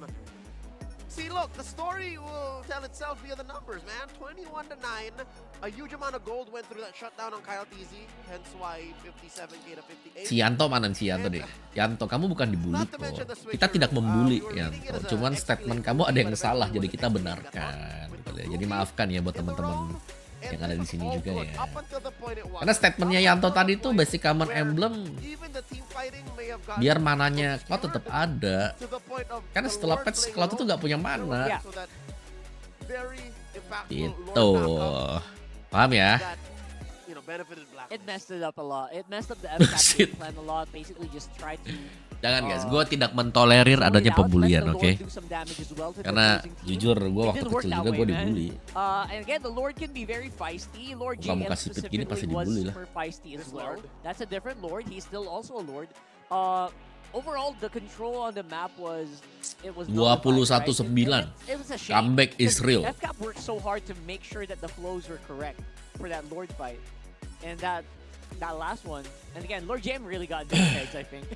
See, look, the story will tell itself via the numbers, man. 21-9. A huge amount of gold went through that shutdown on Kyle TZ. Hence why 57K to 58. Si Yanto mana si Yanto deh? Yanto, kamu bukan dibully kok. Kita tidak membuli Yanto. Cuman statement kamu ada yang salah, jadi kita benarkan. Gitu ya. Jadi maafkan ya buat teman-teman yang ada di sini juga ya. Karena statementnya Yanto tadi tuh basic common emblem, biar mananya Cloud tetap ada. Karena setelah patch Cloud itu nggak punya mana. Gitu. Paham ya? It messed it up a lot. It messed up the Shit. FCAP plan a lot. Basically just tried to Jangan guys, gue tidak mentolerir adanya pembulian, oke? Karena Karena jujur gue waktu kecil juga gue dibully. And again, the Lord can be very feisty. Lord Kamu JM kasih pit gini pasti specifically was dibully lah. super feisty as well. That's a different Lord. He's still also a Lord. Overall, the control on the map was it was 21-9. It was a shame. Comeback is because real. FCAP worked so hard to make sure that the flows were correct for that Lord fight, and that last one. And again, Lord JM really got in his heads, I think.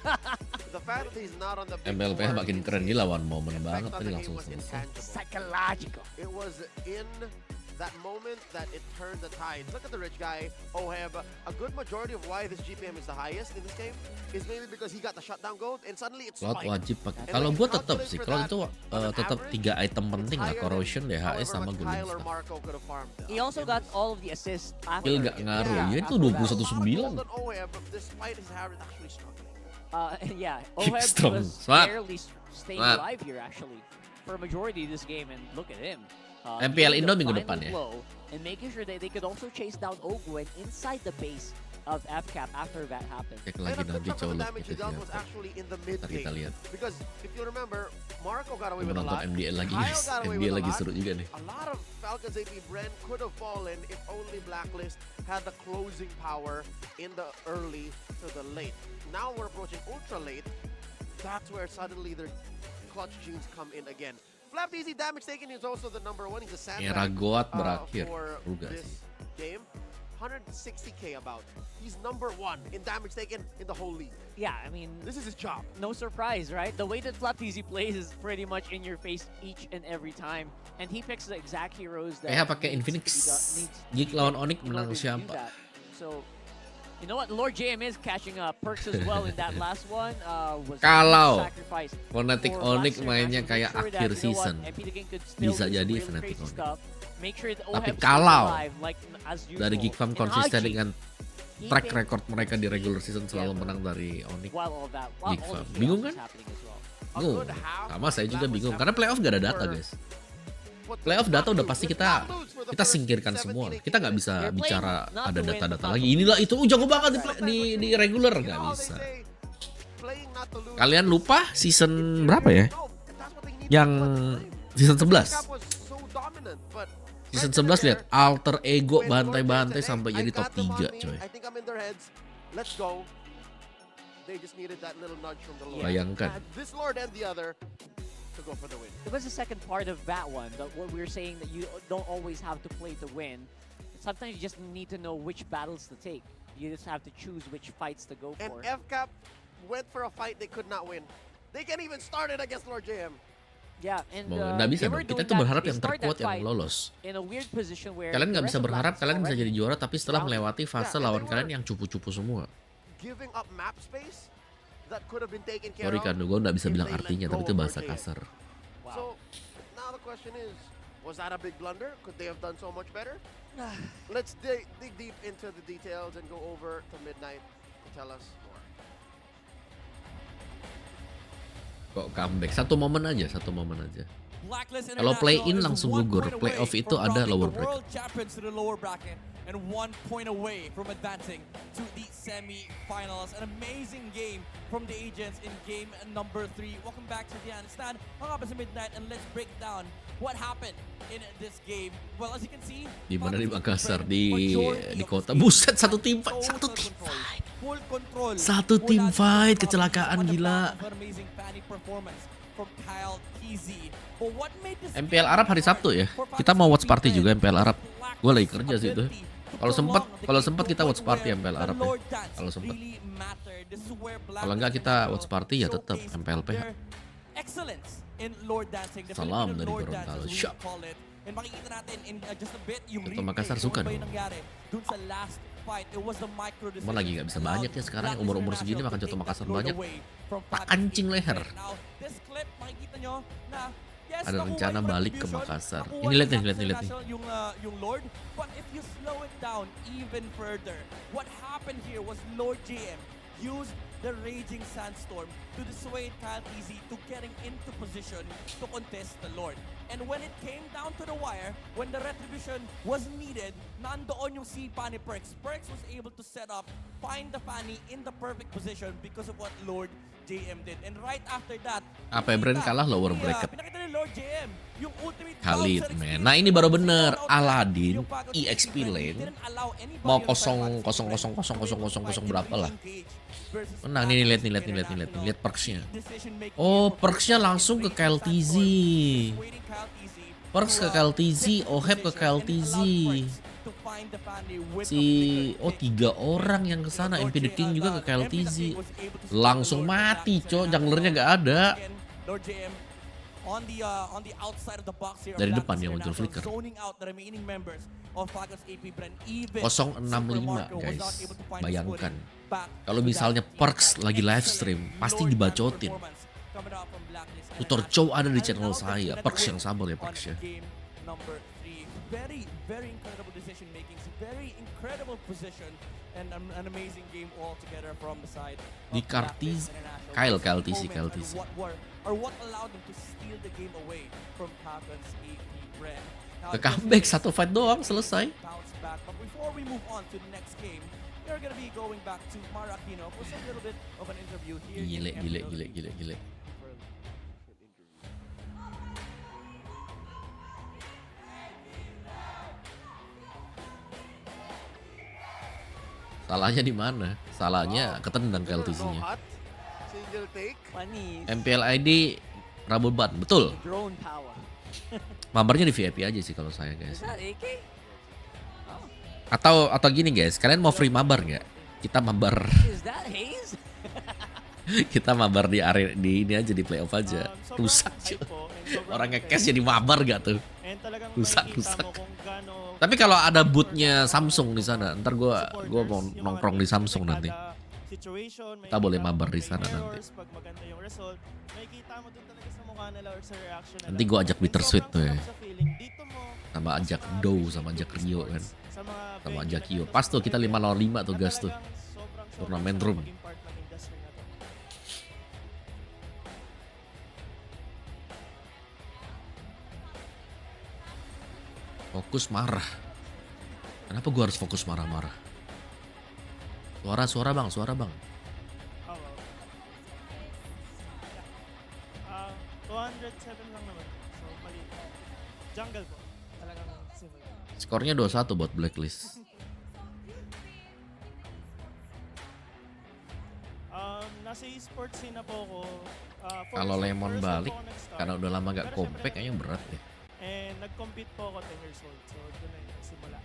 The fact that he's not on the big MPL board makin means keren his gila, lawan momen effect banget on tadi the langsung game was selesai. intangible. Psychological. It was in that moment that it turned the tides. Look at the rich guy, Oheb. A good majority of why this GPM is the highest in this game is maybe because he got the shutdown gold and suddenly it's Cloud spiked. wajib pakai. Kalau gue tetap sih, Cloud itu tetap 3 item penting lah, Corrosion, DHS sama Golden Tyler Staff. Marco could have farmed. He also got all of the assists after. Kill gak ngaruh, ya itu after that. 21-9. Oheb, despite his habit, actually struggling. Yeah, Oheb Strong. was Smart. barely staying Smart. alive here actually for a majority of this game, and look at him. MPL getting Indo the minggu final depan ya. blow and making sure that they could also chase down Ogwen inside the base of FCAP after that happened. Cek And lagi a good nanti chunk of the colok damage itu he dealt was siapa. actually in the mid Ntar kita game. lihat. Because if you remember, Marco got away Gue with a nonton lot. MDL lagi Kyle guys. got away MDL with a lagi lot. seru juga nih. A lot of Falcon's AP Bren could have fallen if only Blacklist had the closing power in the early to the late. Now we're approaching ultra late. That's where suddenly their clutch genes come in again. Flap easy damage taken is also the number one. He's a sandbag Era Goat berakhir. for Ruga this sih. game. 160k about. He's number one in damage taken in the whole league. Yeah, I mean, This is his job. no surprise, right? The way that Flapeasy plays is pretty much in your face each and every time, and he picks the exact heroes that Kayak pakai needs to Infinix. be done- needs to Geek be lawan picked Onyx in menang order to do siapa? that. So You know what? Lord JM is catching up. Perks as well in that last one. Was Kalau sacrifice Fnatic for Onyx Blackstone mainnya National. kayak Make sure that, akhir you know what, season. MP the King could still Bisa do jadi some really Fnatic crazy Onyx. stuff. Make sure the Tapi OHEB kalau stays alive, like as usual. dari Geek Farm And konsisten Haji dengan track keeping record mereka di regular season selalu menang dari Onyx. while all that, while Geek all Farm. the chaos Bingung is kan? happening as well. Bingung. Sama saya juga bingung karena playoff gak ada data guys. Playoff data udah pasti kita singkirkan semua. Kita nggak bisa bicara ada data-data lagi. Inilah itu jago banget di regular, nggak bisa. Kalian lupa season berapa ya? Yang season 11. Season 11 lihat alter ego bantai-bantai sampai jadi top 3 coy. Bayangkan. To go for the win. It was the second part of that one. What we were saying that you don't always have to play to win. Sometimes you just need to know which battles to take. You just have to choose which fights to go And for. FCAP went for a fight they could not win. They can't even start it against Lord JM. Yeah, and Nggak bisa they dong. were Kita doing tuh that- berharap they yang start terkuat that yang fight lolos. in a weird position where Kalian the nggak rest bisa of berharap Blacklist kalian bisa already jadi juara tapi setelah down. melewati fase Yeah, and lawan they were- kalian yang cupu-cupu semua. Giving up map space that could have been taken care Sorry of. kan, gue nggak bisa if bilang they let artinya go tapi itu of bahasa Lord JM. kasar. So now the question is, was that a big blunder? Could they have done so much better? Let's dig deep into the details and go over to Midnight to tell us more. Kok comeback? Satu momen aja. Blacklist Kalau play in International is langsung 1 gugur. point Playoff away itu from ada dropping lower the bracket. world champions to the lower bracket and 1 point away from advancing to the semi-finals. An amazing game from the Agents in game number 3. Welcome back to the Stand. Mga kapatid sa Midnight, and let's break down what happened in this game. Well, as you can see, Di mana di Makassar, Bren, di majority of kota. the Buset, satu team tim fight, satu total tim control. fight. Full control. Satu tim Mula fight, dito sa kecelakaan on the gila. back of an amazing Fanny performance from Kyle TZ. But what made this MPL game Arab hari hard Sabtu ya. for Kita mau watch Fantasy party Bren? juga MPL Arab. Blacklist Gue lagi kerja sih itu. ability to Kalau sempet, prolong the kalau game sempet to kita a watch point party where MPL the Arab ya. Lord dance Kalau sempet. really mattered. This is where Kalau enggak kita Blacklist watch party ya tetap showcased MPLP. their excellence in Lord dancing. The Salam Filipino dari Lord dance, Gorontalo. as we Syok. call it. And makikita natin in just a bit yung Toto replay Makassar kung suka ano ba yung dong. nangyari dun sa last fight. It was the micro Cuma lagi nggak bisa banyak ya sekarang, Blacklist umur-umur segini International makan to Toto take Makassar that Lord banyak. away from Tak Falcon kancing 8. leher. Now, this clip, makikita nyo na yes, Ada nakuha rencana yung balik ke retribution, Makassar. nakuha Ini lihat ng nih, lihat nih, lihat nih. International yung Lord. But if you slow it down even further, what happened here was Lord JM used the Raging Sandstorm to dissuade Kyle TZ to getting into position to contest the Lord. And when it came down to the wire, when the retribution was needed, nandoon yung si Fanny Perks. Perks was able to set up, find the Fanny in the perfect position because of what Lord JM did. And right after that, Apa ya, Bren kalah lower bracket. pinakita ni Lord JM yung ultimate Khalid, bouncer man. experience. Nah, ini baru bener. Yung Aladdin, Falcon EXP Brand lane, didn't allow anybody mau on the side of 0,0000000 berapa lah. versus Menang nih, lihat nih, lihat nih, lihat nih, lihat nih, lihat perksnya. Oh, perksnya langsung ke Kyle TZ. Perks ke Kyle TZ, Oheb ke Kyle TZ. Oh 3 orang yang ke sana, MP the King juga ke Kyle TZ. Langsung mati, junglernya nggak ada. Dari depan dia muncul flicker. 065 guys. Bayangkan. Kalau misalnya Perks lagi live stream, pasti dibacotin. Tutor Chow ada di channel saya. Perks yang sabar ya, Perks ya. Very incredible decision making, very incredible position, and an amazing game altogether from the side. Di Kartiz, Kyle TZ. What allowed them to steal the game away from Falcon's AP Bren. Ke comeback, satu fight doang, selesai. Bounce back. But before we move on to the next game, we're gonna be going back to Maracino for some little bit of an interview here. Gile. Salahnya di mana? Salahnya ketendang ke LTC-nya. Single take. Funny. MPL ID Rabu Ban, betul. Drone power. Mabarnya di VIP aja sih kalau saya guys. Is that AK? Atau gini guys, kalian mau free mabar nggak? Kita mabar, Is that Haze? kita mabar di area di ini aja di playoff aja. Rusak cuy. Orang nge-cash jadi mabar gak tuh? talagang Rusak, makikita rusak. mo kung gaano Tapi kalau ada bootnya Samsung di sana, ntar gua mau supporters, yung nongkrong mga di Samsung kada nanti. situation, Kita boleh makikita mo mabar pag di may sana nanti. errors, pag maganda yung result, makikita mo dun talaga sa mukha nila or sa reaction nila. Nanti gua ajak And Bittersweet sobrang tuh ya. sarap sa feeling. Dito mo Sama mas ajak ma-appreciate Dow, yung sama ajak Philippine Rio kan. sports sa mga Sama venue ajak na Rio. ganito Pas sa tuh kita mga 505 tuh na gas tuh. talagang sobrang Turnamen sarap room. maging part ng industry na to. Fokus marah. Kenapa gua harus fokus marah-marah? Suara bang, suara bang. Oh, wow. 207 lang naman. So, mali. Jungle po. Talagang simple. Skornya 2-1 buat Blacklist. Nasa esports scene na po ako. Kalau Lemon first balik, po ako nag-start. karena udah lama gak Pero compact syempre, kayaknya berat ya. And nag-compete po ako 10 years old. So, doon na yung simula.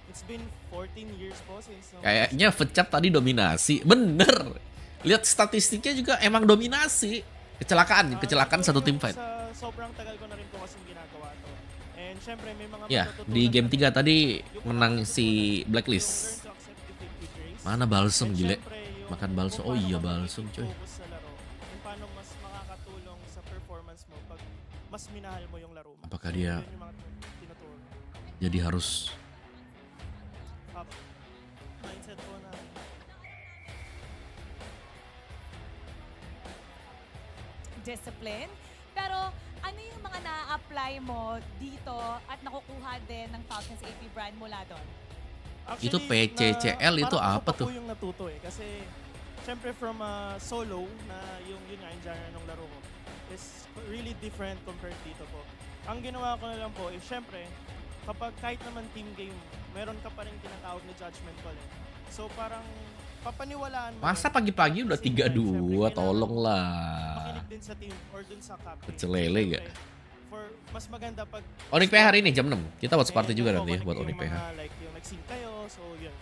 It's been 14 years po since... Kayaknya Vecap tadi dominasi. Bener. Lihat statistiknya juga emang dominasi. Kecelakaan satu tim fight. Sa sobrang tagal ko na rin po kasing ginagawa to. And syempre may mga Ya, matututunan di game 3 ka tadi Yung menang mga si matututunan, Blacklist. yung learn to accept defeat with grace. Mana balsem And gile. syempre, yung Makan balsem. kung Oh iya paano ka balsem coy. mag-focus sa laro. Kung paano mas makakatulong sa performance mo pag mas minahal mo yung laro mo. Apakah So, dia yun yung mga tinuturo. jadi harus Up. Mindset po na discipline. Pero ano yung mga na-apply mo dito at nakukuha din ng Falcons AP brand mula doon? Itu PCCL itu parang apa ako pa tuh? po yung natuto eh. Kasi, syempre from solo, na yun nga yung genre ng laro ko, is really different compared dito po. Ang ginawa ko na lang po is, syempre, kapag kahit naman team game, meron ka pa rin tinatawag na judgment call eh. So parang, papaniwalaan mo. Masa yun. pagi-pagi udah Kasi, syempre, 3-2, kailangan tolonglah. makinig din sa team or dun sa captain. Pecel lele Syempre, gak? For mas maganda pag Onyx PH hari ini jam 6. Kita buat party and juga yung nanti ya focus buat yung Onyx PH. mga, like yung nag-sync kayo, so yun.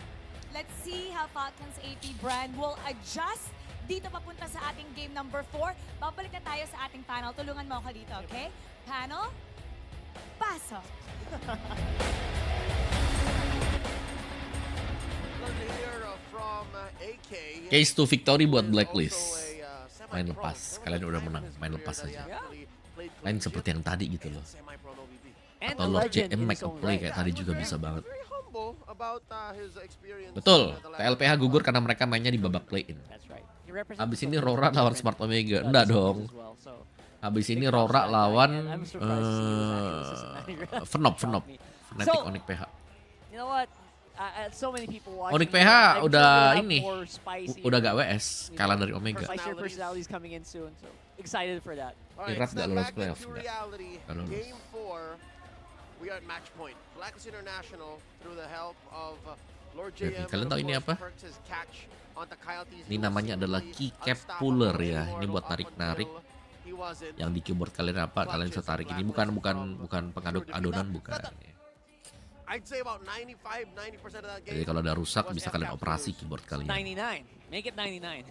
Let's see how Falcons AP brand will adjust dito papunta sa ating game number 4. Babalik na tayo sa ating panel. Tulungan mo ako dito, okay? Panel, pasok. Here from AK. Case to victory buat is Blacklist. also a, Main semi-pro. lepas. One of Kalian the udah time menang, in his main career lepas that he aja. actually played Lain collegiate seperti yang tadi gitu loh. and semi-pro no VP. And Atau a Lord legend JM in make his a own play right. kayak tadi juga bisa banget. Very humble about his experience. Betul. at the level TLPH of, gugur karena mereka mainnya di babak play-in. That's right. He represents Habis ini himself Rora very lawan different, Smart Omega. uh, Enggak disciplines dong. as well, so Habis ini big props Rora to that guy, lawan and I'm surprised he was actually assistant manager. Fenop. Shocked me. Fnatic So, Onyx PH. You know what? So many people watching. Onyx here, PH I'm sure udah we'll have ini. more spicy Udah gak and, WS, you kalah know, dari Omega. Spicy personalities coming in soon, so excited for that. All right, Irat step nggak lolos back playoff, into nggak? reality. Nggak lolos. Game 4, we are at match point. Blacklist International through the help of Lord Jadi, JM. kalian and tahu of ini course, apa? perks his catch onto Coyotes. Ini He was namanya adalah seemingly keycap unstoppable puller ya. anymore Ini buat up narik-narik. until he wasn't. Yang di keyboard kalian apa? Kalian bisa tarik ini bukan pengaduk adonan bukan. I'd say about 90% of that game. Jadi kalau ada rusak bisa kalian operasi keyboard kalian. 99. Make it 99.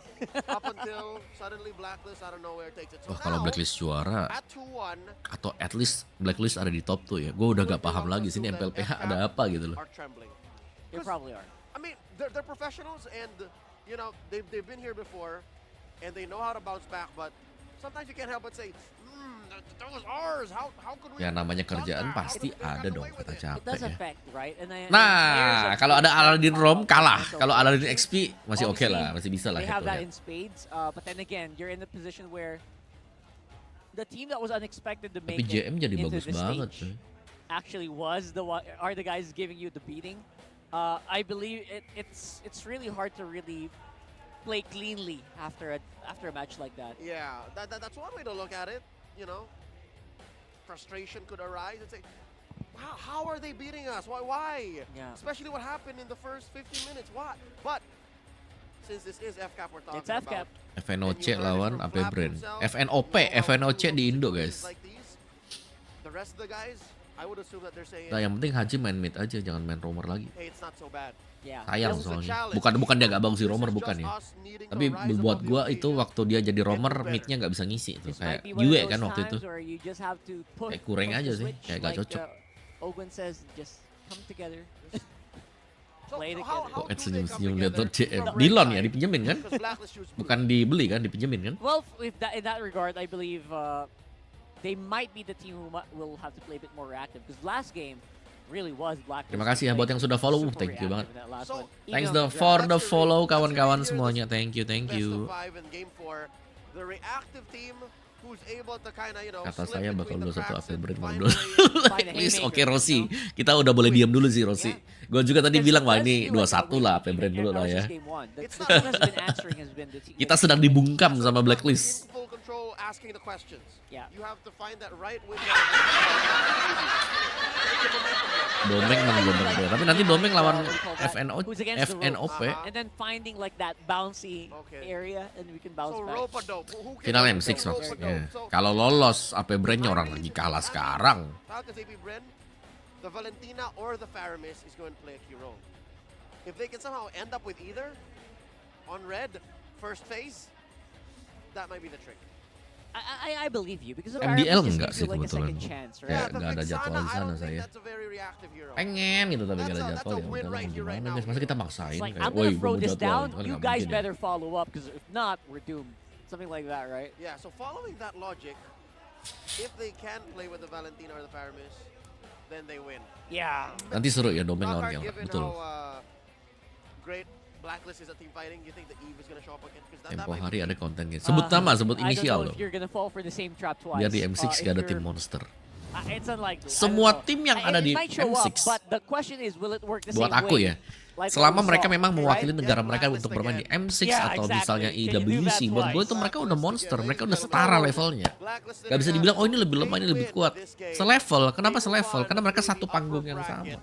Up until suddenly Blacklist out of nowhere takes it. So Wah kalau now, Blacklist juara at 2-1, atau at least Blacklist ada di top tuh ya. Gue udah gak paham lagi sini MPLPH ada apa gitu loh. are trembling. They probably are. I mean, they're professionals and, you know, they've been here before and they know how to bounce back, but sometimes you can't help but say, that was ours. How could we? Ya namanya done kerjaan that? How pasti could we have ada gotten dong away with kata it?" It capek does ya. affect, right? And Nah, kalau ada Aladdin Rom kalah. Kalau Aladdin XP masih oke lah, masih bisa lah They head have to that head. in spades, but then again, you're in the position where the team that was unexpected to Tapi make it JM jadi into bagus the banget stage cuy. actually are the guys giving you the beating. I believe it's really hard to really play cleanly after a match like that. Yeah, that's one way to look at it. You know, frustration could arise and say, how are they beating us? Why? Yeah. Especially what happened in the first 50 minutes. Why? But since this is FCAP we're talking It's FCAP. about. FNOC lawan AP Bren. FNOP, FNOC di Indo guys. Like these, the rest of the guys, I would assume that they're saying, Nah yang penting Haji main mid aja, jangan main roamer lagi. hey, it's not so bad. Yeah. Sayang This is a soalnya. challenge. Bukan dia gak bagus di This roamer is bukan just ya. us needing to Tapi rise buat above the gua itu occasion. waktu dia jadi roamer better. midnya gak bisa ngisi tuh This kayak might be one of Yue those kan waktu itu. times where you just have to push Kayak kurang the aja sih, switch, kayak gak like, cocok. Ogwen says just come together. So Play how Kok do they senyum-senyum come lihat tuh together CM. from Dilon red ya side? dipinjemin kan? Because Blacklist shoots blue. Bukan dibeli kan, dipinjemin kan? Well, with that, in that regard, I believe they might be the team who will have to play a bit more reactive because last game really was Blacklist. Terima kasih ya buat yang sudah follow. Thank you banget. So, Thanks the for the That's follow really kawan-kawan here, semuanya. Thank you. Best of 5 in game 4. The reactive team who's able to kind of, Kata slip saya bakal between the dulu satu cracks April and Bren find dulu. a way. Find a Please, haymaker, oke Rossi. you know? Kita udah boleh diam dulu sih Rossi. Gue juga tadi Because bilang wah let's ini see, like, 2-1 lah April Bren dulu lah ya. It's The not- team has been answering has been the team. Kita sedang dibungkam sama Blacklist. In full control, asking the questions. Yeah. You have to find that right window. Domeng emang bener deh. Tapi nanti Domeng lawan What do you call that? FNO, Who's against the ropes. FNOP. And then finding like that bouncy Okay. area and we can bounce So back. rope-a-dope. Who can Final rope M6 a-dope? maksudnya. So, Kalau lolos AP Brennya orang lagi kalah sekarang. Falcons AP Bren, the Valentina or the Faramis is going to play a key role. If they can somehow end up with either on red first phase, that might be the trick. I believe you because the MPL Pirates just enggak gives sih you like a kebetulan. second chance, Ya, right? the nggak ada Vexana, jadwal di I sana don't think saya. that's a very reactive hero. Pengen gitu tapi nggak ada That's a jadwal ya. win Udah lah right here, right gimana now. guys? Masa kita maksain It's like kayak, I'm woi gonna gue throw mau this jadwal. down. Kan You nggak guys mungkin ya. better follow up because if not, we're doomed. Something like that, right? Yeah, so following that logic, if they can play with the Valentina or the Faramis, then they win. Yeah. Nanti seru ya Domeng lawan Knockout, yang given betul. how great Blacklist is at team fighting, you think the Eve is going to show up again? 'Cause that Tempo might hari be- ada kontennya. Sebut nama, sebut I don't inisial know loh. if you're gonna fall for the same trap twice. Biar di M6 If gak ada you're- tim monster. It's unlikely. I Semua don't know. tim yang ada It di might show up, M6. but the question is, will it work the Buat same aku way? ya, Like selama what we mereka saw, memang right? mewakili negara Get mereka Blacklist untuk bermain di again. M6 Yeah, atau exactly. misalnya Can you do EWC, that buat gue twice? itu mereka udah monster, mereka udah Blacklist setara again. levelnya. Blacklist Gak bisa dibilang, oh ini lebih lemah, ini They lebih win kuat. this game. Selevel, kenapa They selevel? won Karena mereka in satu the panggung upper yang sama. bracket.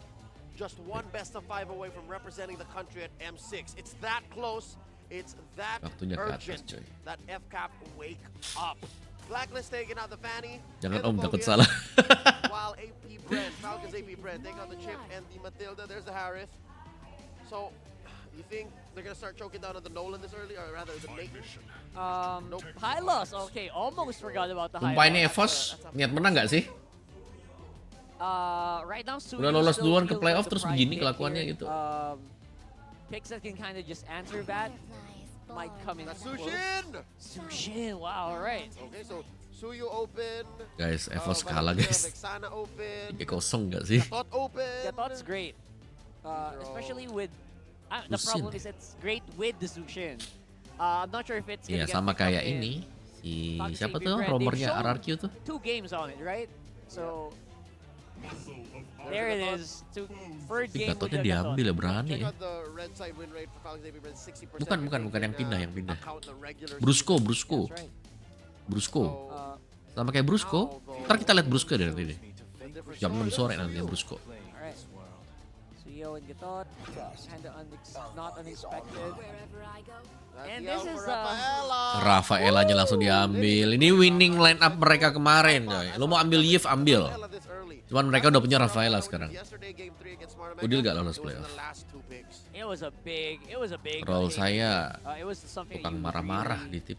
Just one best of 5 away from representing the country at M6. It's that close. It's that Waktunya ke atas, urgent coy. that FCAP wake up. Blacklist taking out the Fanny. Jangan and the om takut Phobias, salah. While AP Bren, Falcons AP Bren, take out the Chip and the Matilda. There's the Harris. So, you think they're going to start choking down on the Nolan this early, or rather the Nathan? Nope. High loss. Okay, almost forgot about the high Sumpah ini loss. Evos niat menang gak sih? Right now, Suyu Udah lolos still duluan ke feels playoff like the terus prime begini pick kelakuannya here. gitu. Picks that can kind of just answer that might come in That's close. Sushin! Sushin, wow, alright. Okay, so Suyu open. Guys, Evos kalah Valentina, guys. Vexana open. 3-0 gak sih? Gatot open. Yeah, thought's great. Especially with the Sushin. problem is it's great with the Sushin. I'm not sure if it's Iya gonna get sama picked up kayak in ini. Si Fox siapa AP tuh Brand. rumornya They've shown RRQ tuh? 2 games on it, right? So there it is. Third Tapi game with Gatotnya the diambil ya, berani Check ya. out the red side win rate for Falcons AP Bren, 60%. Bukan yang pindah, yang pindah. Account the regular Brusco, season. Brusco, That's right. Brusco. Uh, Sama kayak Brusco. Ntar kita lihat Brusco deh nanti deh. The difference Jam 6 is sore nanti ya Brusco. Alright. Suyo and Gatot, kind of not unexpected. That's And the this out is, for Rafaela. Rafaelanya langsung diambil. Ini winning line up mereka kemarin, coy. Lo mau ambil Yves, ambil. Rafaela this early. Cuman mereka udah punya Rafaela sekarang. Yesterday, game 3 against Smart Udil Omega, gak lolos it was in playoff. the last 2 picks. It was a big Role take. saya It was something that tukang you marah-marah really di tim.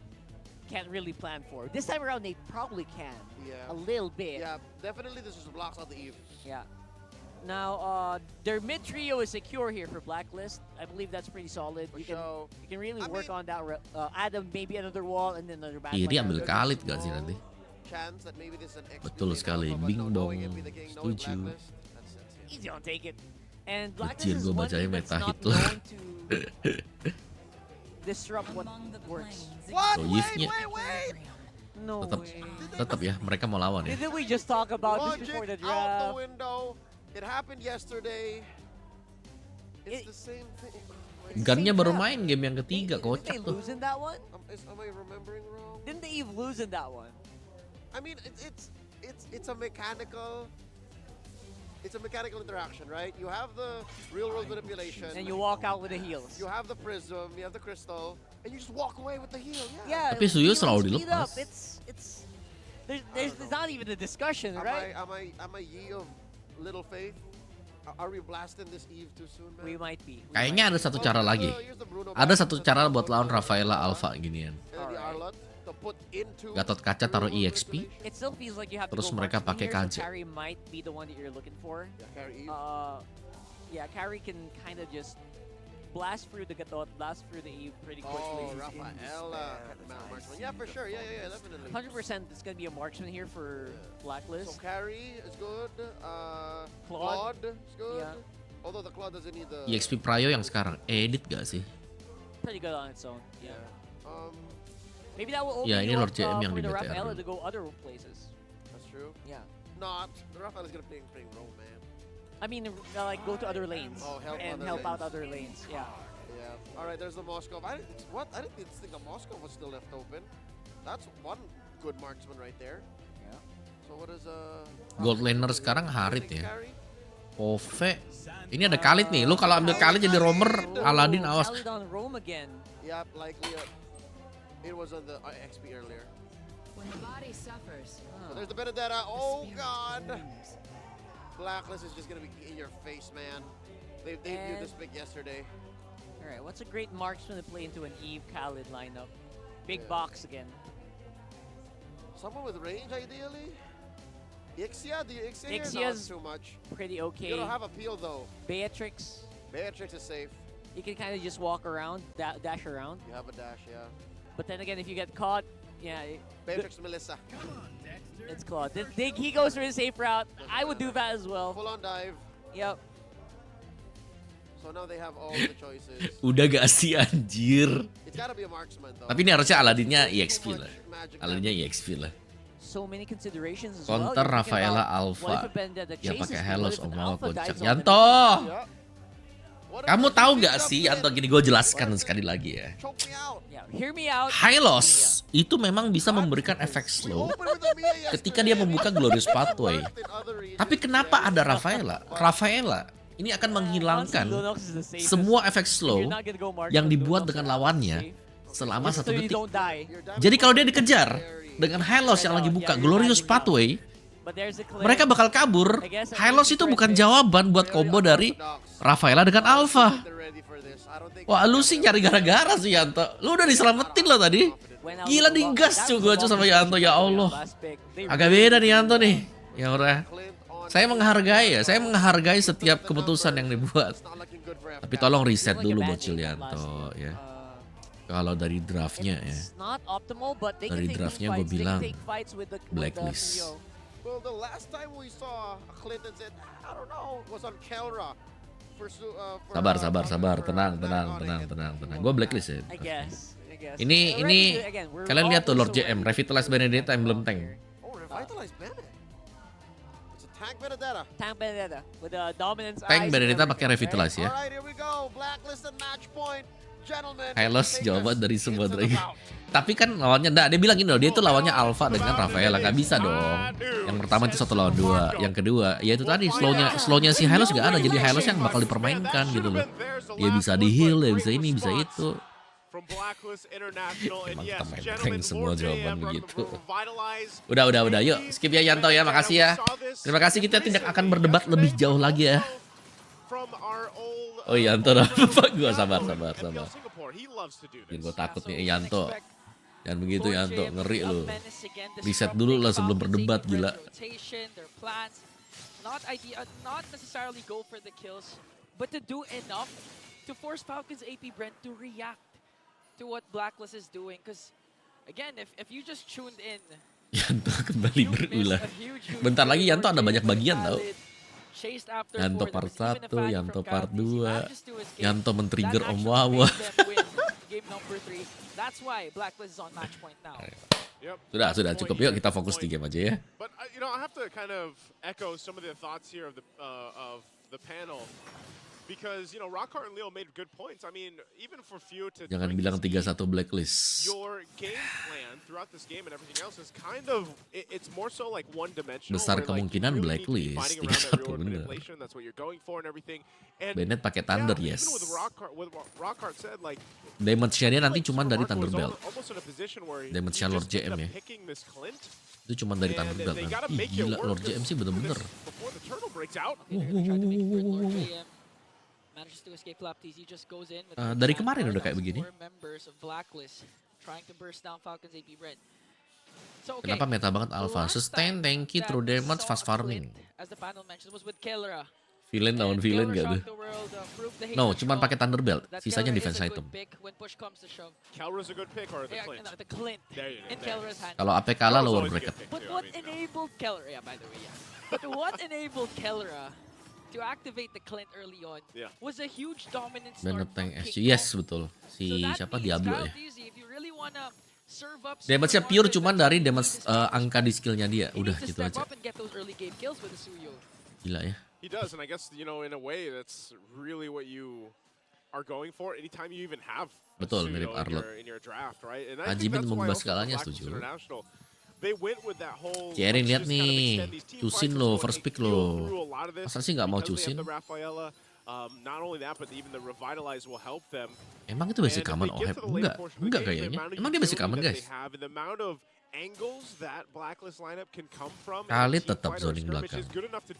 can't really plan for. This time around, they probably can. Yeah. A little bit. Yeah, definitely this is blocks out the Eve. Yeah. Now, their mid trio is secure here for Blacklist. I believe that's pretty solid. For You can sure. really I work mean- on that. Add maybe another wall and then another back. Iri line. ambil Khalid gak sih nanti? Chance that maybe this is an Betul exclusive sekali, alpha, but bing no, bong, knowing it be the king, knowing setuju. Blacklist, that's Easy on take it. And Kecil Blacklist is gua one bacanya team that's meta not Hitler. known to disrupt what works. What? So, Wait, Yves-nya- wait! No Tetap, way. tetap ya mereka mau lawan ya. Didn't we just talk about this Logic before the out the draft? window. It happened yesterday. It's It- the same thing. Gunnya baru Same main game yang ketiga, Didn't they kocak tuh. lose in that one? Am I remembering wrong? Didn't they even lose in that one? I mean, it's a mechanical. It's a mechanical interaction, right? You have the real world manipulation. And you walk out with the heels. You have the prism. You have the crystal, and you just walk away with the heel. Yeah, Tapi Suyo heal selalu and speed up. dilepas. It's there's not even a discussion, right? Am I ye of little faith? Are we blasting this Eve too soon, man? We might be. Kayaknya ada satu cara lagi. Here's the Bruno Ada back. satu cara buat lawan Rafaela Alpha ginian. And the Alright. Arlott. to put into Gatot Kaca taruh EXP. It still feels like you have to Terus go mereka marksman pakai here, so KJ. carry might be the one that you're looking for. Yeah, carry Eve. Yeah, carry can kind of just blast through the Gatot, blast through the Eve pretty quickly. Oh, Rafael, marksman. Yeah, for sure. Yeah, definitely. 100% it's gonna be a marksman here for Blacklist. So carry is good. Claude. Claude is good. Yeah. Although the Claude doesn't need the. EXP Prayo yang sekarang edit gak sih? Pretty good on its own. Yeah. Um, Maybe that will open Ya, ini you Lord up JM yang for di the BTR Rafaela dulu. to go other places. that's true. Yeah. Not. Rafael is gonna play role, man. I mean, like go to other lanes Oh, help and other help out lanes. other lanes. Yeah. Yeah. All right. There's the Moscow. I didn't think the Moscow was still left open. That's one good marksman right there. Yeah. So what is Gold laner sekarang Harit ya. Carry? Ove. Ini ada Khalid nih. Lu kalau ambil Khalid jadi roamer, Aladin awas. Khalid on Rome again. Yep, likely. It was on the XP earlier. When the body suffers, So there's the Benedetta. Oh spirit God. screams. Blacklist is just gonna be in your face, man. They viewed this pick yesterday. All right, what's a great marksman to play into an Eve Khalid lineup? Big Yeah. box again. Someone with range, ideally. Ixia, the Ixia here, Ixia's not too much. Pretty You okay. don't have appeal though. Beatrix, Beatrix is safe. you can kind of just walk around, dash around. You have a dash, yeah. But then again, if you get caught, yeah, Beatrix, Melissa. it's Claude. He goes for the safe route. I would do that as well. Full on dive. Yep. So now they have all the choices. Udah gak sih anjir. It's gotta be a marksman though. Tapi ini harusnya Aladinnya Too EXP much lah. magic Aladinnya EXP lah. So many considerations as Counter well. You're thinking Rafaela about, Alpha. what if a Vendetta Ya chases pakai me? Helos What if an Omawa Alpha Kocak. dives on Yanto. them? Yeah. What if Kamu they tahu beat gak it up sih with Yanto, it? gini gue jelaskan sekali lagi ya. Choke me out. Yeah, hear me out. Hylos itu memang bisa memberikan efek We slow opened with the Mia ketika dia yesterday. membuka Glorious Pathway. Worked in other regions. Tapi kenapa ada Rafaela? Rafaela ini akan menghilangkan Honestly, Lunox is the safest. semua efek If slow you're not gonna go marksman, yang dibuat Lunox dengan is lawannya safe. selama Just 1 so you detik. don't die. Your damage Jadi kalau dia was dikejar very- dengan Hylos yang lagi buka Yeah, you're Glorious imagining out. Pathway, But there's a clear. mereka bakal kabur. Hylos itu bukan jawaban buat combo dari Rafaela dengan Alpha. They're ready for this. I don't think Wah, lu sih nyari gara-gara sih Yanto. Lu udah diselamatin loh tadi. When I was Gila the lock- digas that cuy was gue the cuy sama longest Yanto, ya push Allah. last pick. They Agak really beda nih Yanto nih. Ya udah. Clint on- Saya menghargai ya, saya menghargai setiap keputusan yang dibuat. It's not looking good for Tapi FK. tolong feel reset like a dulu bad bocil team Yanto last year. ya. Kalau dari draftnya ya. It's not optimal, but they Dari can take draftnya these gue fights. They bilang can take fights with the Blacklist. trio. Well, the last time we saw Clinton said, I don't know, was on Kelra. For, Sabar. Tenang. Gue Blacklist ya. I guess. Ini Again, we're kalian lihat tuh all Lord also JM, ready. Revitalize Benedetta emblem tank. Oh, revitalized Bennett. It's a tank Benedetta. Tank Benedetta with the dominance Tank eyes and Benedetta everything, pakai Revitalize ya. Alright, here we go. Blacklist and match point. Gentlemen. Hylos take jawaban us dari semua into the dragon. bout. Tapi kan lawannya enggak, dia bilang gini loh, dia itu lawannya Alpha dengan Rafaela, nggak bisa dong. Yang pertama itu 1 lawan 2, yang kedua ya itu tadi slownya si Hylos nggak ada, jadi Hylos yang bakal dipermainkan gitu loh. Dia bisa di heal, dia bisa ini, bisa itu. From Blacklist International and Emang yes, temen gentlemen, semua Lord jawaban JM begitu. revitalize. Udah, yuk skip ya Yanto ya, makasih ya. Terima kasih, kita tidak akan berdebat lebih jauh lagi ya. From our old, Oh Yanto dah, gue sabar. MPL Singapore, he loves to do Bikin this. gue takut nih Yanto. Dan begitu Lord Yanto, JM ngeri a lu. menace again, Reset dulu lah sebelum disrupting berdebat, Falcons, gila. their rotation, their plans. Not necessarily go for the kills, but to do enough to force Falcons AP Bren to react to what Blacklist is doing. Because again, if you just tuned in, Yanto kembali you missed berulah. a huge Bentar lagi Lord Yanto ada JM banyak with bagian tau. Khalid, chased after Yanto four. part There was even a 1, Fanny Yanto from part Khalid. He 2, manages to escape. Yanto men-trigger That Om actually Wawa. made them win game number 3. That's why Blacklist is on match point now. Yep. Sudah cukup, yuk kita fokus di game aja ya. But I have to kind of echo some of the thoughts here of the panel. Because, Rockhart and Leo made good points. I mean, even for few to Jangan bring bilang this 3-1 Blacklist. your game plan throughout this game and everything else is kind of, it's more so like one-dimensional. Besar where, like, you kemungkinan really need to be Blacklist, finding around that 3-1 real-world bener. manipulation. That's what you're going for and everything. And Bennett pakai Thunder, yeah, yes. even with Rockhart said, like, Damage-nya dia nanti like, cuma dari Marco was Thunderbelt. almost in a position where he Damage-nya just Lord ended JM up ya. picking this Clint, Itu cuma dari and Thunderbelt they kan. gotta Ih make it gila, work Lord JM sih bener-bener. before the turtle breaks out. Okay, they're gonna try to make it work. Lord JM manages to escape flap TZ, just goes in with Dari kemarin udah kayak Four begini. members of Blacklist trying to burst down Falcon's AP Bren. So, okay. Kenapa meta banget Alpha? the last Sustain, time tanky, that true we damage, saw fast farming. Clint, as the panel mentioned, was with Kellera. Villain lawan And villain Kellera gak tuh? shocked the world, proved the No, haters cuman wrong, pakai Thunderbelt. that Sisanya Kellera defense is a good item. pick when push comes to shove. Kelra's a good pick or the Yeah, Clint? no, the Clint There you go. in there. Kellera's hand. Kalau AP kalah Kelra's lower always a bracket. good pick, But too, what I mean, enabled Kellera, yeah, by the way, yeah. But what enabled Kellera to activate the Clint early on Yeah. was a huge dominant Dan start ngeteng from SG. King Yes, Kong. betul. So Si that siapa means Diablo Kyle ya. Dizzy, if you really wanna serve up Damage-nya Super pure Market, cuman that's dari all you damage need is angka di skillnya dia. he Udah needs to gitu step aja. up and get those early game kills with the Suyo. Gila ya. He does, and I guess, you know, in a way, that's really what you are going for anytime you even have a Betul, pseudo mirip Arlot. in your draft, right? And I Haji think Bin that's why mengubah also skalanya, Blacklist setuju. International, they went with that whole Cierin, let's lihat just kind of nih. extend these team Cusin fights lo, and first so pick heal lo. through a lot of this Masa sih nggak mau because they Cusin? have the Rafaela. Not only that, but even the Revitalize will help them. Emang itu basic And if common they get OHEP? to the later Enggak, portion of the enggak game, the kayaknya. amount of Emang dia basic utility common that guys? they have and the amount of angles that Blacklist lineup can come from in a Kali team tetap fight or a zoning skirmish belakang. is good enough to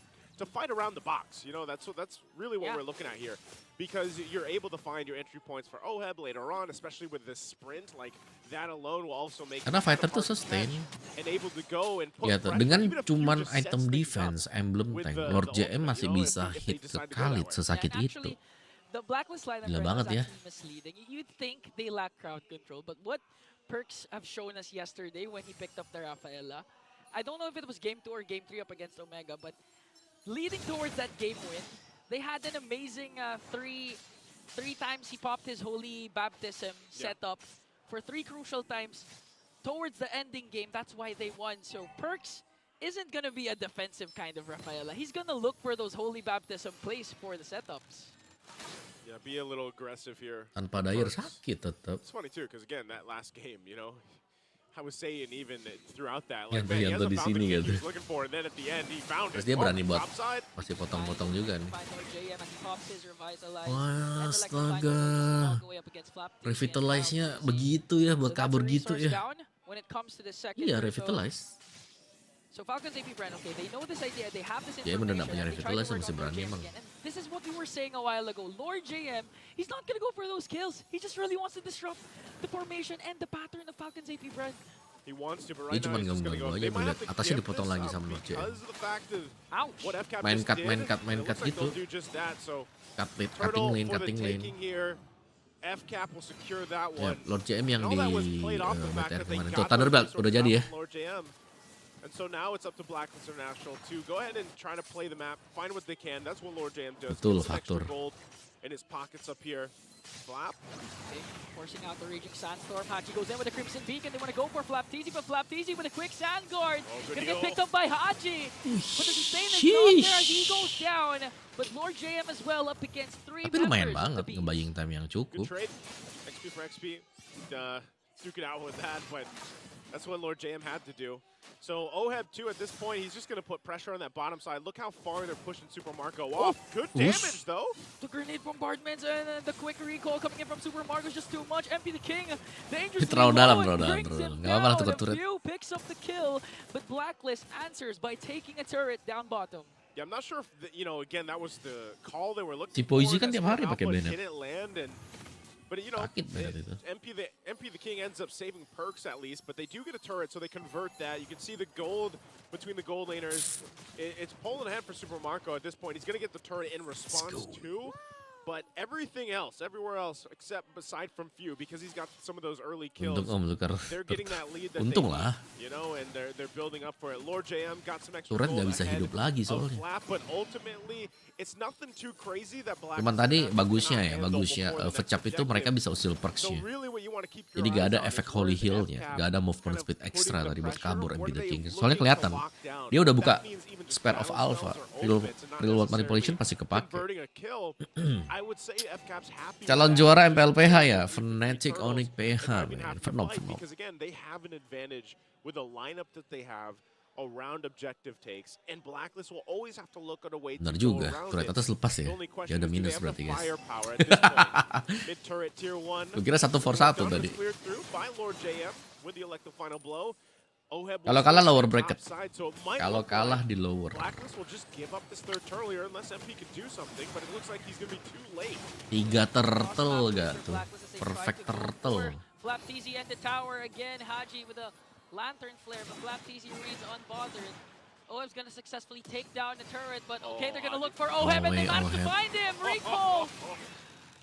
fight around the box. You know, that's really what Yeah. we're looking at here. Because you're able to find your entry points for OHEB later on, especially with this sprint. Like, that alone will also make Karena it kind fighter of tuh hard to sustain. catch and able to go and put Ya tuh, pressure, dengan even if you cuman just sets item things up defense, emblem with tank, the Lord JM ultimate, masih you know, bisa if they hit ke decide to go Khalid that way. sesakit And itu. actually, the Blacklist lineup Gila right now banget is ya. actually misleading. You'd think they lack crowd control, but what Perks have shown us yesterday when he picked up the Rafaela, I don't know if it was game 2 or game 3 up against Omega, but leading towards that game win, they had an amazing three times he popped his Holy Baptism setup for 3 crucial times towards the ending game. That's why they won. So Perks isn't going to be a defensive kind of Rafaela. He's going to look for those Holy Baptism plays for the setups. Yeah, be a little aggressive here. Tanpa daya sakit tetap. It's funny too, because again, that last game, you know, I was saying even throughout that, Yang like, man, he Yanto hasn't di found the sini key he gitu. was looking for, and then at the end, he found Terus it. dia berani buat Topside. masih potong-potong juga nih. Final JM as he pops his Revitalize. Wah, And the astaga. walk away up against Flap TZ and Revitalize-nya Wild TZ. begitu ya, So buat that's kabur a gitu resource ya. down when it comes to the second Iya, crucial. Revitalize. So Falcon's AP Bren, okay, they know this idea, they have this JM udah information. nggak punya and they try to Revitalize, work masih on Lord berani JM emang. again. And this is what we were saying a while ago. Lord JM, he's not gonna go for those kills. He just really wants to disrupt the formation and the pattern of Falcon's AP Bren. He wants to, but Dia right now cuma he's just gonna ganggu go. aja, They might lihat have to atasnya give dipotong this lagi up sama Lord JM. because of the fact of Ouch. what FCAP Main just cut, did. main cut It looks like gitu. they'll do just that. So Cut lead, Turtle cutting lane, for the cutting taking lane. here. FCAP will secure that Ya, one. Lord JM yang And di all that was played off the fact BTR that they kemarin. got Tuh, those Thunderbelt udah resources jadi out ya. from Lord JM. And so now it's up to Blacklist International to go ahead and try to play the map, find what they can. That's what Lord JM does. Betul, Get some extra faktor. gold in his pockets up here. Flap. Okay, forcing out the Raging Sandstorm. Hachi goes in with a Crimson Beacon. They want to go for Flap TZ, but Flap TZ with a quick Sand Guard. good Gonna get heal. picked up by Hachi. But the sustain is not there as he goes down. But Lord JM as well up against 3 Tapi lumayan members of banget the ngebaying time yang Good cukup. trade. XP for XP. Duke it out with that, but that's what Lord JM had to do. So OHEB 2 at this point, he's just going to put pressure on that bottom side. Look how far they're pushing Super Marco off. Good damage, though. The grenade bombardments and the quick recall coming in from Super Mario is just too much. MP the King, dangerously Terlalu dalam, low, and terlalu dalam, brings terlalu him dalam. Nggak apa-apa lah, down. tukar turret. Few picks up the kill, but Blacklist answers by taking a turret down bottom. Yeah, I'm not sure if, you know, again, that was the call they were looking Si for. Poisy kan That tiap hari split pakai output Bennett. didn't land, and but you know, Sakit Bennett itu. MP the King ends up saving Perks at least, but they do get a turret, so they convert that. You can see the gold between the gold laners. It's pulling ahead for Super Marco at this point. He's going to get the turret in response too. But everything else, everywhere else, except beside from Few, because he's got some of those early kills. Untung Om tukar. They're getting that lead that Untung they lah. need, you know, and they're building up for it. Lord JM got some extra Turret gold nggak bisa ahead hidup lagi of soalnya. Flap, but ultimately it's nothing too crazy that Black. Cuman tadi bagusnya Vecap itu mereka bisa usil So perks-nya. really what you want to keep your Jadi gak ada eyes on efek is Holy where the Heal-nya, FCAP gak ada movement kind of speed extra putting the tadi buat pressure, kabur where MP the they King. looking Soalnya to kelihatan, lock down. dia udah buka That means even just Spare of battle Alpha, spells or ultimates and not real world necessarily manipulation pasti kepake. converting a kill. I would say FCAP's happy Calon with juara that. MPLPH ya, Fnatic Turtles Onyx PH, might even man. have to Fenop. fight because again they have an advantage with the lineup that they have around objective takes, and Blacklist will always have to look at a way to Benar go juga, around turret it. atas lepas The ya. only Ya question udah is, do they minus have berarti the guys. firepower at this point? Mid turret tier 1. Lu kira 1 for 1 tadi. Cleared through by Lord JM with the elective final blow. OHEB Kalau will kalah stay lower top bracket. side, so it might Kalau look kalah like di lower. Blacklist will just give up this third turtle here unless MP can do something, but it looks like he's going to be too late. 3 turtle gak tuh? Perfect turtle. Flapteezy and the tower again. Haji with a lantern flare, but Flapteezy remains unbothered. OHEB's gonna successfully take down the turret, but okay, they're gonna look for OHEB and they way, managed to OHEB. find him. Recall.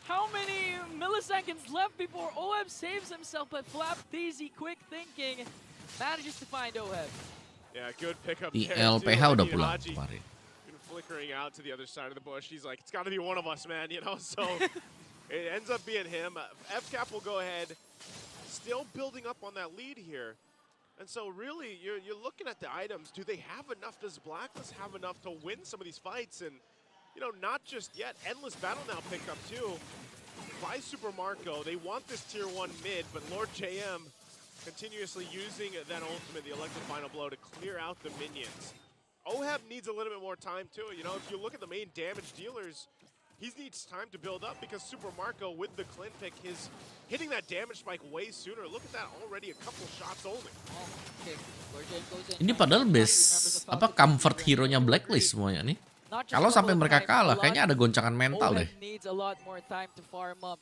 How many milliseconds left before OHEB saves himself? But Flapteezy, quick thinking, manages to find OHEB. Yeah, good pickup Di there, too. LPH udah Haji pulang Haji kemarin. been flickering out to the other side of the bush. He's like, it's got to be one of us, man, you know? So it ends up being him. FCAP will go ahead, still building up on that lead here. And so really, you're looking at the items. Do they have enough? Does Blacklist have enough to win some of these fights? And, you know, not just yet. Endless Battle now picked up, too. By Super Marco, they want this tier 1 mid, but Lord JM continuously using that ultimate, the electric final blow, to clear out the minions. OHEB needs a little bit more time too. You know, if you look at the main damage dealers, he needs time to build up because Super Marco with the Clint pick is hitting that damage spike way sooner. Look at that, already a couple shots only. Okay. Lord JM goes in. Ini padahal base apa comfort hero-nya Blacklist semuanya nih. Kalau sampai mereka kalah, kayaknya ada goncangan mental deh. OHEB needs a lot more time to farm up.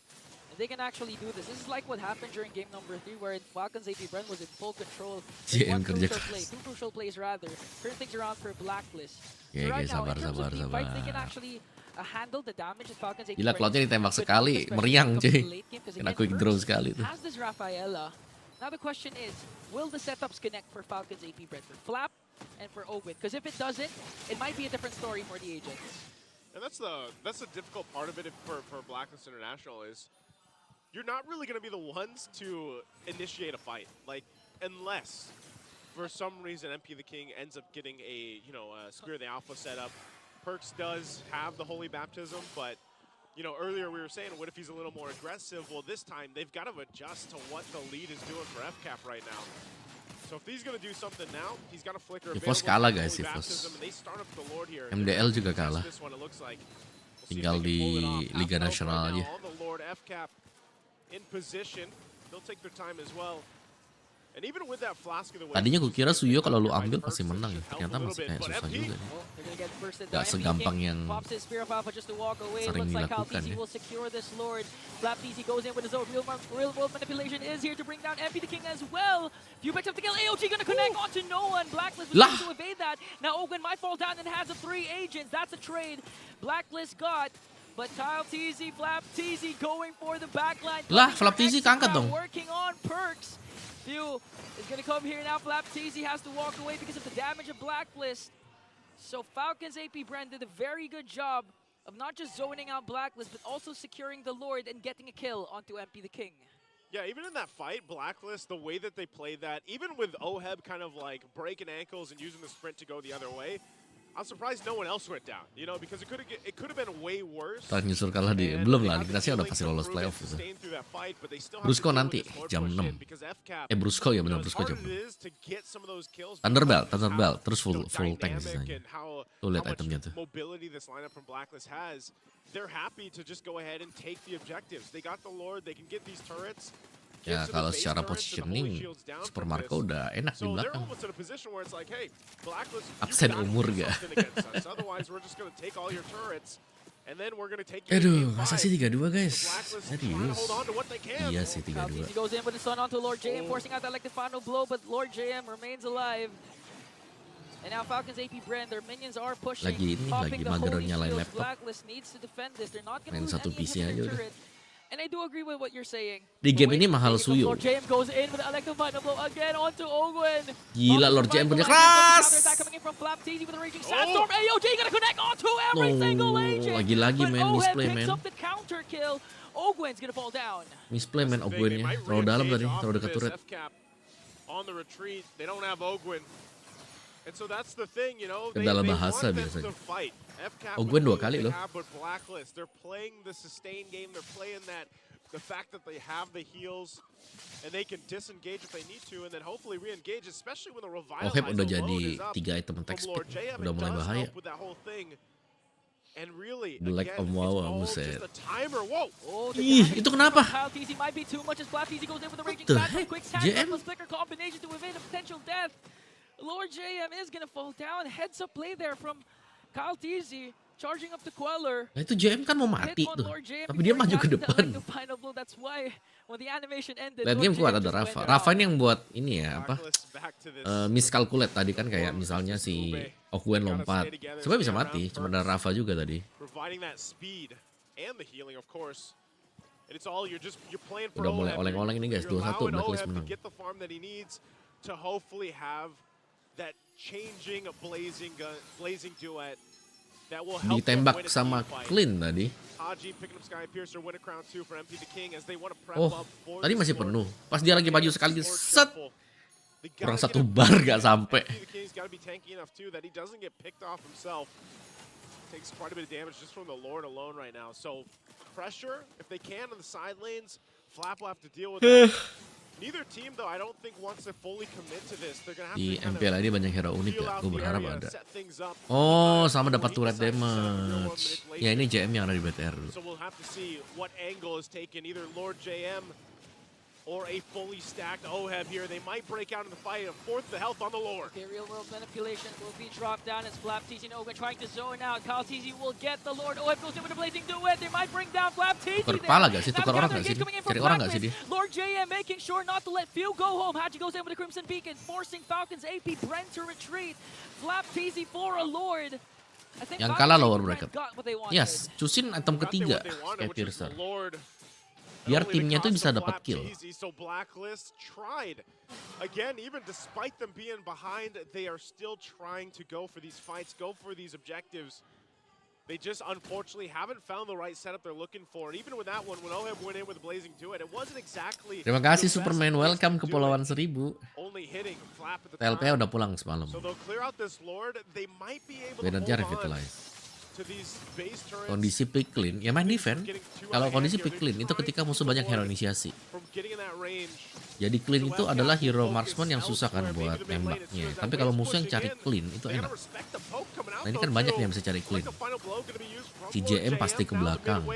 They can actually do this. This is like what happened during game number 3 where Falcon's AP Bren was in full control. JM kerja Two keras. crucial plays rather. Turn things around for Blacklist. Oke, right now, sabar, in terms of sabar, team fights, they can sabar. actually handle the damage that Falcon's AP Gila, Bren Cloudnya ditembak could sekali, do, especially meriang when it comes to cuy. late game, 'cause Kena again, quick draw Perks sekali tuh. has this Rafaela. Now the question is, will the setups connect for Falcon's AP Bren, for Flap and for Ogwin? Because if it doesn't, it might be a different story for the agents. And that's the difficult part of it for Blacklist International is you're not really going to be the ones to initiate a fight. Like, unless for some reason MP the King ends up getting a, you know, Spear the Alpha setup. Perks does have the Holy Baptism, but, you know, earlier we were saying, what if he's a little more aggressive? Well, this time they've got to adjust to what the lead is doing for FCAP right now. So if he's going to do something now, he's got to flicker a Evos kalah guys, Evos. MDL juga kalah. Tinggal di Liga Nasional aja. In position, they'll take their time as well. And even with that flask of the Tadinya gue kira Suyo kalau lu ambil pasti menang ya. Ternyata masih kayak susah juga nih. Gak segampang yang sering dilakukan ya. Flapteezy goes in with his own real world manipulation is here to bring down MP the King as well. Few picks up to kill. AOG gonna connect onto no one. Blacklist was able to evade that. Now Ogwin might fall down and has the 3 agents. That's a trade. Blacklist got. But Flapteezy going for the backline. Lah, Flapteezy keangkat dong. Working on Perks. Few is gonna come here now. Flapteezy has to walk away because of the damage of Blacklist. So Falcon's AP Bren did a very good job of not just zoning out Blacklist, but also securing the Lord and getting a kill onto MP the King. Yeah, even in that fight, Blacklist, the way that they played that, even with OHEB kind of like breaking ankles and using the sprint to go the other way, I'm surprised no one else went down, you know, because it could have been way worse. Ntar nyusul kalah di, belum lah, dikasih udah pasti lolos playoff gitu. Brusco nanti, jam 6. Brusco ya benar, Brusco jam 6. Thunderbelt, terus full tank sisanya. Tuh lihat itemnya tuh. They're happy to just go ahead and take the objectives. They got the Lord, they can get these turrets. Ya kalau secara positioning, Super Marco udah enak di belakang. Absen umur gak? Aduh, masa sih 3-2 guys? Serius? Iya sih 3-2. Goes in with the sun onto Lord JM, forcing out that like the final blow, but Lord JM remains alive. And now Falcon's AP Bren, their minions are pushing, lagi mager nyalain laptop. Blacklist needs to defend this. They're not going Main to lose satu any PC aja udah. And I do agree with what you're saying. Di game ini mahal Suyo. Lord JM goes in with the electric final blow again onto Ogwin. Gila, Lord JM kerja keras. Coming in from Flapteezy with a raging sandstorm. AOG gonna connect onto every single agent. Lagi-lagi main misplay man. Up the counter kill. Ogwin's gonna fall down. Misplay man Ogwinnya. Terlalu dalam tadi, terlalu dekat turret. On the retreat, they don't have Ogwin. And so that's the thing, you know, Kendala bahasa biasanya. Ogwin 2 kali loh. Blacklist, they're playing the sustain game, they're playing that the fact that they have the heals and they can disengage if they need to and then hopefully re-engage, especially when the revival udah jadi 3 item attack speed, udah mulai bahaya. And really, Black again, Wawa, it's all buset. just a timer. Whoa! Ih, itu kenapa? Might be too much as Flapteezy goes in with a raging the sandstorm. heck? Quick JM? flicker combination to evade a potential death. Lord JM is gonna fall down. Heads up play there from Flapteezy. Charging up the Queller. Nah itu JM kan mau mati Hit on tuh. Lord JM Tapi dia before he maju ke casted that, depan. like, the final blow. That's why when the animation ended, Late Lord game kuat JM ada just Rafa. went Rafa out. ini yang buat ini ya apa? Blacklist back to this. Miscalculate tadi kan kayak misalnya si Okuen lompat. Sebenarnya bisa mati, cuma ada Rafa juga tadi. Providing that speed and the healing, of course. And it's all you're playing for Udah mulai Oheb. oleng-oleng ini guys, You're 2-1 allowing Blacklist Oheb to menang. get the farm that he needs to hopefully have that changing blazing duet that will help them Ditembak win a sama team fight. Clean tadi. Haji picking up Sky Piercer, win a crown 2 for MP the King as they want to prep Oh, up for tadi this masih Lord. penuh. Pas dia lagi maju sekali, Lord set. triple. They Kurang gotta satu get bar him- gak sampai. MP the King's gotta be tanky enough too that he doesn't get picked off himself. Takes quite a bit of damage just from the Lord alone right now. So pressure, if they can on the side lanes, Flap will have to deal with that. Neither team though, I don't think wants to fully commit to this. They're gonna have Di to kind MPL of ini banyak hero unik feel ya, out gue the berharap area, ada. set things up. Oh, sama dapat He turret decides to set up real world damage. manipulation. Ya ini JM yang ada di BTR dulu. So we'll have to see what angle is taken, either Lord JM or a fully stacked Oheb here. They might break out in the fight, a fourth the health on the Lord. Okay, real world manipulation will be dropped down as Flap TZ and Ogun trying to zone out. Kyle TZ will get the Lord. Oheb goes in with a blazing duet. They might bring down Flap TZ Tukar there. kepala gak sih? Now Tukar the orang other gak sih? engage coming in from Cari orang gak sih Blacklist. dia? Lord JM making sure not to let Few go home. Haji goes in with a Crimson Beacon, forcing Falcon's AP Bren to retreat. Flap TZ for a Lord. I think Yang Falcon's kalah AP lower Bren bracket. got what they wanted. Yes, Cusin item Got they ketiga, what they wanted, Sky which is Piercer. Lord. Biar Only the timnya tuh cost bisa of dapat Flap kill. TZ, so Blacklist tried. Again, even despite them being behind, they are still trying to go for these fights, go for these objectives. They just unfortunately haven't found the right setup they're looking for. And even with that one, when Oheb went in with a blazing duet, it wasn't exactly Terima the kasih best Superman, place welcome to ke do Pulauan it. 1000. Only hitting Flap at the TLP time. udah pulang semalam. So they'll clear out this Lord. They might be able Biar to nanti hold on revitalize. to these base turrets. Kondisi pick clean, ya main defense. Kalau kondisi pick clean itu ketika musuh banyak hero inisiasi. From getting in that range. Jadi clean itu adalah hero marksman yang susah kan buat nembaknya. Tapi kalau musuh yang cari clean itu enak. Nah ini kan banyak nih yang bisa cari clean. Si JM pasti ke belakang.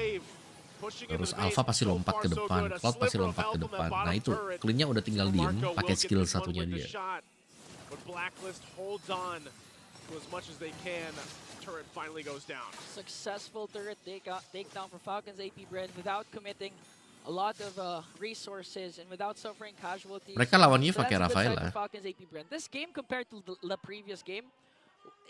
Terus Alpha pasti lompat ke depan, Cloud pasti lompat ke depan. Nah itu cleannya udah tinggal diem pakai skill satunya dia. But Blacklist holds on to as much as they can. Turret finally goes down. Successful turret takedown for Falcon's AP Bren without committing a lot of resources and without suffering casualties. Mereka lawannya So pakai that's a good sign Rafaela. for Falcon's AP Bren. This game compared to the previous game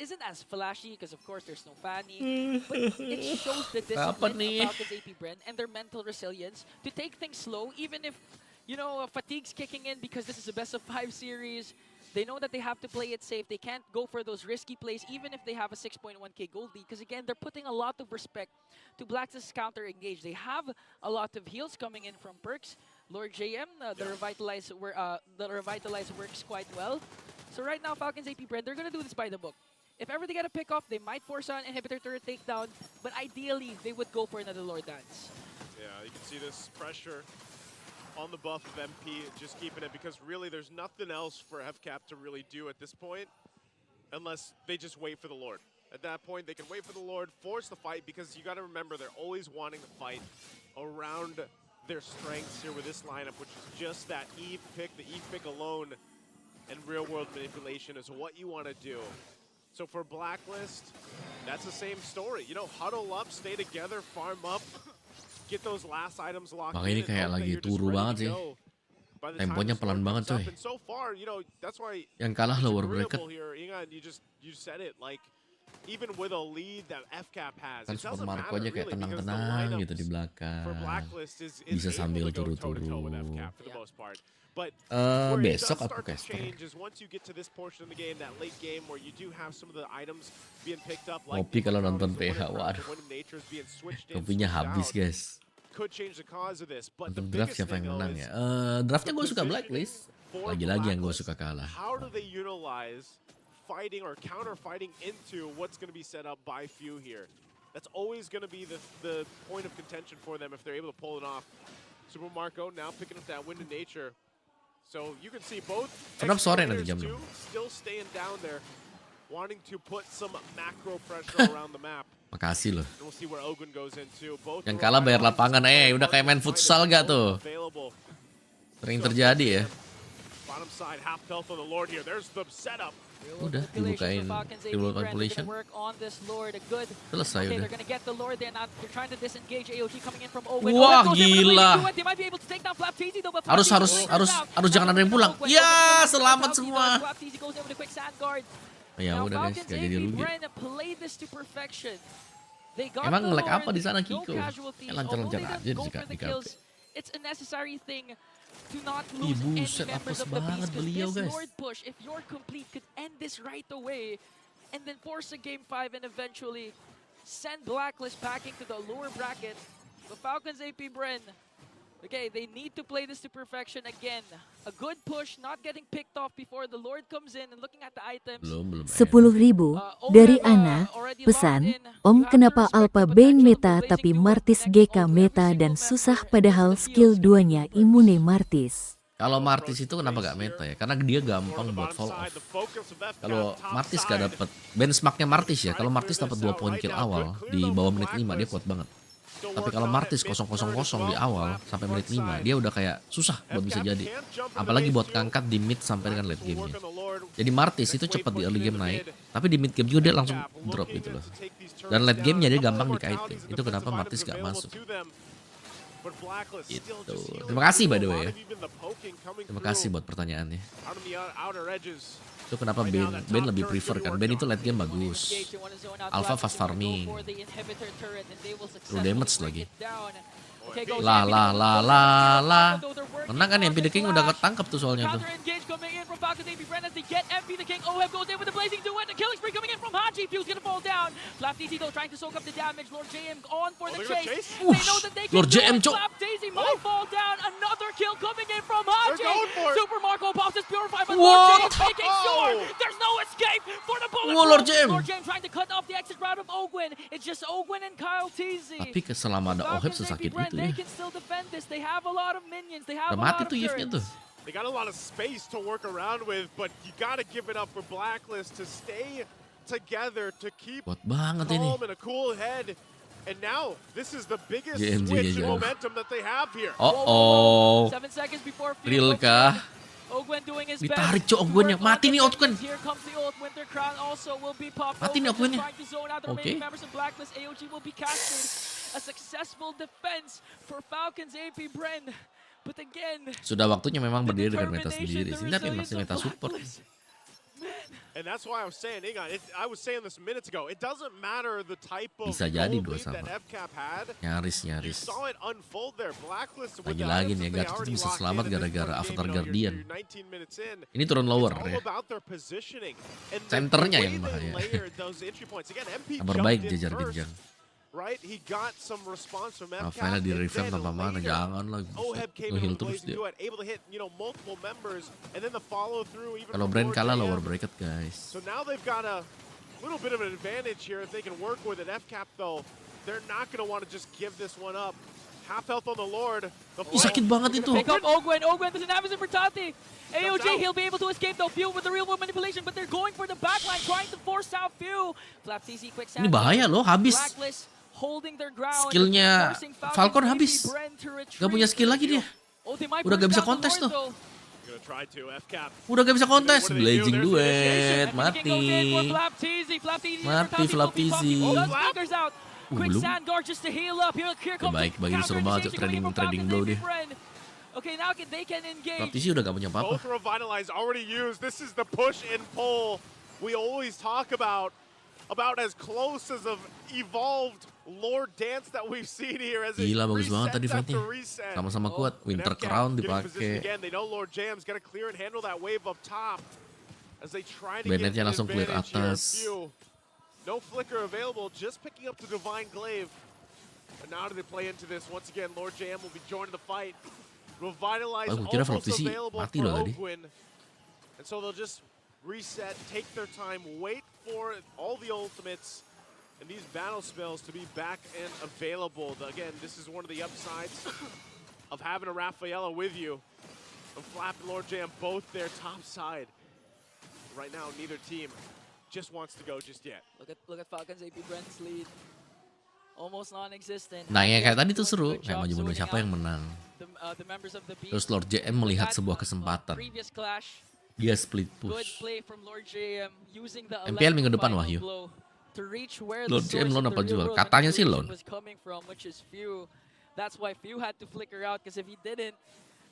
isn't as flashy because of course there's no Fanny, but it shows the discipline nih? of Falcon's AP Bren and their mental resilience to take things slow even if, you know, fatigue's kicking in because this is a best of 5 series. They know that they have to play it safe. They can't go for those risky plays even if they have a 6.1k gold lead because again, they're putting a lot of respect to Blacklist's counter engage. They have a lot of heals coming in from perks. Lord JM, the revitalize works quite well. So right now, Falcon's AP Bren, they're gonna do this by the book. If ever they get a pick off, they might force on inhibitor turret takedown, but ideally they would go for another Lord dance. Yeah, you can see this pressure on the buff of MP, just keeping it because really there's nothing else for FCAP to really do at this point unless they just wait for the Lord. At that point, they can wait for the Lord, force the fight because you got to remember they're always wanting to fight around their strengths here with this lineup, which is just that Eve pick, the Eve pick alone, and real-world manipulation is what you want to do. So for Blacklist, that's the same story. You know, huddle up, stay together, farm up, get those last items locked Makanya in. ini and kayak hope that lagi you're just turu ready banget to sih. go by the time Temponya this pelan Lord banget comes up. coy. And so far, you know, that's why Yang kalah it's lower bracket. agreeable here. Inga, you said it, like, even with a lead that FCAP has, Kan it Super doesn't Marco matter aja kayak really because the tenang-tenang gitu di lineups belakang. for Blacklist is Bisa able sambil to go toe-to-toe turu-turu. with FCAP for the most part. But where it does Besok aku start to caster. change is once you get to this portion of the game, that late game where you do have some of the items being picked up, like Kopi kalau the nonton Brownies, the PH, Winter Crowns, waduh. the Winter Natures being switched in, Kopinya switched habis out, guys. could change the cause of this. But the Untuk draft biggest siapa thing yang though menang is ya? Draftnya gue the suka positioning Blacklist. for Lagi-lagi yang gue Blacklist. suka kalah. How do they utilize fighting or counter fighting into what's going to be set up by Few here? That's always going to be the point of contention for them if they're able to pull it off. Super Marco now picking up that Wind of Nature. So you can see both Kenapa sore nanti executioners jam too still staying down there, wanting to put some macro pressure around the map. Makasih loh. And we'll see where Ogun goes into. Both Yang kalah bayar lapangan, udah kayak main futsal gak tuh? Sering terjadi ya. Bottom side, half health on the Lord here. There's the setup Udah dibukain real population. Selesai udah. Wah, gila. Harus jangan ada yang pulang. Ya, selamat semua. Ya udah guys, gak jadi rugi. Emang nge-lag apa di sana Kiko? Lancar-lancar aja di KP. It's a necessary thing to not Ih, lose any buset, members apes of the banget beast. beliau, Because this guys. Lord push, if you're complete, could end this right away. And then force a game 5 and eventually send Blacklist packing to the lower bracket. The Falcons AP Bren. Okay, they need to play this to perfection again. A good push, not getting picked off before the Lord comes in and looking at the items. Belum. 10.000 dari Ana. Pesan, Om kenapa Alpha Bane meta tapi Martis GK meta dan susah padahal skill 2-nya immune Martis. Kalau Martis itu kenapa gak meta ya? Karena dia gampang buat fall off. Kalau Martis gak dapet benchmarknya Martis ya. Kalau Martis dapat 2 poin kill awal di bawah menit 5 dia kuat banget. Tapi kalau Martis 0-0-0 di awal sampai menit 5 dia udah kayak susah buat bisa jadi. Apalagi buat ngangkat di mid sampai dengan late game-nya. Jadi Martis itu cepat di early game naik, tapi di mid game juga dia langsung drop gitu loh. Dan late game-nya dia gampang dikaitin. Itu kenapa Martis gak masuk. Gitu. Terima kasih by the way ya. Terima kasih buat pertanyaannya. Itu kenapa Ben lebih prefer kan. Ben itu late game bagus. Alpha fast farming. True damage lagi. Lah. Menang kan MP the King udah ketangkep tuh soalnya tuh. Lord JM cok. What? Wow, Lord JM. Tapi selama ada Oheb sesakit itu ya. Udah mati tuh Yves-nya tuh. They got a lot of space to work around with, but you gotta give it up for Blacklist to stay together, to keep Kuat banget ini. calm and a cool head. And now, this is the biggest switch in momentum that they have here. Oh. Real kah? Ditarik cok Ogwennya. Mati nih Ogwen. Mati nih Ogwennya. Oke. A successful defense for Falcons AP Bren. But again, sudah waktunya memang berdiri dengan meta sendiri. Sini tapi masih meta support. And that's why I was saying, Inga, I was saying this minutes ago. It doesn't matter the type of bisa jadi gold dua lead sama. that FCAP had. Nyaris. You saw it unfold there. Blacklist with the Lagi-lagi items nih that they Gatot already bisa locked selamat in in this gara-gara first Avatar game, Guardian. you're 19 minutes in. Ini turun lower It's all ya. about their positioning. And the Centernya way yang they bahaya. layered those entry points. Again, MP Kabar jumped baik in Jajar first, Genjang. right? He got some response from FCAP. Rafaela di and revamp then tanpa mana, later, jangan lah. Oheb came in Nge-heal with terus ways to dia. do it, able to hit, multiple members, and then the follow through even Kalau from Bren Lord kalah JM. lower bracket guys. So now they've got a little bit of an advantage here if they can work with it. FCAP though, they're not going to want to just give this one up. Half health on the Lord. Ih, sakit banget itu. pick up Ogwen doesn't have his Vertati. AOG, he'll be able to escape though. Few with the real world manipulation, but they're going for the backline, trying to force out Few. Flapsy quick Ini bahaya loh, habis. Blacklist holding their ground. Skillnya forcing Falcon AP habis. Bren to retreat. Gak punya skill lagi dia. Oh, they might Udah gak push bisa down the kontes Lord, tuh. though. Gonna try to FCAP. Udah gak bisa kontes. What do they do? Blazing There's duet. initiation. Mati. Flapsy Mati, Vertati Flapsy. will be popping. Sneakers out. Quick belum. Sandguard just to heal up. Here comes baik, bagi counter seru banget initiation coming in from trading Falcons blow AP dia. Bren. Okay, now they can engage. Laptisi udah gak punya apa-apa. Both revitalized already used. This is the push and pull we always talk about as close as of evolved Lord dance that we've seen here as Gila, it bagus banget tadi resets fightnya. after reset. Sama-sama kuat. Winter And FCAP Crown getting positioned dipakai. again. They know Lord Jam's got to clear and handle that wave up top as they try to Bennett-nya get an langsung clear advantage here. atas. Few. No flicker available, just picking up the Divine Glaive. But now do they play into this? Once again, Lord Jam will be joining the fight. Revitalize Aku kira almost Flapsy available mati for loh tadi. Ogwen. And so they'll just reset, take their time, wait for all the ultimates and these battle spells to be back and available. Again, this is one of the upsides of having a Rafaela with you. And Flap and Lord Jam both their top side. Right now, neither team just wants to go just yet. Look at Falcons AP Bren's lead. Almost non-existent. Nah ya kayak tadi tuh seru. Kayak maju mundur siapa yang menang. The members of the Terus Lord JM melihat sebuah kesempatan. Previous clash. Dia split Good push. play from Lord JM using the MPL minggu depan, electrifying Wahyu. blow to reach where Lord the JM source loan of apa the jual? real world Katanya sih manipulation loan. was coming from, which is Few. That's why Few had to flicker out, because if he didn't,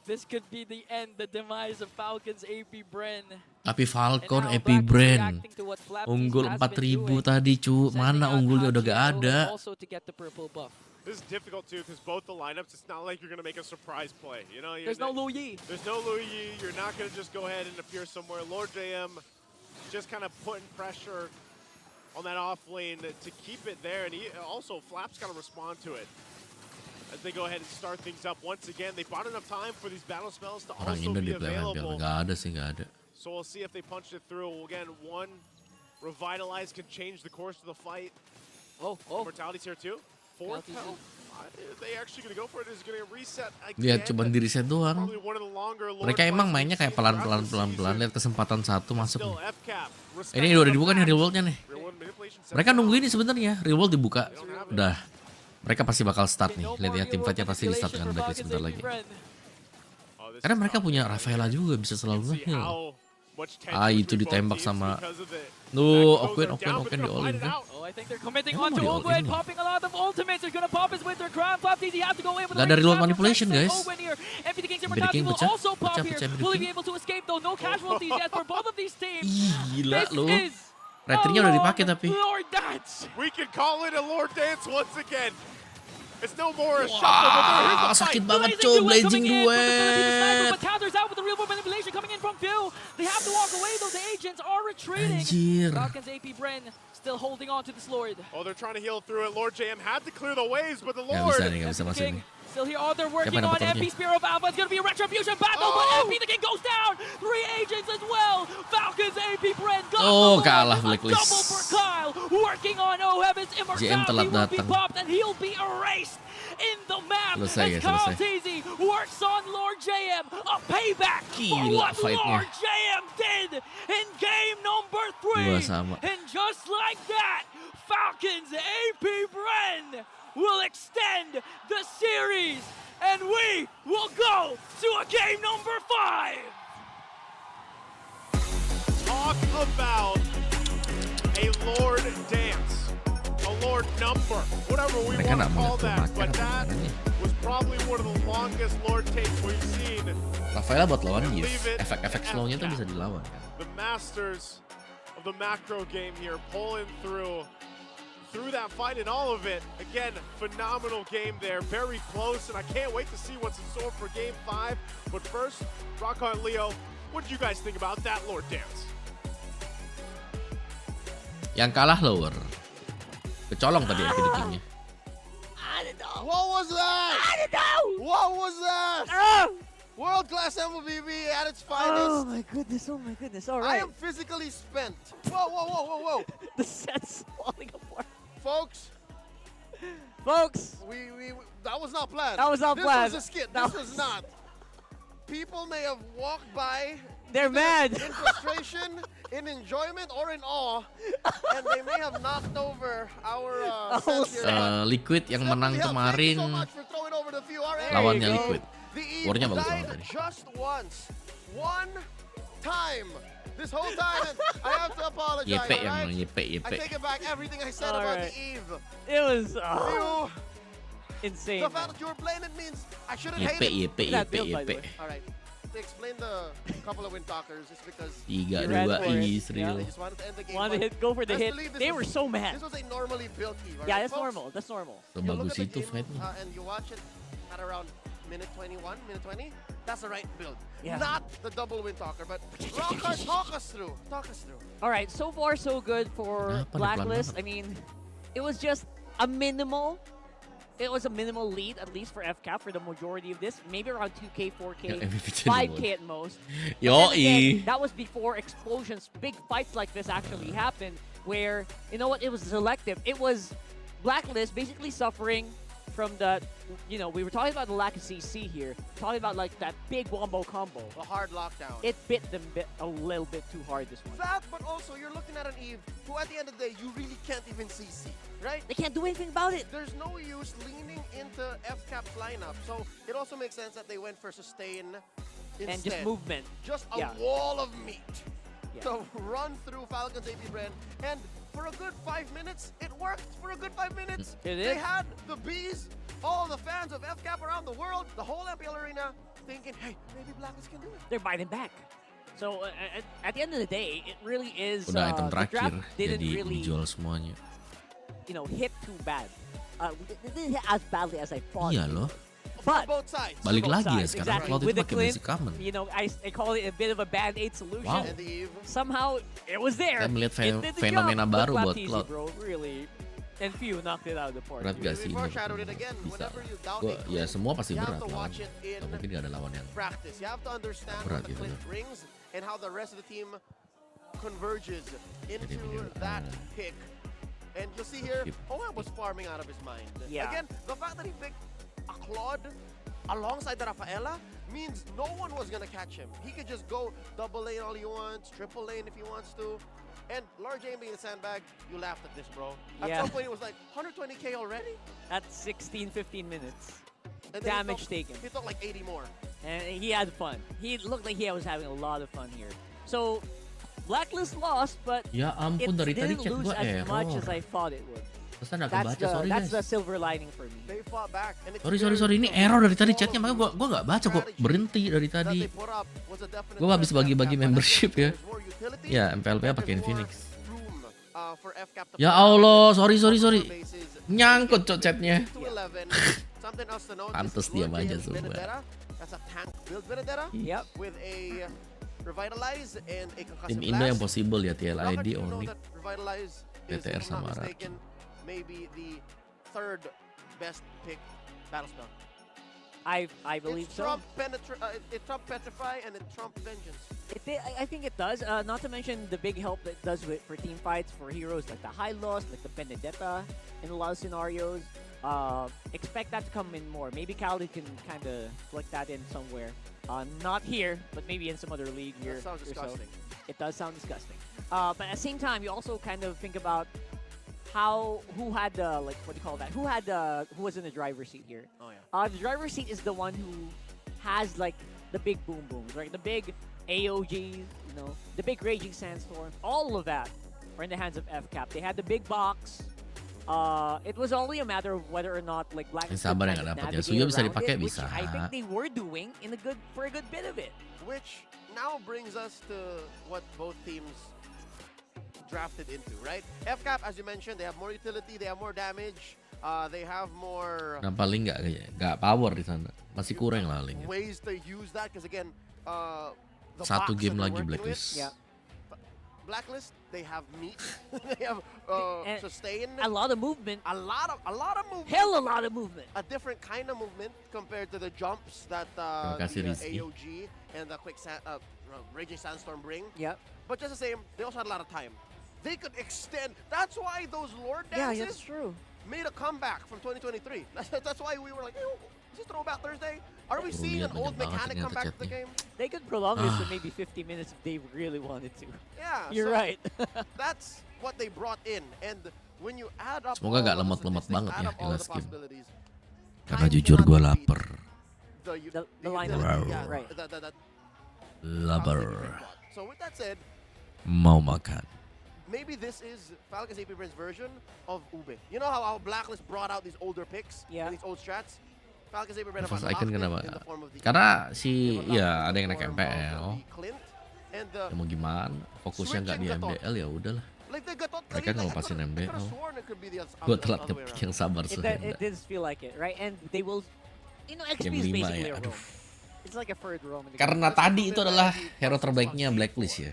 this could be the end, the demise of Falcon's AP Bren. Tapi Falcon, And now AP Black is Bren. reacting to what Flap Unggul has 4000 been doing, tadi cu. sending Mana out unggulnya udah Haji gak and Owen ada. also to get the purple buff. This is difficult too because both the lineups, it's not like you're going to make a surprise play. You know, There's no Lu Yi. There's no Lu Yi. You're not going to just go ahead and appear somewhere. Lord JM just kind of putting pressure on that off lane to keep it there. And he also, Flap's got to respond to it as they go ahead and start things up once again. They bought enough time for these battle spells to Orang also Indo be di play MPL. available. Gak ada sih, gak ada. So we'll see if they punched it through. Again, one Revitalize can change the course of the fight. Oh. Mortality's here too. Fourth Mortality's health. They actually gonna go for it. Is gonna reset again. Lihat cuma di reset doang. Probably one of the longer Lord Mereka emang fights mainnya we've kayak seen throughout pelan-pelan the pelan-pelan. season. Lihat kesempatan satu masuk Still, nih. FCAP, respect Ini udah the dibuka nih fact. rewardnya nih. Reward manipulation set Mereka down. nunggu ini sebenarnya. Reward dibuka. Udah. Mereka pasti bakal start nih. Lihat ya, tim fightnya pasti di start dengan Blacklist sebentar lagi. Oh, this Karena is mereka tough. punya Rafaela juga bisa selalu See nge-heal. how much tension Ah, itu between both ditembak teams sama. because of the Duh, back Open throws are down, but di they're all in gonna kan. fight it out. Oh, I think they're committing Emang onto mau di all Ogwen, in? popping a lot of ultimates. They're gonna pop his with their crown. Flap DZ have to go in with Gak the ada range reload trap. manipulation, Protect guys. Owen here. MP the King's King Immortality will pecah, also pop pecah, here. pecah, Will he King. be able to escape though? No casualties yet for both of these teams. Gila This lu. is Retri-nya udah dipakai tapi. Lord Dance. We can call it a Lord Dance once again. It's no more a shuffle, but here's Wah, the fight. sakit banget Blazing cuy, Duet Blazing coming in from the Duet. but counters out with the real world manipulation coming in from Phil. They have to walk away though. The agents are retreating. Anjir. Falcons AP Bren still holding on to this Lord. Oh, they're trying to heal through it. Lord JM had to clear the waves, but the Gak Lord... bisa nih, gak bisa masuk King nih. still here. Oh, they're working Siapa on dapat MP tornya? Spear of Alpha. It's going to be a retribution battle, but MP the King goes down. 3 agents as well. Falcons AP Bren got Oh, the kalah Lord. A Blacklist. double for Kyle. Working on OHEB. His GM telat immortality will be datang. popped and he'll be erased in the map. Selesai, As guys, Kyle selesai. TZ works on Lord JM. A payback for Gila what fight-nya. Lord JM did in game number 3. 2 sama. And just like that, Falcons AP Bren will extend the series, and we will go to a game number 5. Talk about a Lord Dance, a Lord number, whatever we Mereka want nggak to mau call that, makan but apa that caranya. was probably one of the longest Lord takes we've seen. Rafaela buat lawan Leave Yves. it Efek-efek at slownya tuh that. bisa dilawan kan. The masters of the macro game here, pulling through that fight and all of it. Again, phenomenal game there, very close, and I can't wait to see what's in store for game 5. But first, Rocco and Leo, what did you guys think about that Lord Dance? Yang kalah lower. Kecolong tadi MP the King-nya. What was that? I don't know. What was that? Oh, World-class MLBB at its oh finest. my goodness! Oh my goodness! All I right, am physically spent. Whoa. the set's falling apart, Folks, folks. we that was not planned. That was not planned. This was a skit. That This was not. People may have walked by They're mad. in frustration, in enjoyment, or in awe, and they may have knocked over our set here. Liquid yang Simply menang help. Thank kemarin you so much for throwing over the few. All right. lawannya There you go. Liquid. The Eve Warnya bagus died banget tadi. just once. One time. This whole time, and I have to apologize. YP yang alright? menang YP. I take it back everything I said All about right. the Eve. It was You, insane. the fact that you were playing it means I shouldn't hate YP, it. YP, That build, by the YP. way. All right. To explain the couple of win talkers, it's because 3-2 for it. Israel. they just wanted to end the game. Wanted to but hit, go for the best hit. believe this They was- were so mad. This was a normally built Eve. all Yeah, right, that's folks? normal. That's normal. You look Sebagus at the itu game, fightnya. and you watch it at around minute 21, minute 20. That's the right build. Yeah. Not the double win talker, but Rocker, talk us through. Talk us through. All right, so far so good for Kenapa nih, Blacklist. I pelan mean, it was just a minimal. It was a minimal lead, at least for FCAP, for the majority of this. Maybe around 2K, 4K, Yang MVP jadi 5K at most. But then Yoi. again, that was before explosions, big fights like this actually happened, where, you know what, it was selective. It was Blacklist basically suffering from the, you know, we were talking about the lack of CC here, talking about like that big wombo combo. A hard lockdown. It bit them a little bit too hard this one. That, but also you're looking at an Eve who at the end of the day, you really can't even CC, right? They can't do anything about it. There's no use leaning into FCAP's lineup. So it also makes sense that they went for sustain and just Instead, movement. just a Yeah. wall of meat Yeah. to run through Falcon's AP Bren. And for a good 5 minutes, it worked for a good 5 minutes. It They is. had the bees, all the fans of FCAP around the world, the whole MPL arena, thinking, hey, maybe Blacklist can do it. They're biting back. So at the end of the day, it really is Udah item the terakhir draft didn't jadi really dijual semuanya. hit too bad. It didn't hit as badly as I thought. Iya it loh. would. For But both sides. Balik both lagi ya sides, sekarang exactly. Cloud With itu the pakai Clint, basic common. I call it a bit of a band-aid solution. Wow. And the Eve. Somehow it was there. Kita melihat It did the fenomena job. baru Good buat Baptiste, Cloud. bro, really. And few knocked it out of the park. Berat gak sih? We foreshadowed it again. Bisa. Whenever you doubt Gua, a ya Clint, semua pasti you have berat to lawan. watch it in Gak mungkin gak ada lawan yang practice. You have to understand berat what the gitu Clint loh. brings and how the rest of the team converges into Jadi, that pick. And you'll see here, Skip. Owen was farming out of his mind. Yeah. Again, the fact that he picked a Claude alongside the Rafaela means no one was going to catch him. He could just go double lane all he wants, triple lane if he wants to. And large aim being a sandbag, you laughed at this, bro. At Yeah. some point, it was like 120k already? At 16-15 minutes. And then Damage taken. He took like 80 more. And he had fun. He looked like he was having a lot of fun here. So, Blacklist lost, but Ya it ampun dari tadi didn't chat lose gua as much as error. I thought it would. Terus gak kebaca, sorry That's the guys. silver lining for me. They fought back. And it's Sorry, ini error dari tadi chatnya, makanya all gua gak baca kok, berhenti dari that tadi. they put up was a definite Gua habis threat to bagi-bagi FCAP, but membership ya. there's more utility, Ya MPLP and pakein there's more Phoenix. room, for FCAP to Ya play. Allah, sorry. Bases, Nyangkut cok chatnya. 2-11. Something else to note, Pantes this is diam Lord aja James semua. Benedetta. That's a tank build Benedetta Yep. with a Revitalize and a Concussive Tim Indo yang Blast. possible ya Rocket, TLID you know only. that Revitalize is, PTR if I'm not sama mistaken, maybe the third best pick battle spell. I believe It's so. it Trump Petrify and it Trump Vengeance. I think it does. Not to mention the big help that it does for team fights for heroes like the High Loss, like the Benedetta in a lot of scenarios. Expect that to come in more. Maybe Khalid can kind of flick that in somewhere. Not here, but maybe in some other league here. That sounds or so. disgusting. It does sound disgusting. But at the same time, you also kind of think about who had the who was in the driver's seat here. Oh yeah. The driver's seat is the one who has like the big boom booms, right? The big AOGs, the big Raging Sandstorm, all of that are in the hands of FCAP. They had the big box. It was only a matter of whether or not like Blacklist Sabar could yang kind of nggak dapat ya. navigate Suyo bisa around dipakai, it, which bisa. I think they were doing for a good bit of it. Which now brings us to what both teams drafted into, right? FCAP, as you mentioned, they have more utility, they have more damage, they have more Kenapa Link nggak power di sana? Masih kurang lah Link. ways to use that because again, the Satu box game that they're lagi working with, Blacklist. Yeah. Blacklist, they have meat, they have And sustain, A lot of movement. a lot of movement. Hell, a lot of movement. A different kind of movement compared to the jumps that Terima the kasih, Rizky. AOG and the Raging Sandstorm bring. Yep. But just the same, they also had a lot of time. They could extend. That's why those Lord Yeah, dances that's true. made a comeback from 2023. That's why we were like, hey, is this Throwback Thursday? Are we Baru seeing an lihat old banyak banget mechanic come ternyata back to the chatnya. game? They could prolong this to maybe 50 minutes if they really wanted to. Yeah, You're so right. That's what they brought in. And when you add up Semoga all gak of the lemot-lemot statistics, banget add ya up di all last the game. possibilities, Karena time jujur cannot gue beat lapar. The lineup, utility, yeah, right. that Lapar. So with that said, Mau makan. maybe this is Falcon's AP Bren's version of Ube. You know how Blacklist brought out these older picks, Yeah. and these old strats? Falcon's AP Bren First have Icon unlocked kenapa? it in the form of the Karena They si have unlocked it ya in ada the yang naik form of MPL. the Clint and the Ya mau gimana? Fokusnya nggak di Switching MPL ya udahlah. like the Gatot Mereka Kalita, ngelupasin I could've MPL. sworn it could be the Gue other telat way ngepick around. yang sabar It Suhenda. does feel like it, right? And they will, XP Game is 5 basically ya. a Aduh. roam. It's like a third roam. In the Karena game. tadi itu adalah hero terbaiknya Blacklist ya.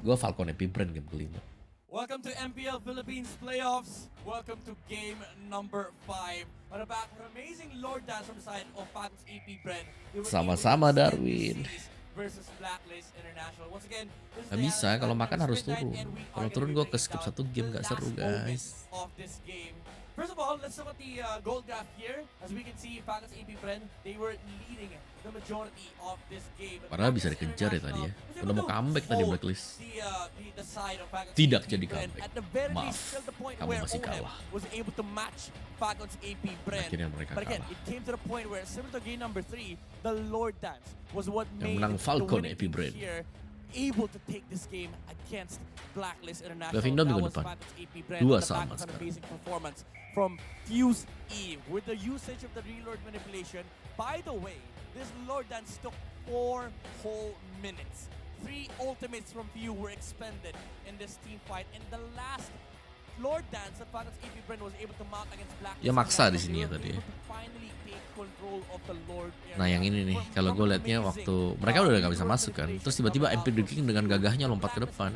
Gue Falcon AP Bren game kelima. Welcome to MPL Philippines Playoffs. Welcome to game number 5. On the back, an amazing Lord dance from the side of Falcon's AP Bren. They were Sama-sama, able to extend Darwin. the series versus Blacklist International. Once again, this is Gak the bisa, Atlas kalau Night makan versus harus Midnight, turun. and we Kalau are turun gonna gue be ke skip breaking satu down game the gak seru last moments guys. of this game. First of all, let's look at the goal graph here. As we can see, Falcons AP Bren, they were leading the majority of this game. Padahal bisa dikejar ya tadi ya. Udah mau comeback tadi Blacklist. The side of Falcons Tidak AP jadi Bren. comeback. At the very Maaf, least, till the point kamu where masih OM kalah. was able to match Falcons AP Bren. Akhirnya mereka But again, kalah. it came to the point where similar to game number 3, the Lord Dance was what Yang made menang the Falcon winning AP team Bren. here able to take this game against Blacklist International. Davindo That minggu was depan. Falcons AP Bren. Dua The sama Falcons had an sekarang. amazing performance from Fuse E with the usage of the reload manipulation. By the way, this Lord Dance took 4 whole minutes. 3 ultimates from Fuse were expended in this team fight, and the last Lord Dance that Falcons AP Bren was able to mount against Blacklist. Ya maksa di International, sini ya they were tadi ya. able to finally take control of the Lord area. Nah yang ini nih, kalau gue liatnya waktu mereka udah gak bisa masuk kan, terus tiba-tiba MP the King dengan gagahnya lompat ke depan,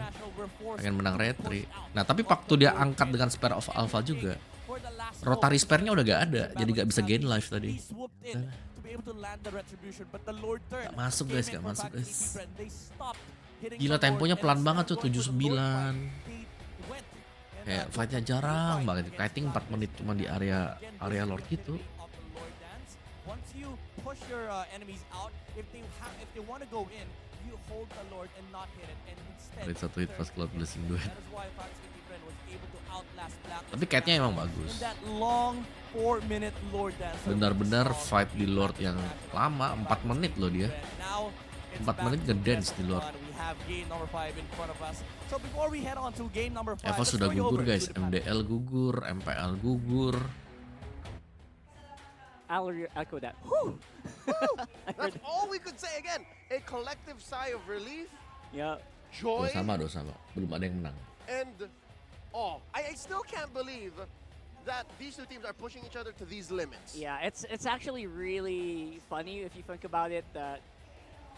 pengen menang retri. Nah tapi waktu dia angkat dengan Spare of Alpha juga, rotary spare-nya udah gak ada, jadi gak bisa gain life tadi. Gak masuk guys, gak masuk guys. Gila temponya pelan banget tuh, 79. Kayak fightnya jarang banget, kiting 4 menit cuma di area Lord gitu. Once you push your enemies out, if they want to go in, you hold the Lord and not hit it, and instead. Ada satu hit pas Cloud Blessing 2. That is why Falcons AP Bren was able to outlast Blacklist. Tapi catnya emang in bagus. that long 4-minute Lord Dance. Benar-benar fight di Lord yang lama, 4 menit loh dia. Now 4 menit ngedance di Lord. we have game number 5 in front of us. So before we head on to game number 5, Eva sudah gugur guys, MDL gugur, MPL gugur. I'll echo that. That's all we could say. Again, a collective sigh of relief, Yeah. joy, Doh sama. Belum ada yang menang. and awe. I still can't believe that these two teams are pushing each other to these limits. Yeah, it's actually really funny if you think about it that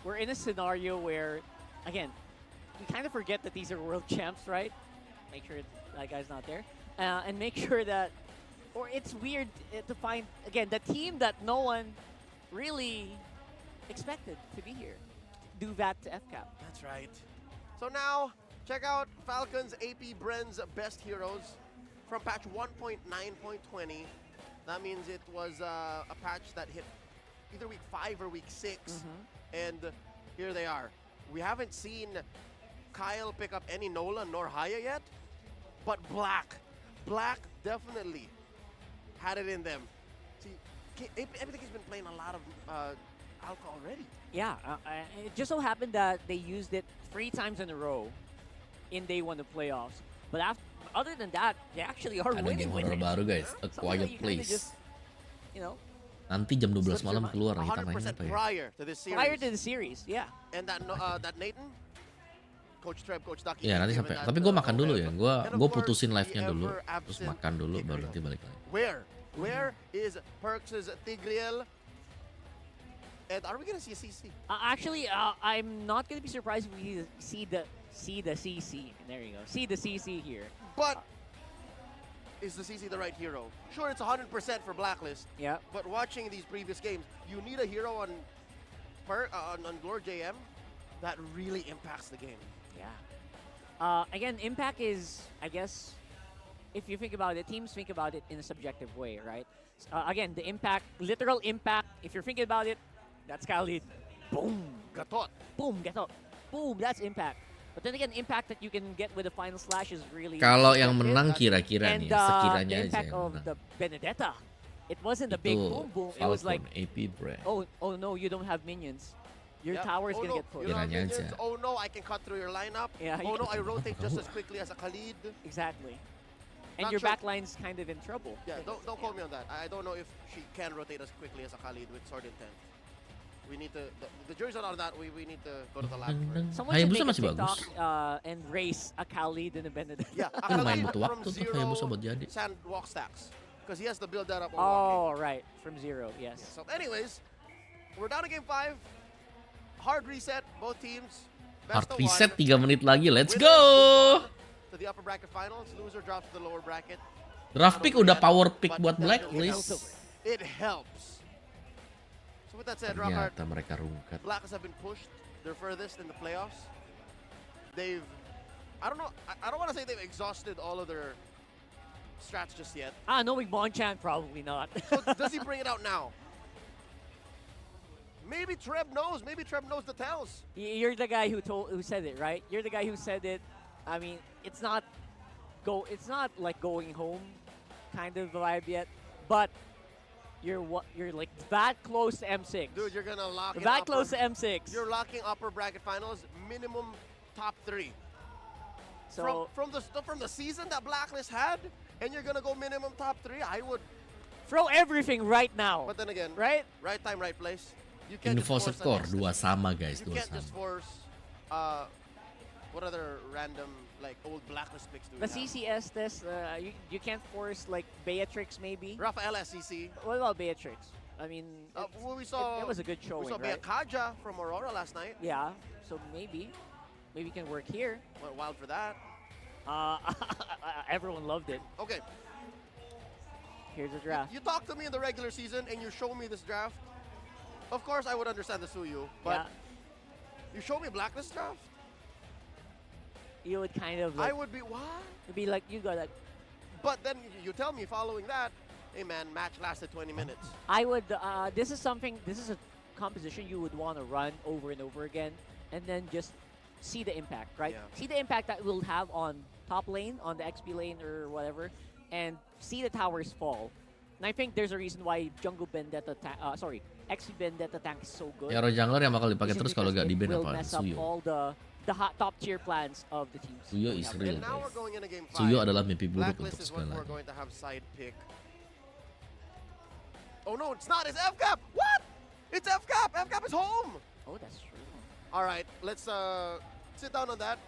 we're in a scenario where, again, we kind of forget that these are world champs, right? Make sure that guy's not there. And make sure that, or it's weird to find, again, the team that no one really expected to be here. Do that to FCAP. That's right. So now, check out Falcons AP Bren's best heroes from patch 1.9.20. That means it was a patch that hit either week 5 or week 6. And here they are. We haven't seen Kyle pick up any Nola nor Haya yet, but Black definitely had it in them. See, everything has been playing a lot of Alpha already. Yeah, it just so happened that they used it 3 times in a row in day 1 of playoffs. But other than that, they actually are Ada winning game with horror it. baru guys, A Something that Quiet you kinda Place. just, you know, Nanti jam 12 malam keluar, kita 100% mainnya apa ya? prior to this series. prior to the series, yeah. And that Nathan, Coach Treb, Coach Ducky. Iya nanti given sampai, that, tapi gue makan dulu ya, And of gue course, putusin the live-nya dulu, ever terus absent makan dulu, baru Tigreal. nanti balik lagi. Where is Perks' Tigreal? And are we gonna see a CC? Actually, I'm not gonna be surprised if we see the CC. There you go. See the CC here. But is the CC the right hero? Sure, it's 100% for Blacklist. Yeah. But watching these previous games, you need a hero on Glor JM that really impacts the game. Yeah. Again, impact is, I guess, if you think about it, teams think about it in a subjective way, right? Again, the impact, literal impact. If you're thinking about it, that's Khalid. Boom. Gatot. Boom. Gatot. Boom. That's impact. But then again, impact that you can get with the final slash is really. Kalau yang subjective. menang kira-kira And nih, sekiranya the aja impact yang of menang. the Benedetta, it wasn't a big Itu boom boom. It was like, Falcon, AP Bren. oh no, you don't have minions. Your Yep. tower is Oh gonna no, get pushed. you don't have Kiranya minions. aja. Oh no, I can cut through your lineup. Yeah, Oh you no, can- I rotate just as quickly as a Khalid. Exactly. And Not your sure. backline's kind of in trouble. Yeah, don't quote me on that. I don't know if she can rotate as quickly as a Khalid with Sword Intent. We need to, the jury's not on that. We need to go to the lab first. Someone Hayabusa should make a masih TikTok bagus. and race a Khalid and a Benedetta. Yeah, a Lumayan Khalid butuh from waktu tuh Hayabusa buat jadi. sand walk stacks. Because he has to build that up on walking. Oh, right. From 0, yes. So anyways, we're down to game 5. Hard reset, both teams. Best Hard of reset 1. 3 menit lagi, let's Winner go! moves on to the upper bracket finals. Loser drops to the lower bracket. Draft pick udah power pick buat But Blacklist. It helps. So with that said, Rockhart, Ternyata mereka rungkat. Blacklist have been pushed their furthest in the playoffs. They've, I don't know, I don't want to say they've exhausted all of their strats just yet. Knowing Bonchan, probably not. So does he bring it out now? Maybe Treb knows. Maybe Treb knows the tells. You're the guy who said it, right? You're the guy who said it. I mean, it's not like going home kind of vibe yet, but you're like that close to M6. Dude, you're gonna lock that close to M6. You're locking upper bracket finals, minimum top 3. So from the season that Blacklist had, and you're gonna go minimum top 3. I would throw everything right now. But then again, right time, right place. You can't Info just skor force 2 sama guys, You 2 can't sama. just force what other random like old Blacklist picks do the we have? CCS test. You can't force like Beatrix maybe. Rafael SCC. What about Beatrix? I mean, well, we saw it was a good showing, We saw right? Kaja from Aurora last night. Yeah, so maybe it can work here. Went wild for that. Everyone loved it. Okay. Here's the draft. You talk to me in the regular season and you show me this draft. Of course, I would understand the Suyu, but you show me Blacklist draft. You would kind of. I would be what? It'd be like you got like. But then you tell me following that, hey man, match lasted 20 minutes. I would. This is a composition you would want to run over and over again, and then just see the impact, right? Yeah. See the impact that it will have on top lane, on the XP lane or whatever, and see the towers fall. And I think there's a reason why Jungle Vendetta, XP Vendetta tank is so good. Hero jungler yang bakal dipakai This is terus kalau because gak di it ban will apa? mess up Suyo. all the hot top tier plans of the teams. Suyo is real, And now we're guys. going in a game 5. Suyo adalah mimpi buruk Blacklist untuk is what sekali we're lagi. going to have side pick. Oh no, it's not. It's FCAP. What? It's FCAP. FCAP is home. Oh, that's true. All right, let's sit down on that.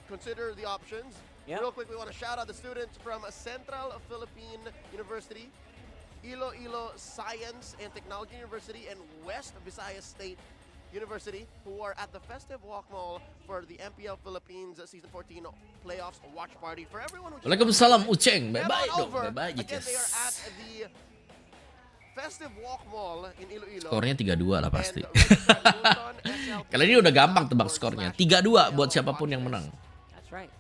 Consider the options. Yep. Real quick, we want to shout out the students from Central Philippine University, Iloilo Science and Technology University, and West Visayas State University, who are at the Festive Walk Mall for the MPL Philippines Season 14 Playoffs Watch Party. For everyone who just Waalaikumsalam Uceng. head Bye-bye on dong. over. Bye-bye Again, they are at guys. the Festive Walk Mall in Iloilo. Skornya 3-2 lah pasti. And Luton, SLP, Kali ini udah gampang tebak skornya. 3-2 buat siapapun yang menang. That's right.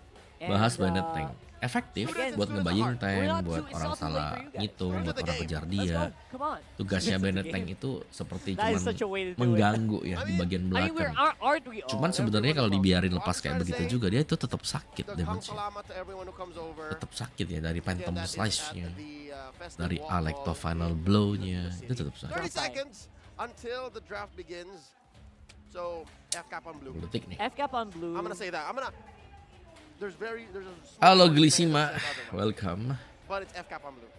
Bahas bandit tank. Efektif Again, buat ngebaying tank, buat it's orang not too late salah for you guys. ngitung, buat orang kejar Let's dia. go. Come on. Tugasnya It's bandit the tank game. itu seperti That is cuman such a way to do it. mengganggu ya di bagian I mean, belakang. aren't we all? Cuman sebenarnya kalau dibiarin lepas kayak begitu juga dia itu tetap sakit damage-nya. Salamat to everyone who comes over. Tetap sakit ya dari phantom Again, that is slash-nya, at the, Festive dari Walk Alecto Mall final in blow-nya, Iloilo itu City. tetap sakit. 30 seconds until the draft begins. So, FCAP on blue. 10 detik nih. FCAP on blue. I'm gonna say that. There's a small Halo chance Glisima, that says otherwise. welcome. But it's FCAP on blue.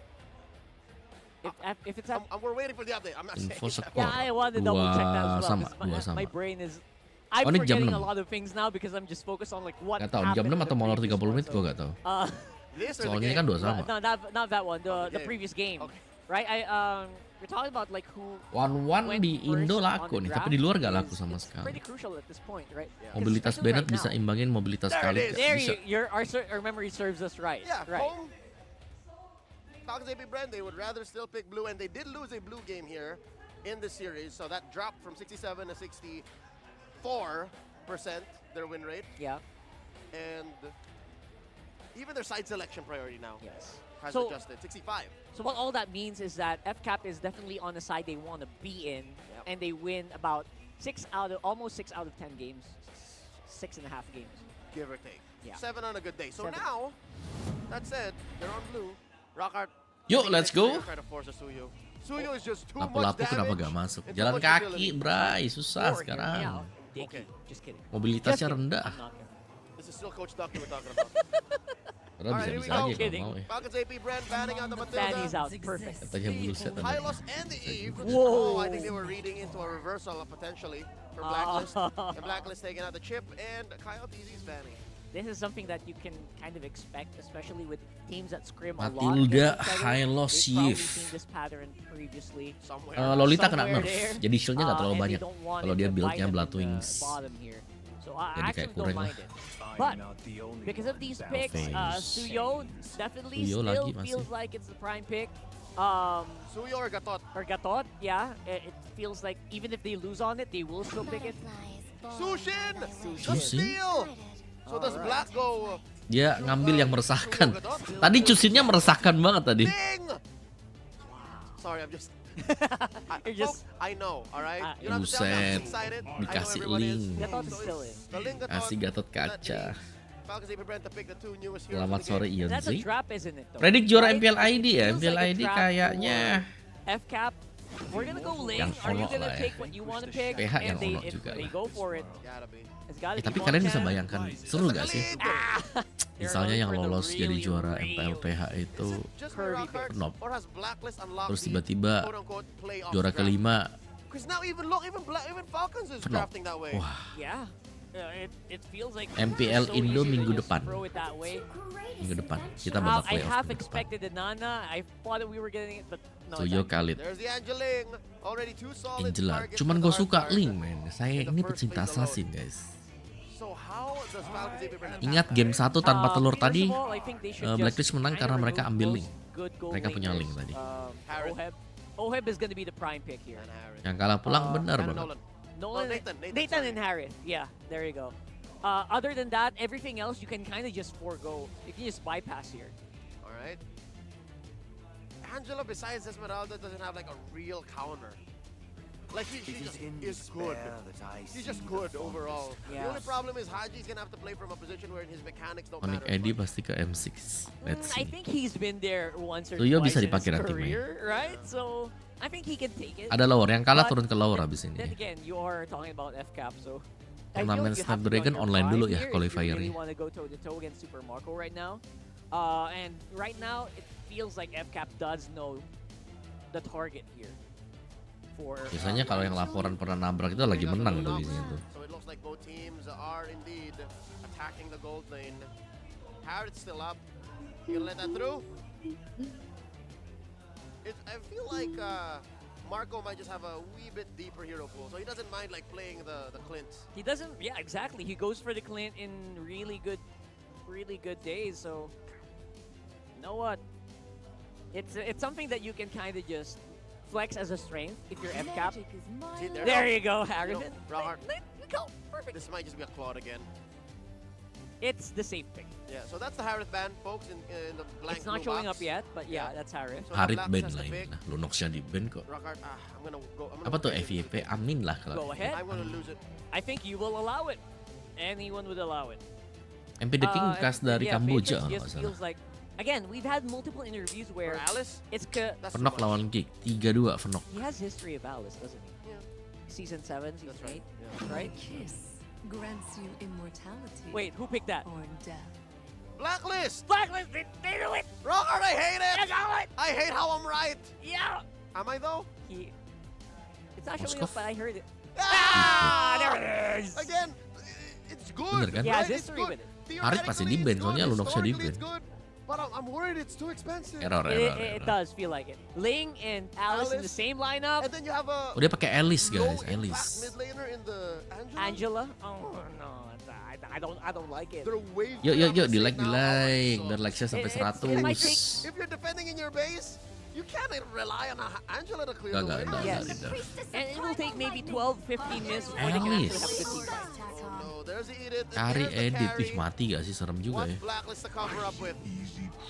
If it's at We're waiting for the update. I'm not Info saying. skor. yeah, I want to double check that as well. sama, 'Cause dua sama. My brain is. I'm Oh, ini jam forgetting a 6. lot of things now because I'm just focused on like what. Gak tau, jam happened 6 in atau the molor previous 30 menit one, gue gak tau. This or the Soalnya game? kan 2 sama. No, not that one. The game. previous game. Okay. Right? We're talking about like who. One went di Indo first laku on the nih, tapi draft di luar gak is- laku sama it's sekali. Pretty crucial at this point, right? Yeah. Mobilitas Especially Bennett right bisa now. imbangin mobilitas There kali. it is. There, Bisa. our memory serves us right. Yeah, right. home. Falcons AP Bren, they would rather still pick blue, and they did lose a blue game here in this series, so that dropped from 67 to 64% their win rate, Yeah. and even their side selection priority now Yes. has So- adjusted. 65. So what all that means is that FCAP is definitely on the side they want to be in, Yep. and they win about almost 6 out of 10 games, 6.5 games. Give or take. Yeah. 7 on a good day. So 7. now, that said, they're on blue. Rockart. Yuk, I think let's next year go. they'll try to force a Suyu. Suyu is just too much Lapu-lapu kenapa damage gak masuk? and too Jalan much kaki, utility. Bray, susah Or, sekarang. yeah, Dicky. Okay. Just kidding. Mobilitasnya Just kidding. rendah. I'm not kidding. This is still Coach Ducky we're talking about. Padahal Alright, here we bisa-bisa go. aja kalau Kidding. mau ya. Falcons AP Brand banning out the Fanny's Matilda. out. Perfect. Katanya blue set. Hylos and the Eve. Whoa. Oh, I think they were reading into a reversal potentially for Blacklist. And Blacklist taking out the chip, and Kyle TZ's banning. This is something that you can kind of expect, especially with teams that scrim a lot. Matilda, against each other. Hylos, They've probably Yves. seen this pattern previously. Somewhere. Lolita kena Somewhere nerf, there. jadi shieldnya gak terlalu And they banyak. don't want Kalau it dia to buildnya bite them in Blood the Wings. bottom here. So I Jadi actually kayak don't kurang mind lah. it. But because of these picks, Face. Suyo definitely Suyo still lagi masih. feels like it's the prime pick. Suyo or Gatot? Or Gatot, yeah. It feels like even if they lose on it, they will still pick it. Sushin! The Sushin? steal! So does Alright. Black go Dia ngambil yang meresahkan. Tadi cusinnya meresahkan banget tadi. Ding! Sorry, I'm just... You're just- Folks, I know, alright? You don't have to tell me Buset. I'm excited. I know Dikasih everybody is. link. Gatot is still in. The link Kasih Gatot Kaca. Falcons AP Bren to pick the 2 newest heroes Selamat in the sore game. That's a Ionzi. trap, isn't it? Though? Predik juara Right? MPL ID ya. Feels MPL like a ID trap kayaknya for FCap. We're gonna go late. Yang Are you ono gonna lah ya. take what you want to pick? PH yang And they, ono if juga they lah. go for it, Gotta be. it's gotta be Tapi kalian bisa Monchan. bayangkan seru gak sih? Misalnya yang lolos jadi juara MPL PH itu Just Curvy Rockheart, Pernop. or has Blacklist unlocked terus the tiba-tiba quote-unquote playoff juara draft? kelima. Because now even look, even Falcons is Pernop. drafting that way. Wah, Yeah. It feels like MPL so Indo easy to minggu just depan. throw it that way. Minggu depan kita I babak playoff half minggu depan. expected the Nana. I thought that we were getting it, but no. Soyo it's Khalid, There's the Angeling, already 2 solid Angela. targets Cuman for gue the suka hard Link, card. men. Saya ini pecinta assassin, guys. So how does Falcons AP Bren attack Ingat that? game 1 tanpa telur First tadi, of all, I think they should just Blacklist menang kinda karena mereka remove ambil those Link. good goal Mereka punya makers. Link tadi. Harris. Oheb is gonna be the prime pick here. And Harris. Yang kalah pulang benar And banget. Nolan. Nolan, Nathan, Nathan sorry. and Harris. Yeah, there you go. Other than that, everything else you can kind of just forego. You can just bypass here. Alright. Angela, besides Esmeralda, doesn't have like a real counter. Like she just is good. She's just good overall. The Yeah. only problem is Haji's gonna have to play from a position where his mechanics don't Onyx matter. Eddie pasti ke M6. Let's I see. think he's been there once or Tuyo twice bisa in his dipakai nanti, Mei. career, right? So I think he can take it. Ada lower, yang kalah But turun ke lower abis Then ini. again, you are talking about FCAP, so I feel Turnamen like you have to Snapdragon be on your online dulu prime ya here if qualifiernya. you really want to go toe to toe against Super Marco right now. And right now, it feels like FCAP does know the target here. For Biasanya kalau yang laporan pernah nabrak itu lagi menang tuh biasanya tuh. So it looks like both teams are indeed attacking the gold lane. Harris still up. You gonna let that through? I feel like Marco might just have a wee bit deeper hero pool, so he doesn't mind like playing the Clint. he doesn't, yeah, exactly. He goes for the Clint in really good days. So you know what? It's something that you can kind of just flex as a strength if you're FCAP. See, There you go, You Harriman. know, Rockheart, Go, perfect. this might just be a Claude again. It's the safe pick. Yeah, so that's the Harris band, folks, in the blank It's not blue showing box. up yet, but yeah, Yeah. that's Harris. So Harit Black ban has lah the ini. pick. Nah, Lunoxnya di ban kok. Rockheart, I'm gonna go. Apa tuh FYP? Amin lah Go kalau. ahead. I'm gonna lose it. I think you will allow it. Anyone would allow it. MP The King bekas dari yeah, Kamboja Matrix kalau nggak just salah. feels like, again, we've had multiple interviews For where Alice, it's that's too Fenok much. lawan Kick 3-2 Fenok. he has history of Alice, doesn't he? Yeah. Season 7, season That's right. 8, Yeah. right? Kiss grants you immortality Wait, who picked that? or death. Blacklist! Blacklist, they do it! Rockheart, I hate it! That's all right! I hate how I'm right! Yeah! Am I though? It's not showing Moskov. up, but I heard it. Ah! There it is! Again, it's good. Bener kan? He has Right? It's history good. with it. Harit pasti di ban, soalnya Lunoxnya di ban. Historically, it's good, but I'm worried it's too expensive. Error. It does feel like it. Ling and Alice in the Alice. same lineup. And then you have a Oh dia pakai Alice low guys, impact Alice. mid laner in the Angela. Angela? Oh no, I don't like it. They're way Yuk too di safe like now. biar like-nya sampai It might take- 100. If you're defending in your base, you can't rely on Angela to clear the Enggak, way. Yes. enggak. And it will take maybe 12-15 minutes before they can actually have a good team fight. Oh, no, there's the Edith. and Cari there's the edit, carry. ih mati gak sih? Serem juga What's ya. Blacklist to cover up with?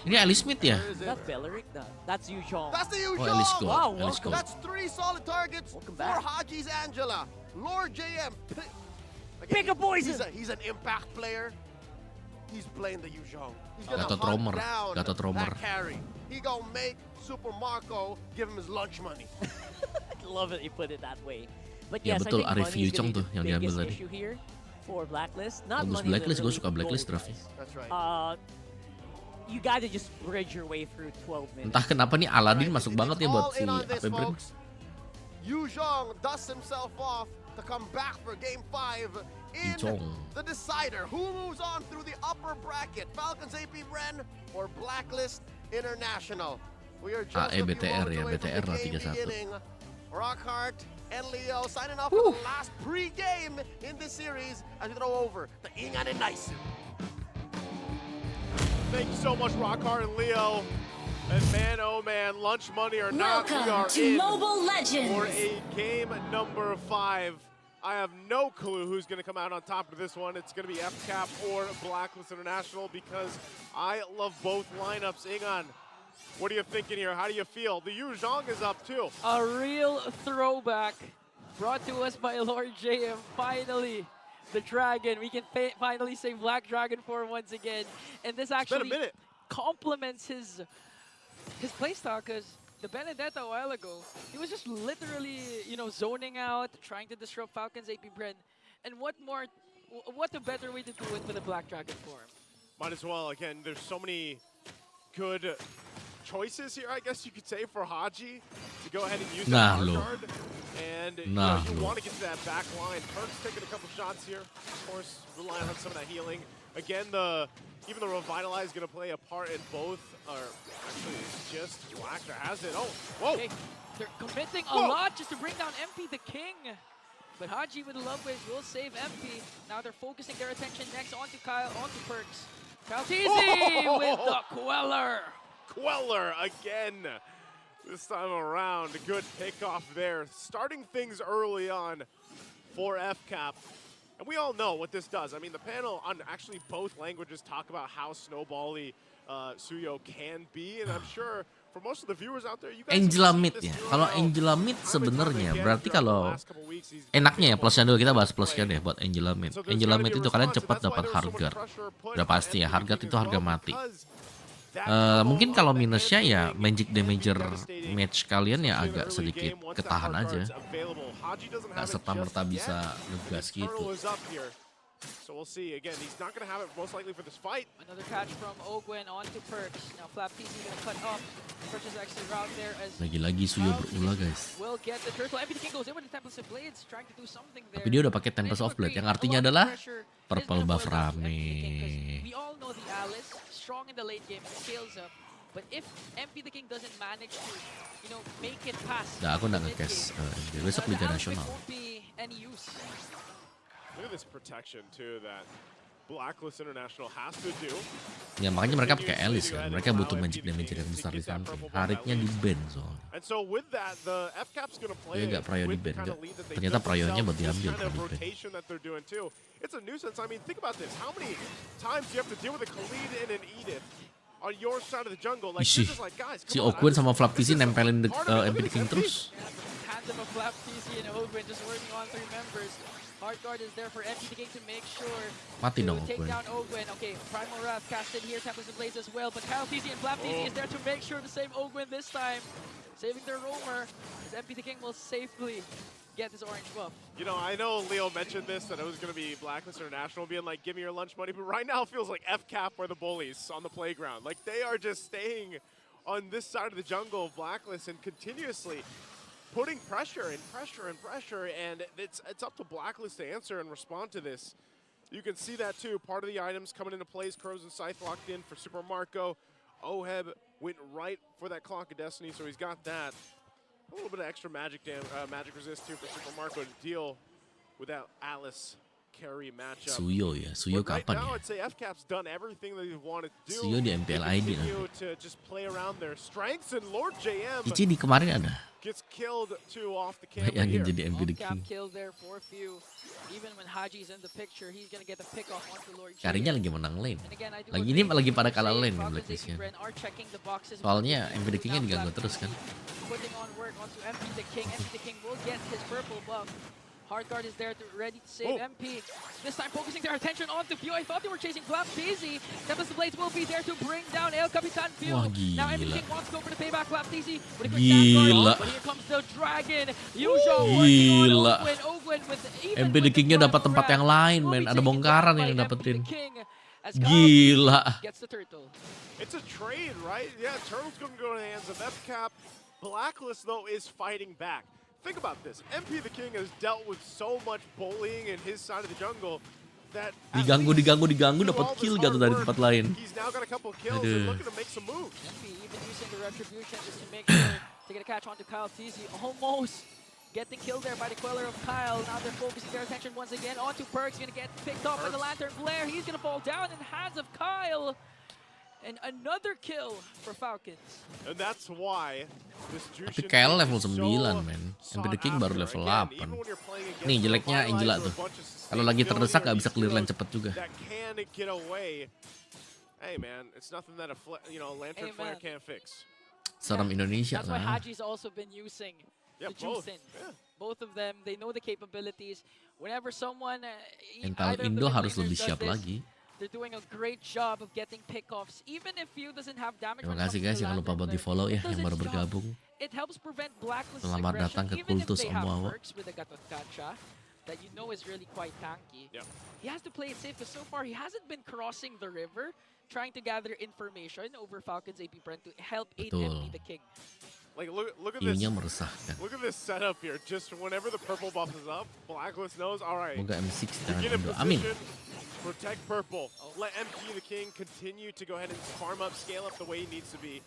Ini Alice Smith ya? Where is it? That's Belleric? No, that's Yu Zhong. That's the Oh, usual. Alice Gold. Wow, Alice welcome. Gold. That's 3 solid targets Welcome for back. Haji's Angela. Lord JM. Pick a poison. He's an impact player. He's playing the Yuzhong. He's gonna Gatot hunt Romer. down Gatot Romer. that carry. He gonna make Super Marco give him his lunch money. I love it you put it that way. But Ya yes, betul, I think Arif money is Yu Chong gonna tuh be yang the diambil biggest tadi. issue here for Blacklist. Not Bagus money Blacklist, gue literally, suka Blacklist gold draftnya. wise. That's right. You gotta just bridge your way through 12 minutes. Entah kenapa nih Aladdin Alright, masuk it's banget ya all buat si in on this, AP Bren. folks. Yuzhong dusts himself off to come back for game 5 in Yuzhong. the decider. Who moves on through the upper bracket? Falcons AP Bren or Blacklist International? We are just a few BTR moments ya, away from BTR the lah game 31. beginning. Rockheart and Leo signing off for the last pre-game in this series as we throw over the Ingan and Nice. Thank you so much, Rockheart and Leo. And man, oh man, lunch money or not, we are Welcome to in Mobile for Legends. a game number 5. I have no clue who's going to come out on top of this one. It's going to be FCAP or Blacklist International because I love both lineups. Ingan, what are you thinking here? How do you feel? The Yu Zhang is up too. A real throwback brought to us by Lord JM. Finally, the Dragon. We can finally say Black Dragon 4 once again. And this actually complements his playstyle because the Benedetta a while ago, he was just literally, zoning out, trying to disrupt Falcon's AP Bren. And what a better way to do it with a Black Dragon form. Might as well. Again, there's so many good choices here, I guess you could say, for Haji to go ahead and use that hard card. And you want to get to that back line. Perk's taking a couple shots here. Of course, relying on some of that healing. Again, even the Revitalize is going to play a part in both. Or actually, it's just Black that has it. Oh, whoa! Okay, they're committing a lot just to bring down MP the King. But Haji with the Love Waves will save MP. Now they're focusing their attention next onto Kyle, onto Perks. Kyle TZ with the Queller. Queller again. This time around, a good pickoff there. Starting things early on for FCAP. And we all know what this does. I mean, the panel on actually both languages talk about how snowbally Suyo can be. And I'm sure for most of the viewers out there, you guys Angela Mid ya. Kalau Angela Mid sebenarnya berarti kalau enaknya ya plusnya dulu, kita bahas plusnya deh buat Angela Mid. Angela Mid itu kalian cepat dapat harga. Udah pasti ya, harga itu harga mati. Mungkin kalau minusnya ya magic damager match kalian ya agak sedikit ketahan aja. Gak serta-merta bisa ngegas gitu. So we'll see. Again, he's not going to have it most likely for this fight. Another catch from Ogwen onto Perks. Now Flap TC going to cut off. Perks is actually around there as lagi-lagi Suyo berulah, guys. Will get the turtle. MP the King goes in with the Tempest of Blades, trying to do something there. Tapi dia udah pakai Tempest of Blade yang artinya adalah purple buff rame. We all know the Alice strong in the late game, it scales up. But if MP the King doesn't manage to, make it past. Nah, aku nggak nge-cash besok Liga Nasional. Won't be any use. Look at this protection too that Blacklist International has to do. Ya makanya mereka pakai Alice kan. Mereka butuh magic damage yang besar di samping. Hariknya di ban soalnya. And so with that, the FCAP's going to play. Dia nggak prayo di ban. Ternyata prayonya buat diambil kan di ban. It's a nuisance. I mean, think about this. How many times do you have to deal with a Khalid and an Edith on your side of the jungle? Like, you're just like, guys, si Ogwen sama Flap TC nempelin MP the King terus. Tandem of Flap TC and Ogwen just working on 3 members. Hard guard is there for MP the King to make sure Mati to dong take Ogwen. down Ogwen. Okay, Primal Wrath casted here, Tempest and Blaze as well, but Kyle TC and Flap TC is there to make sure to save Ogwen this time. Saving their roamer, as MP the King will safely get his orange buff. I know Leo mentioned this, that it was going to be Blacklist International being like, give me your lunch money, but right now it feels like FCAP are the bullies on the playground. Like, they are just staying on this side of the jungle of Blacklist and continuously putting pressure and pressure and pressure, and it's up to Blacklist to answer and respond to this. You can see that too. Part of the items coming into place. Crows and Scythe locked in for Super Marco. Oheb went right for that Clock of Destiny, so he's got that. A little bit of extra magic resist too for Super Marco to deal with that Alice carry matchup. Suyo ya, Suyo kapan ya? I'd say FCAP's done everything that they wanted to do. Suyo di MPL ID nanti. To just play around their strengths, and Lord JM Cici di kemarin ada. gets killed too off the camera Bayangin here. jadi MP the King. Kill there for few. Even when Haji's in the picture, he's gonna get the pick off onto Lord JM. Carinya lagi menang lane. And again, I do Lagi agree. ini lagi pada kalah lane nih Falcon's Blacklistnya. Bren are checking the boxes. Soalnya MP the Kingnya diganggu terus kan. Putting on work onto MP the King. MP the King will get his purple buff. Hard guard is there to ready to save MP. This time focusing their attention onto Few. I thought they were chasing Flap TZ. Tempest of Blades will be there to bring down El Capitan Few. Wah, Now MP gila. King wants to go for the payback. Flap TZ with a quick Gila. but here comes the Dragon. Usual working Gila. on Ogwen with even MP the with Kingnya the dapat tempat yang lain, will men. be Ada taken bongkaran down yang by dapetin. MP the King as Kyle Gila. gets the turtle. It's a trade, right? Yeah, Turtle's going to go to the hands of FCAP. Blacklist, though, is fighting back. Think about this. MP the King has dealt with so much bullying in his side of the jungle that Diganggu dapat kill jatuh dari tempat lain. He's now got a couple of kills and looking to make some moves. MP even using the retribution just to make sure to get a catch onto Kyle TZ. Almost getting killed there by the Queller of Kyle. Now they're focusing their attention once again onto Perks. Gonna get picked up by the Lantern Flare. He's gonna fall down in the hands of Kyle. And another kill for Falcons. And that's why this Tapi Jushin KL pick level is 9 so men. sought MP the King baru after. level Again, 8. even when you're playing against Nih a jeleknya Revitalizer Angela or tuh. a bunch of Kalau lagi sustainability terdesak or gak bisa these clear lane heroes cepet juga. that can get away. Hey man, it's nothing that a lantern flare can't fix. Serem Indonesia That's why lah. Haji's also been using Yeah, the Juicin. Yeah. Both of them, they know the capabilities. Whenever someone, Mental either of the Indo mid harus laners lebih does siap this, lagi. they're doing a great job of getting pickoffs, even if Few doesn't have damage. Terima when it kasih comes guys, to the jangan lupa lantern buat di flare. follow ya It does yang baru its job. bergabung. It helps prevent Blacklist's Selamat aggression, datang ke even if Kultus they Om have Wawa. perks with the Gatot Kacha that you know is really quite tanky. Yep. He has to play it safe because so far he hasn't been crossing the river trying to gather information over Falcon's AP Bren to help aid Betul. MP the King. Like look at this. View-nya meresahkan. Look at this setup here. Just whenever the purple buff is up, Blacklist knows, all right. Semoga M6 jangan Get in Indo. Amin. position, protect purple. Let MP the King continue to go ahead and farm up, scale up the way he needs to be.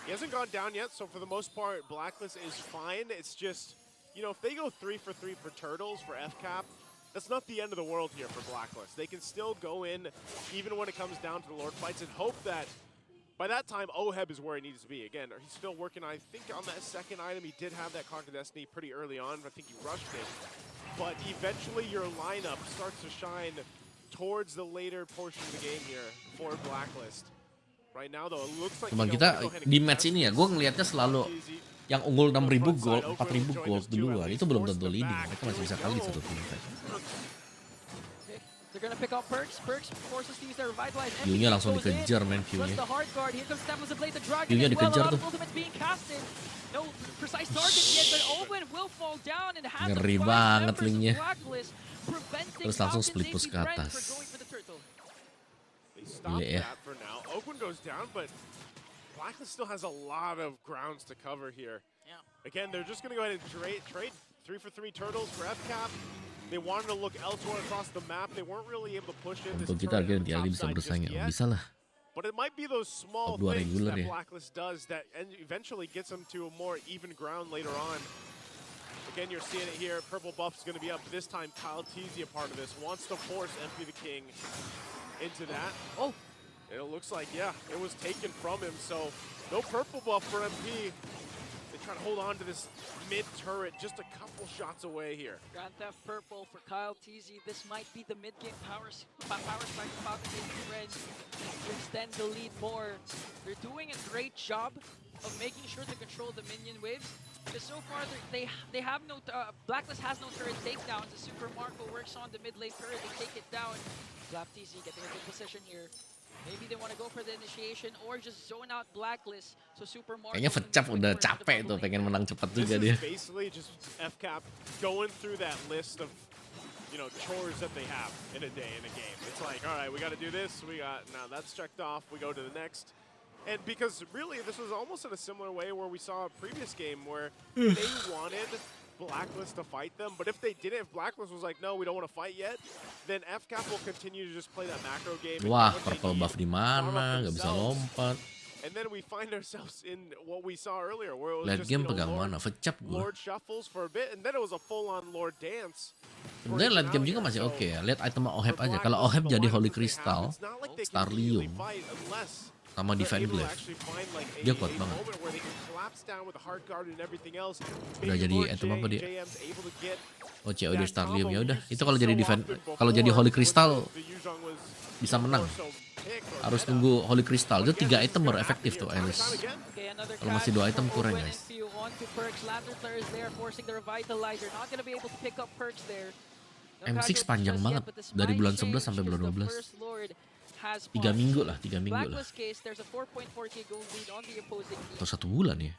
He hasn't gone down yet, so for the most part, Blacklist is fine. It's just, if they go 3 for 3 for Turtles for FCAP, that's not the end of the world here for Blacklist. They can still go in, even when it comes down to the Lord fights, and hope that by that time, Oheb is where he needs to be. Again, he's still working, I think, on that second item. He did have that Conquer Destiny pretty early on. I think he rushed it. But eventually, your lineup starts to shine towards the later portion of the game here for Blacklist. Right now, though, it looks like Cuman kita di match ini ya, gue ngelihatnya selalu yang unggul 6.000 gold, 4.000 gold duluan. Itu belum tentu leading. Mereka masih bisa kali satu tim. They're gonna pick up perks. Perks forces to use their revitalize. View-nya langsung dikejar men view-nya. View-nya dikejar tuh. No precise target yet, but Owen will fall down and has Ngeri banget linknya. Terus langsung split push ke atas. Stop Gila ya. that for now. Oakland goes down, but Blacklist still has a lot of grounds to cover here. Yeah. Again, they're just going to go ahead and trade 3 for 3 Turtles for FCAP. They wanted to look elsewhere across the map. They weren't really able to push in this Untuk kita turret akhirnya on the dia top bisa side bersaing just ya. yet. Bisa lah. But it might be those small Top 2 things regular that ya. Blacklist does that eventually gets them to a more even ground later on. Again, you're seeing it here. Purple buff is going to be up. This time, Kyle Teasy, a part of this, wants to force MP the King into that. Oh. It looks like, yeah, it was taken from him, so no purple buff for MP. They try to hold on to this mid-turret just a couple shots away here. Grand Theft Purple for Kyle TZ. This might be the mid-game power spike for Falcons AP Bren to extend the lead more. They're doing a great job of making sure to control the minion waves. Because so far, they have no... Blacklist has no turret takedowns. The Super Marco works on the mid-lane turret. They take it down. Blap TZ getting a good position here. Maybe they want to go for the initiation or just zone out Blacklist. So Super Marco... Kayaknya Vecap udah capek tuh, pengen menang cepat juga dia. This is basically just FCAP going through that list of, chores that they have in a day in a game. It's like, all right, we got to do this. Now that's checked off. We go to the next. And because really, this was almost in a similar way where we saw a previous game where they wanted Blacklist to fight them, but if they didn't, if Blacklist was like, no, we don't want to fight yet, then FCAP will continue to just play that macro game. Wah, purple buff di mana? Gak bisa lompat. And then we find ourselves in what we saw earlier, where it was Late just, game pegang mana? Vecap gue. Lord shuffles for a bit, and then it was a full-on Lord dance. Sebenarnya late game juga masih oke ya. Lihat item Oheb aja. Kalau Oheb jadi Holy Crystal, Starlium, sama Divine Glaive, dia kuat banget. Udah jadi item apa dia? Oh, COD Starlium ya udah. Itu kalau jadi Divine, kalau jadi Holy Crystal bisa menang. Harus tunggu Holy Crystal. Itu 3 item baru efektif tuh Alice. Kalau masih 2 item kurang guys. M6 panjang banget dari bulan 11 sampai bulan 12. 3 minggu lah, 3 minggu lah. Atau 1 bulan ya.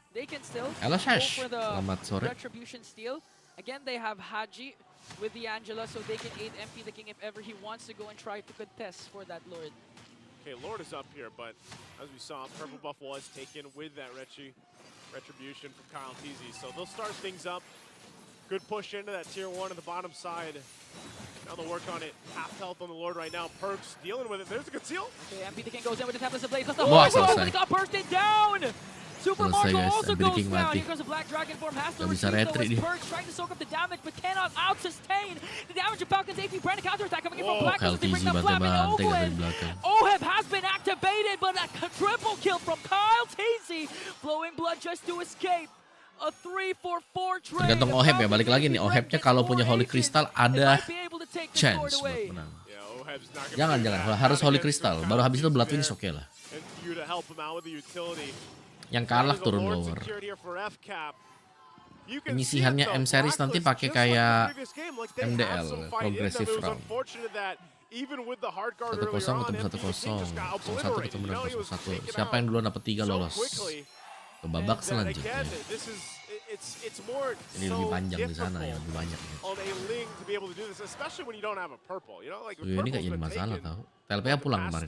LSH, selamat sore. Again, they have Haji with the Angela, so they can aid MP the King if ever he wants to go and try to contest for that Lord. Okay, Lord is up here, but as we saw, purple buff was taken with that retribution from Kyle TZ. So they'll start things up. Good push into that tier 1 on the bottom side. Now they'll work on it. Half health on the Lord right now. Perks dealing with it. There's a conceal. Okay, MP the King goes in with the Tempest of Blaze. That's the Wah, hard selesai. got bursted down. Super Selesai, Marco guys. also MPL goes King down. mati. Here comes the Black Dragon form. Has to Gak bisa retreat though retreat as dia. Perks trying to soak up the damage but cannot out-sustain the damage of Falcon's AP. Brand counter-attack coming in from Whoa. Blacklist as they bring LTZ the flap in bantai-bantai Owen. dari belakang. Oheb has been activated but a triple kill from Kyle TZ. Flowing blood just to escape. A 3-4-4 trade. Tergantung Oheb ya, balik lagi nih. Ohebnya kalau punya Holy Crystal ada chance buat menang. Jangan, harus Holy Crystal. Baru habis itu Bloodwings oke lah. Yang kalah turun lower. Penyisihannya M Series nanti pakai kayak MDL, Progressive Round. 1-0 ketemu 1-0, 1 ketemu 1-1. Siapa yang duluan dapat 3 lolos ke babak selanjutnya. Ini lebih panjang di sana ya, lebih banyak. Ini gak jadi masalah tau. TLPA pulang kemarin.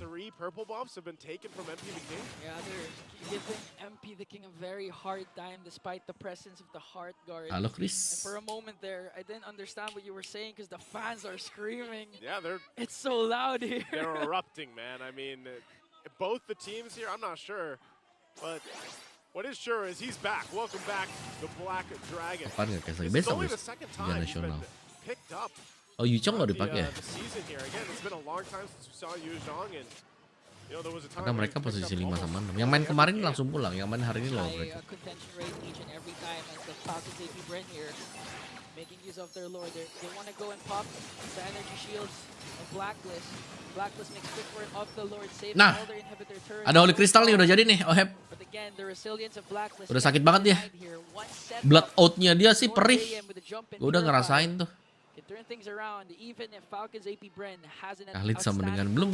Halo Chris. For a moment there, I didn't understand what you were saying because the fans are screaming. Yeah, it's so loud here. They're erupting, man. I mean, both the teams here, I'm not sure, but what is sure is he's back. Welcome back, the Black Dragon. Kapan gak kayak It's besok only guys? the second Liga time he's been Nasional. picked up. Oh Yuchong gak dipakai ya? The season here again. It's been a long time since we saw Yuzhong, and you know there was a time Karena mereka posisi 5 sama 6. Yang main kemarin langsung pulang, yang main hari ini loh mereka. Contention rate each and every time as the Falcons AP Bren here making use of their lore. They want to go and pop the energy shields of Blacklist. Blacklist makes quick work of the Lord, save Nah, all their inhibitor turrets. ada Holy Crystal nih udah jadi nih, Oheb. But again, the resilience of Blacklist. Udah sakit banget dia. Blood out-nya dia sih perih. Gue udah ngerasain tuh. Khalid sama dengan belum.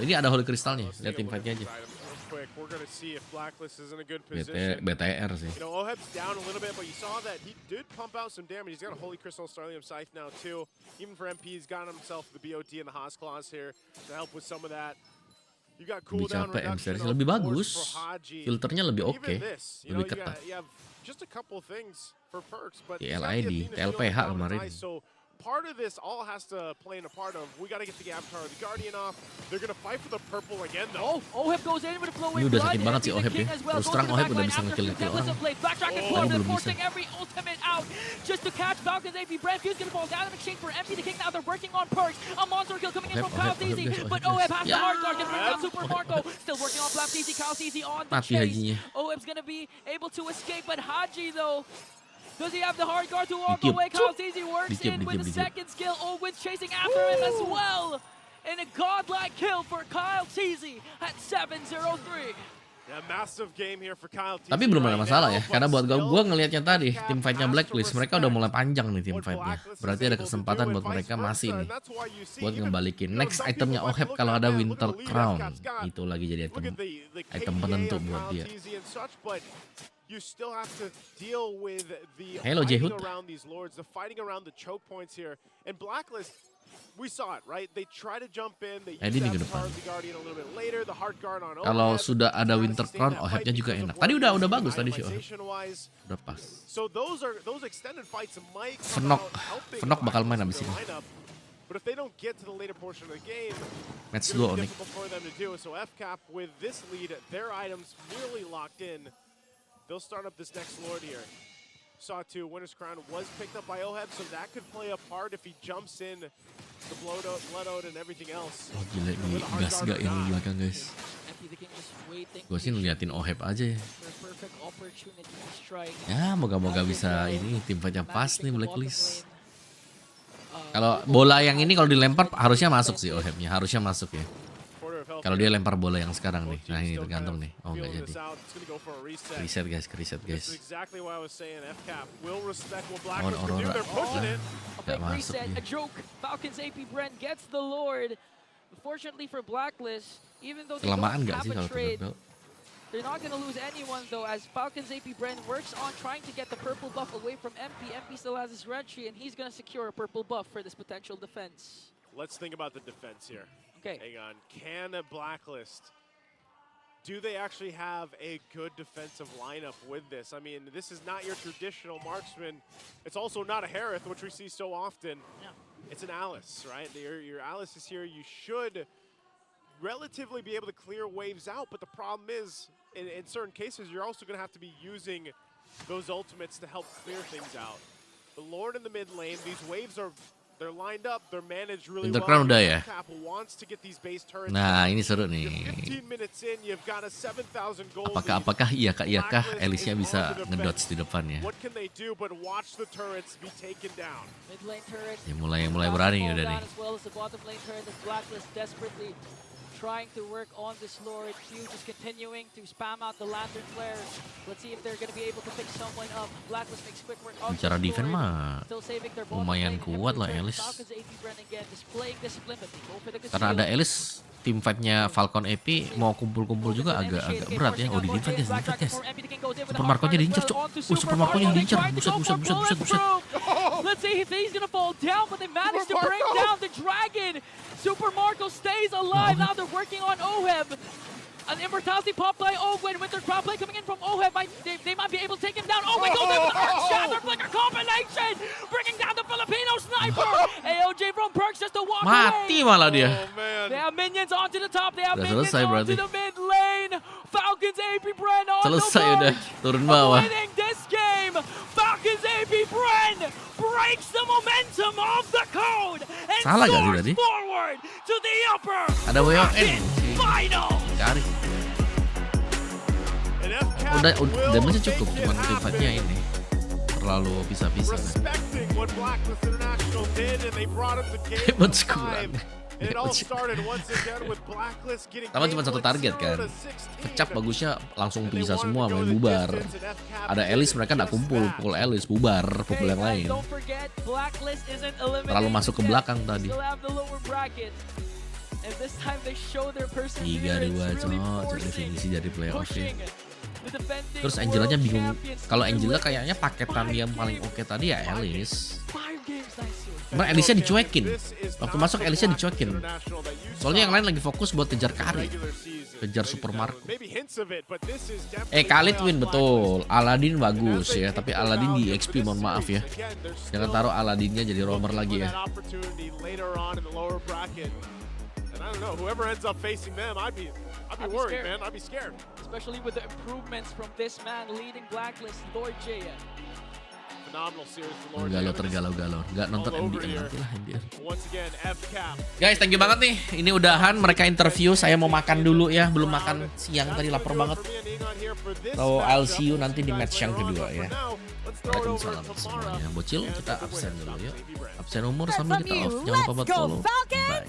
Ini ada Holy Crystalnya. Lihat tim fight-nya aja. BTR sih. You know, Oheb's down a little bit, but you saw that he did pump out some damage. He's got a Holy Crystal Starlium Scythe now too. Even for MP, he's got himself the BOT and the Haas Claws here to help with some of that. You got cooldown reduction lebih bagus. Filternya lebih oke. Lebih ketat. Just a couple things for perks, but TLID, TLPH kemarin. So part of this all has to play in a part of we got to get the Avatar of the Guardian off. They're going to fight for the purple again though. Oheb goes in with a flowing Ini udah blood. sakit banget sih Oheb ya. Terus terang Oheb udah bisa nge-kill orang. Ini belum bisa. Every ultimate out just to catch Falcon's AP. Brand Fuse gonna fall down in exchange for MP the King. Now they're working on perks. A monster kill coming in from Kyle TZ, but Oheb has the hard guard. Gonna bring down Super Marco. Still working on Flap TZ. Kyle TZ on the chase. Oheb's gonna be able to escape, but Haji though. Does he have the hard guard to walk away? Kyle TZ works in with the second skill. Owens chasing after him as well. And a godlike kill for Kyle TZ at 7-0-3. Yeah, massive game here for Kyle TZ. Tapi belum ada masalah ya, karena buat gue ngelihatnya tadi tim fightnya Blacklist mereka udah mulai panjang nih tim fightnya. Berarti ada kesempatan buat mereka masih nih buat ngembalikin. Next itemnya Oheb kalau ada Winter Crown itu lagi jadi item penentu buat dia. You still have to deal with the Hello, fighting Jehud. around these lords, the fighting around the choke points here. And Blacklist, we saw it, right? They try to jump in, they use Ini that ke Avatar depan. of the Guardian a little bit later, the hard guard on Kalau Oheb. sudah ada Winter Crown, Ohebnya juga enak. Tadi udah bagus tadi sih Oheb. Udah pas. So those extended fights might Fenok bakal main abis ini. But if they don't get to the later portion of the game, Match it's 2 Onyx. difficult for them to do. So FCAP with this lead, their items nearly locked in. They'll start up this next Lord here. Sawtooth, Winter's Crown was picked up by Oheb, so that could play a part if he jumps in the Blood Ode and everything else. Oh gila ini gas gak yang di belakang guys. Gue sih ngeliatin Oheb aja ya. Ya moga-moga bisa ini tim fightnya pas nih Blacklist. Kalau bola yang ini kalau dilempar harusnya masuk sih Ohebnya, harusnya masuk ya. Kalau dia lempar bola yang sekarang nih, nah ini tergantung nih. Oh nggak jadi. Reset guys. Lawan Aurora, nggak masuk dia. Kelamaan nggak sih kalau kena belt? They're not going to lose anyone though, as Falcon's AP Bren works on trying to get the purple buff away from MP. MP still has his Retry, and he's going to secure a purple buff for this potential defense. Let's think about the defense here. Okay. Hang on. Can Blacklist, do they actually have a good defensive lineup with this? I mean, this is not your traditional marksman. It's also not a Harith, which we see so often. Yeah. It's an Alice, right? Your Alice is here. You should relatively be able to clear waves out, but the problem is, in certain cases, you're also going to have to be using those ultimates to help clear things out. The Lord in the mid lane, these waves they're lined up, they're managed really Intercrown well. udah ya. Cap wants to get these base turrets Nah, down. ini seru You're nih. 15 minutes in, you've got a 7,000 gold Apakah iyakah Blacklist Elisnya is bisa on the ngedodge defense. di depannya. What can they do but watch the turrets be taken down? Mid lane turret. Ya mulai berani udah nih. As well as the bottom lane turret as Blacklist desperately trying to work on this Lord. Q just continuing to spam out the lantern flares. Let's see if they're going to be able to pick someone up. Blacklist makes quick work of Bicara this defense Lord. mah Still saving their bottom lumayan lane. kuat lah Every turn, Elis. Falcon's AP Bren again displaying discipline, but they go for the Karena ada conceal. Elis, tim fight-nya Falcon EP mau kumpul-kumpul juga agak berat ya. Oh, di defense guys. Super Marco-nya diincar, cok. Super Marco-nya diincar. Buset. Let's see if he's gonna fall down, but they managed to bring down the dragon. Super Marco stays alive. Now they're working on Oheb. An immortality pop by Ogwen. Winter crowd play coming in from Oheb. They might be able to take him down. Oh my god, there's the Earth Shatter Flicker combination! Bringing down the Filipino sniper! AOJ from Perks just to walk Mati away. malah dia. Oh man. They have minions onto the top. They have Udah minions selesai onto berarti. the mid lane. Falcons AP Bren on Selesai the udah, verge turun of bawah. winning this game. Falcons AP Bren breaks the momentum of the code and Salah gak sih soars tadi? forward to the upper Ada WON final. Cari. And FCAP Udah will damage-nya cukup, make it cuman tim fight-nya happen. ini terlalu pisah-pisah kan. Respecting what Blacklist International did, and they brought him to game Damage 5. kurang. And it all started once again with Blacklist getting Pertama cuma satu target kan. Kecap bagusnya langsung pisah semua, main bubar. Ada Elis, mereka nggak kumpul, pukul Elis, bubar, pukul yang lain. Terlalu masuk ke belakang tadi. 3-2 cok definisi dari playoff ya. Terus Angelanya bingung. Kalau Angela kayaknya paketan yang paling oke tadi ya Elis. Karena Elisnya dicuekin. Waktu masuk Elisnya dicuekin. Soalnya yang lain lagi fokus buat kejar Khalid. Kejar Super Marco. Khalid win betul. Aladdin bagus ya. Tapi Aladdin di XP mohon maaf ya. Jangan taruh Aladdinnya jadi roamer lagi ya. I don't know, whoever ends up facing them, I'd be worried, man. I'd be scared. Especially with the improvements from this man leading Blacklist, Lord J. Phenomenal series for Lord J. Tergalau-galau. Nggak nonton MPL nanti lah MPL. Once again, FCAP. Guys, thank you banget nih. Ini udahan mereka interview. Saya mau makan dulu ya. Belum makan siang tadi, lapar banget. So I'll see you nanti di match yang kedua ya. Waalaikumsalam semuanya. Bocil, kita absen dulu yuk. Absen umur sambil kita off. Jangan lupa buat follow. Bye.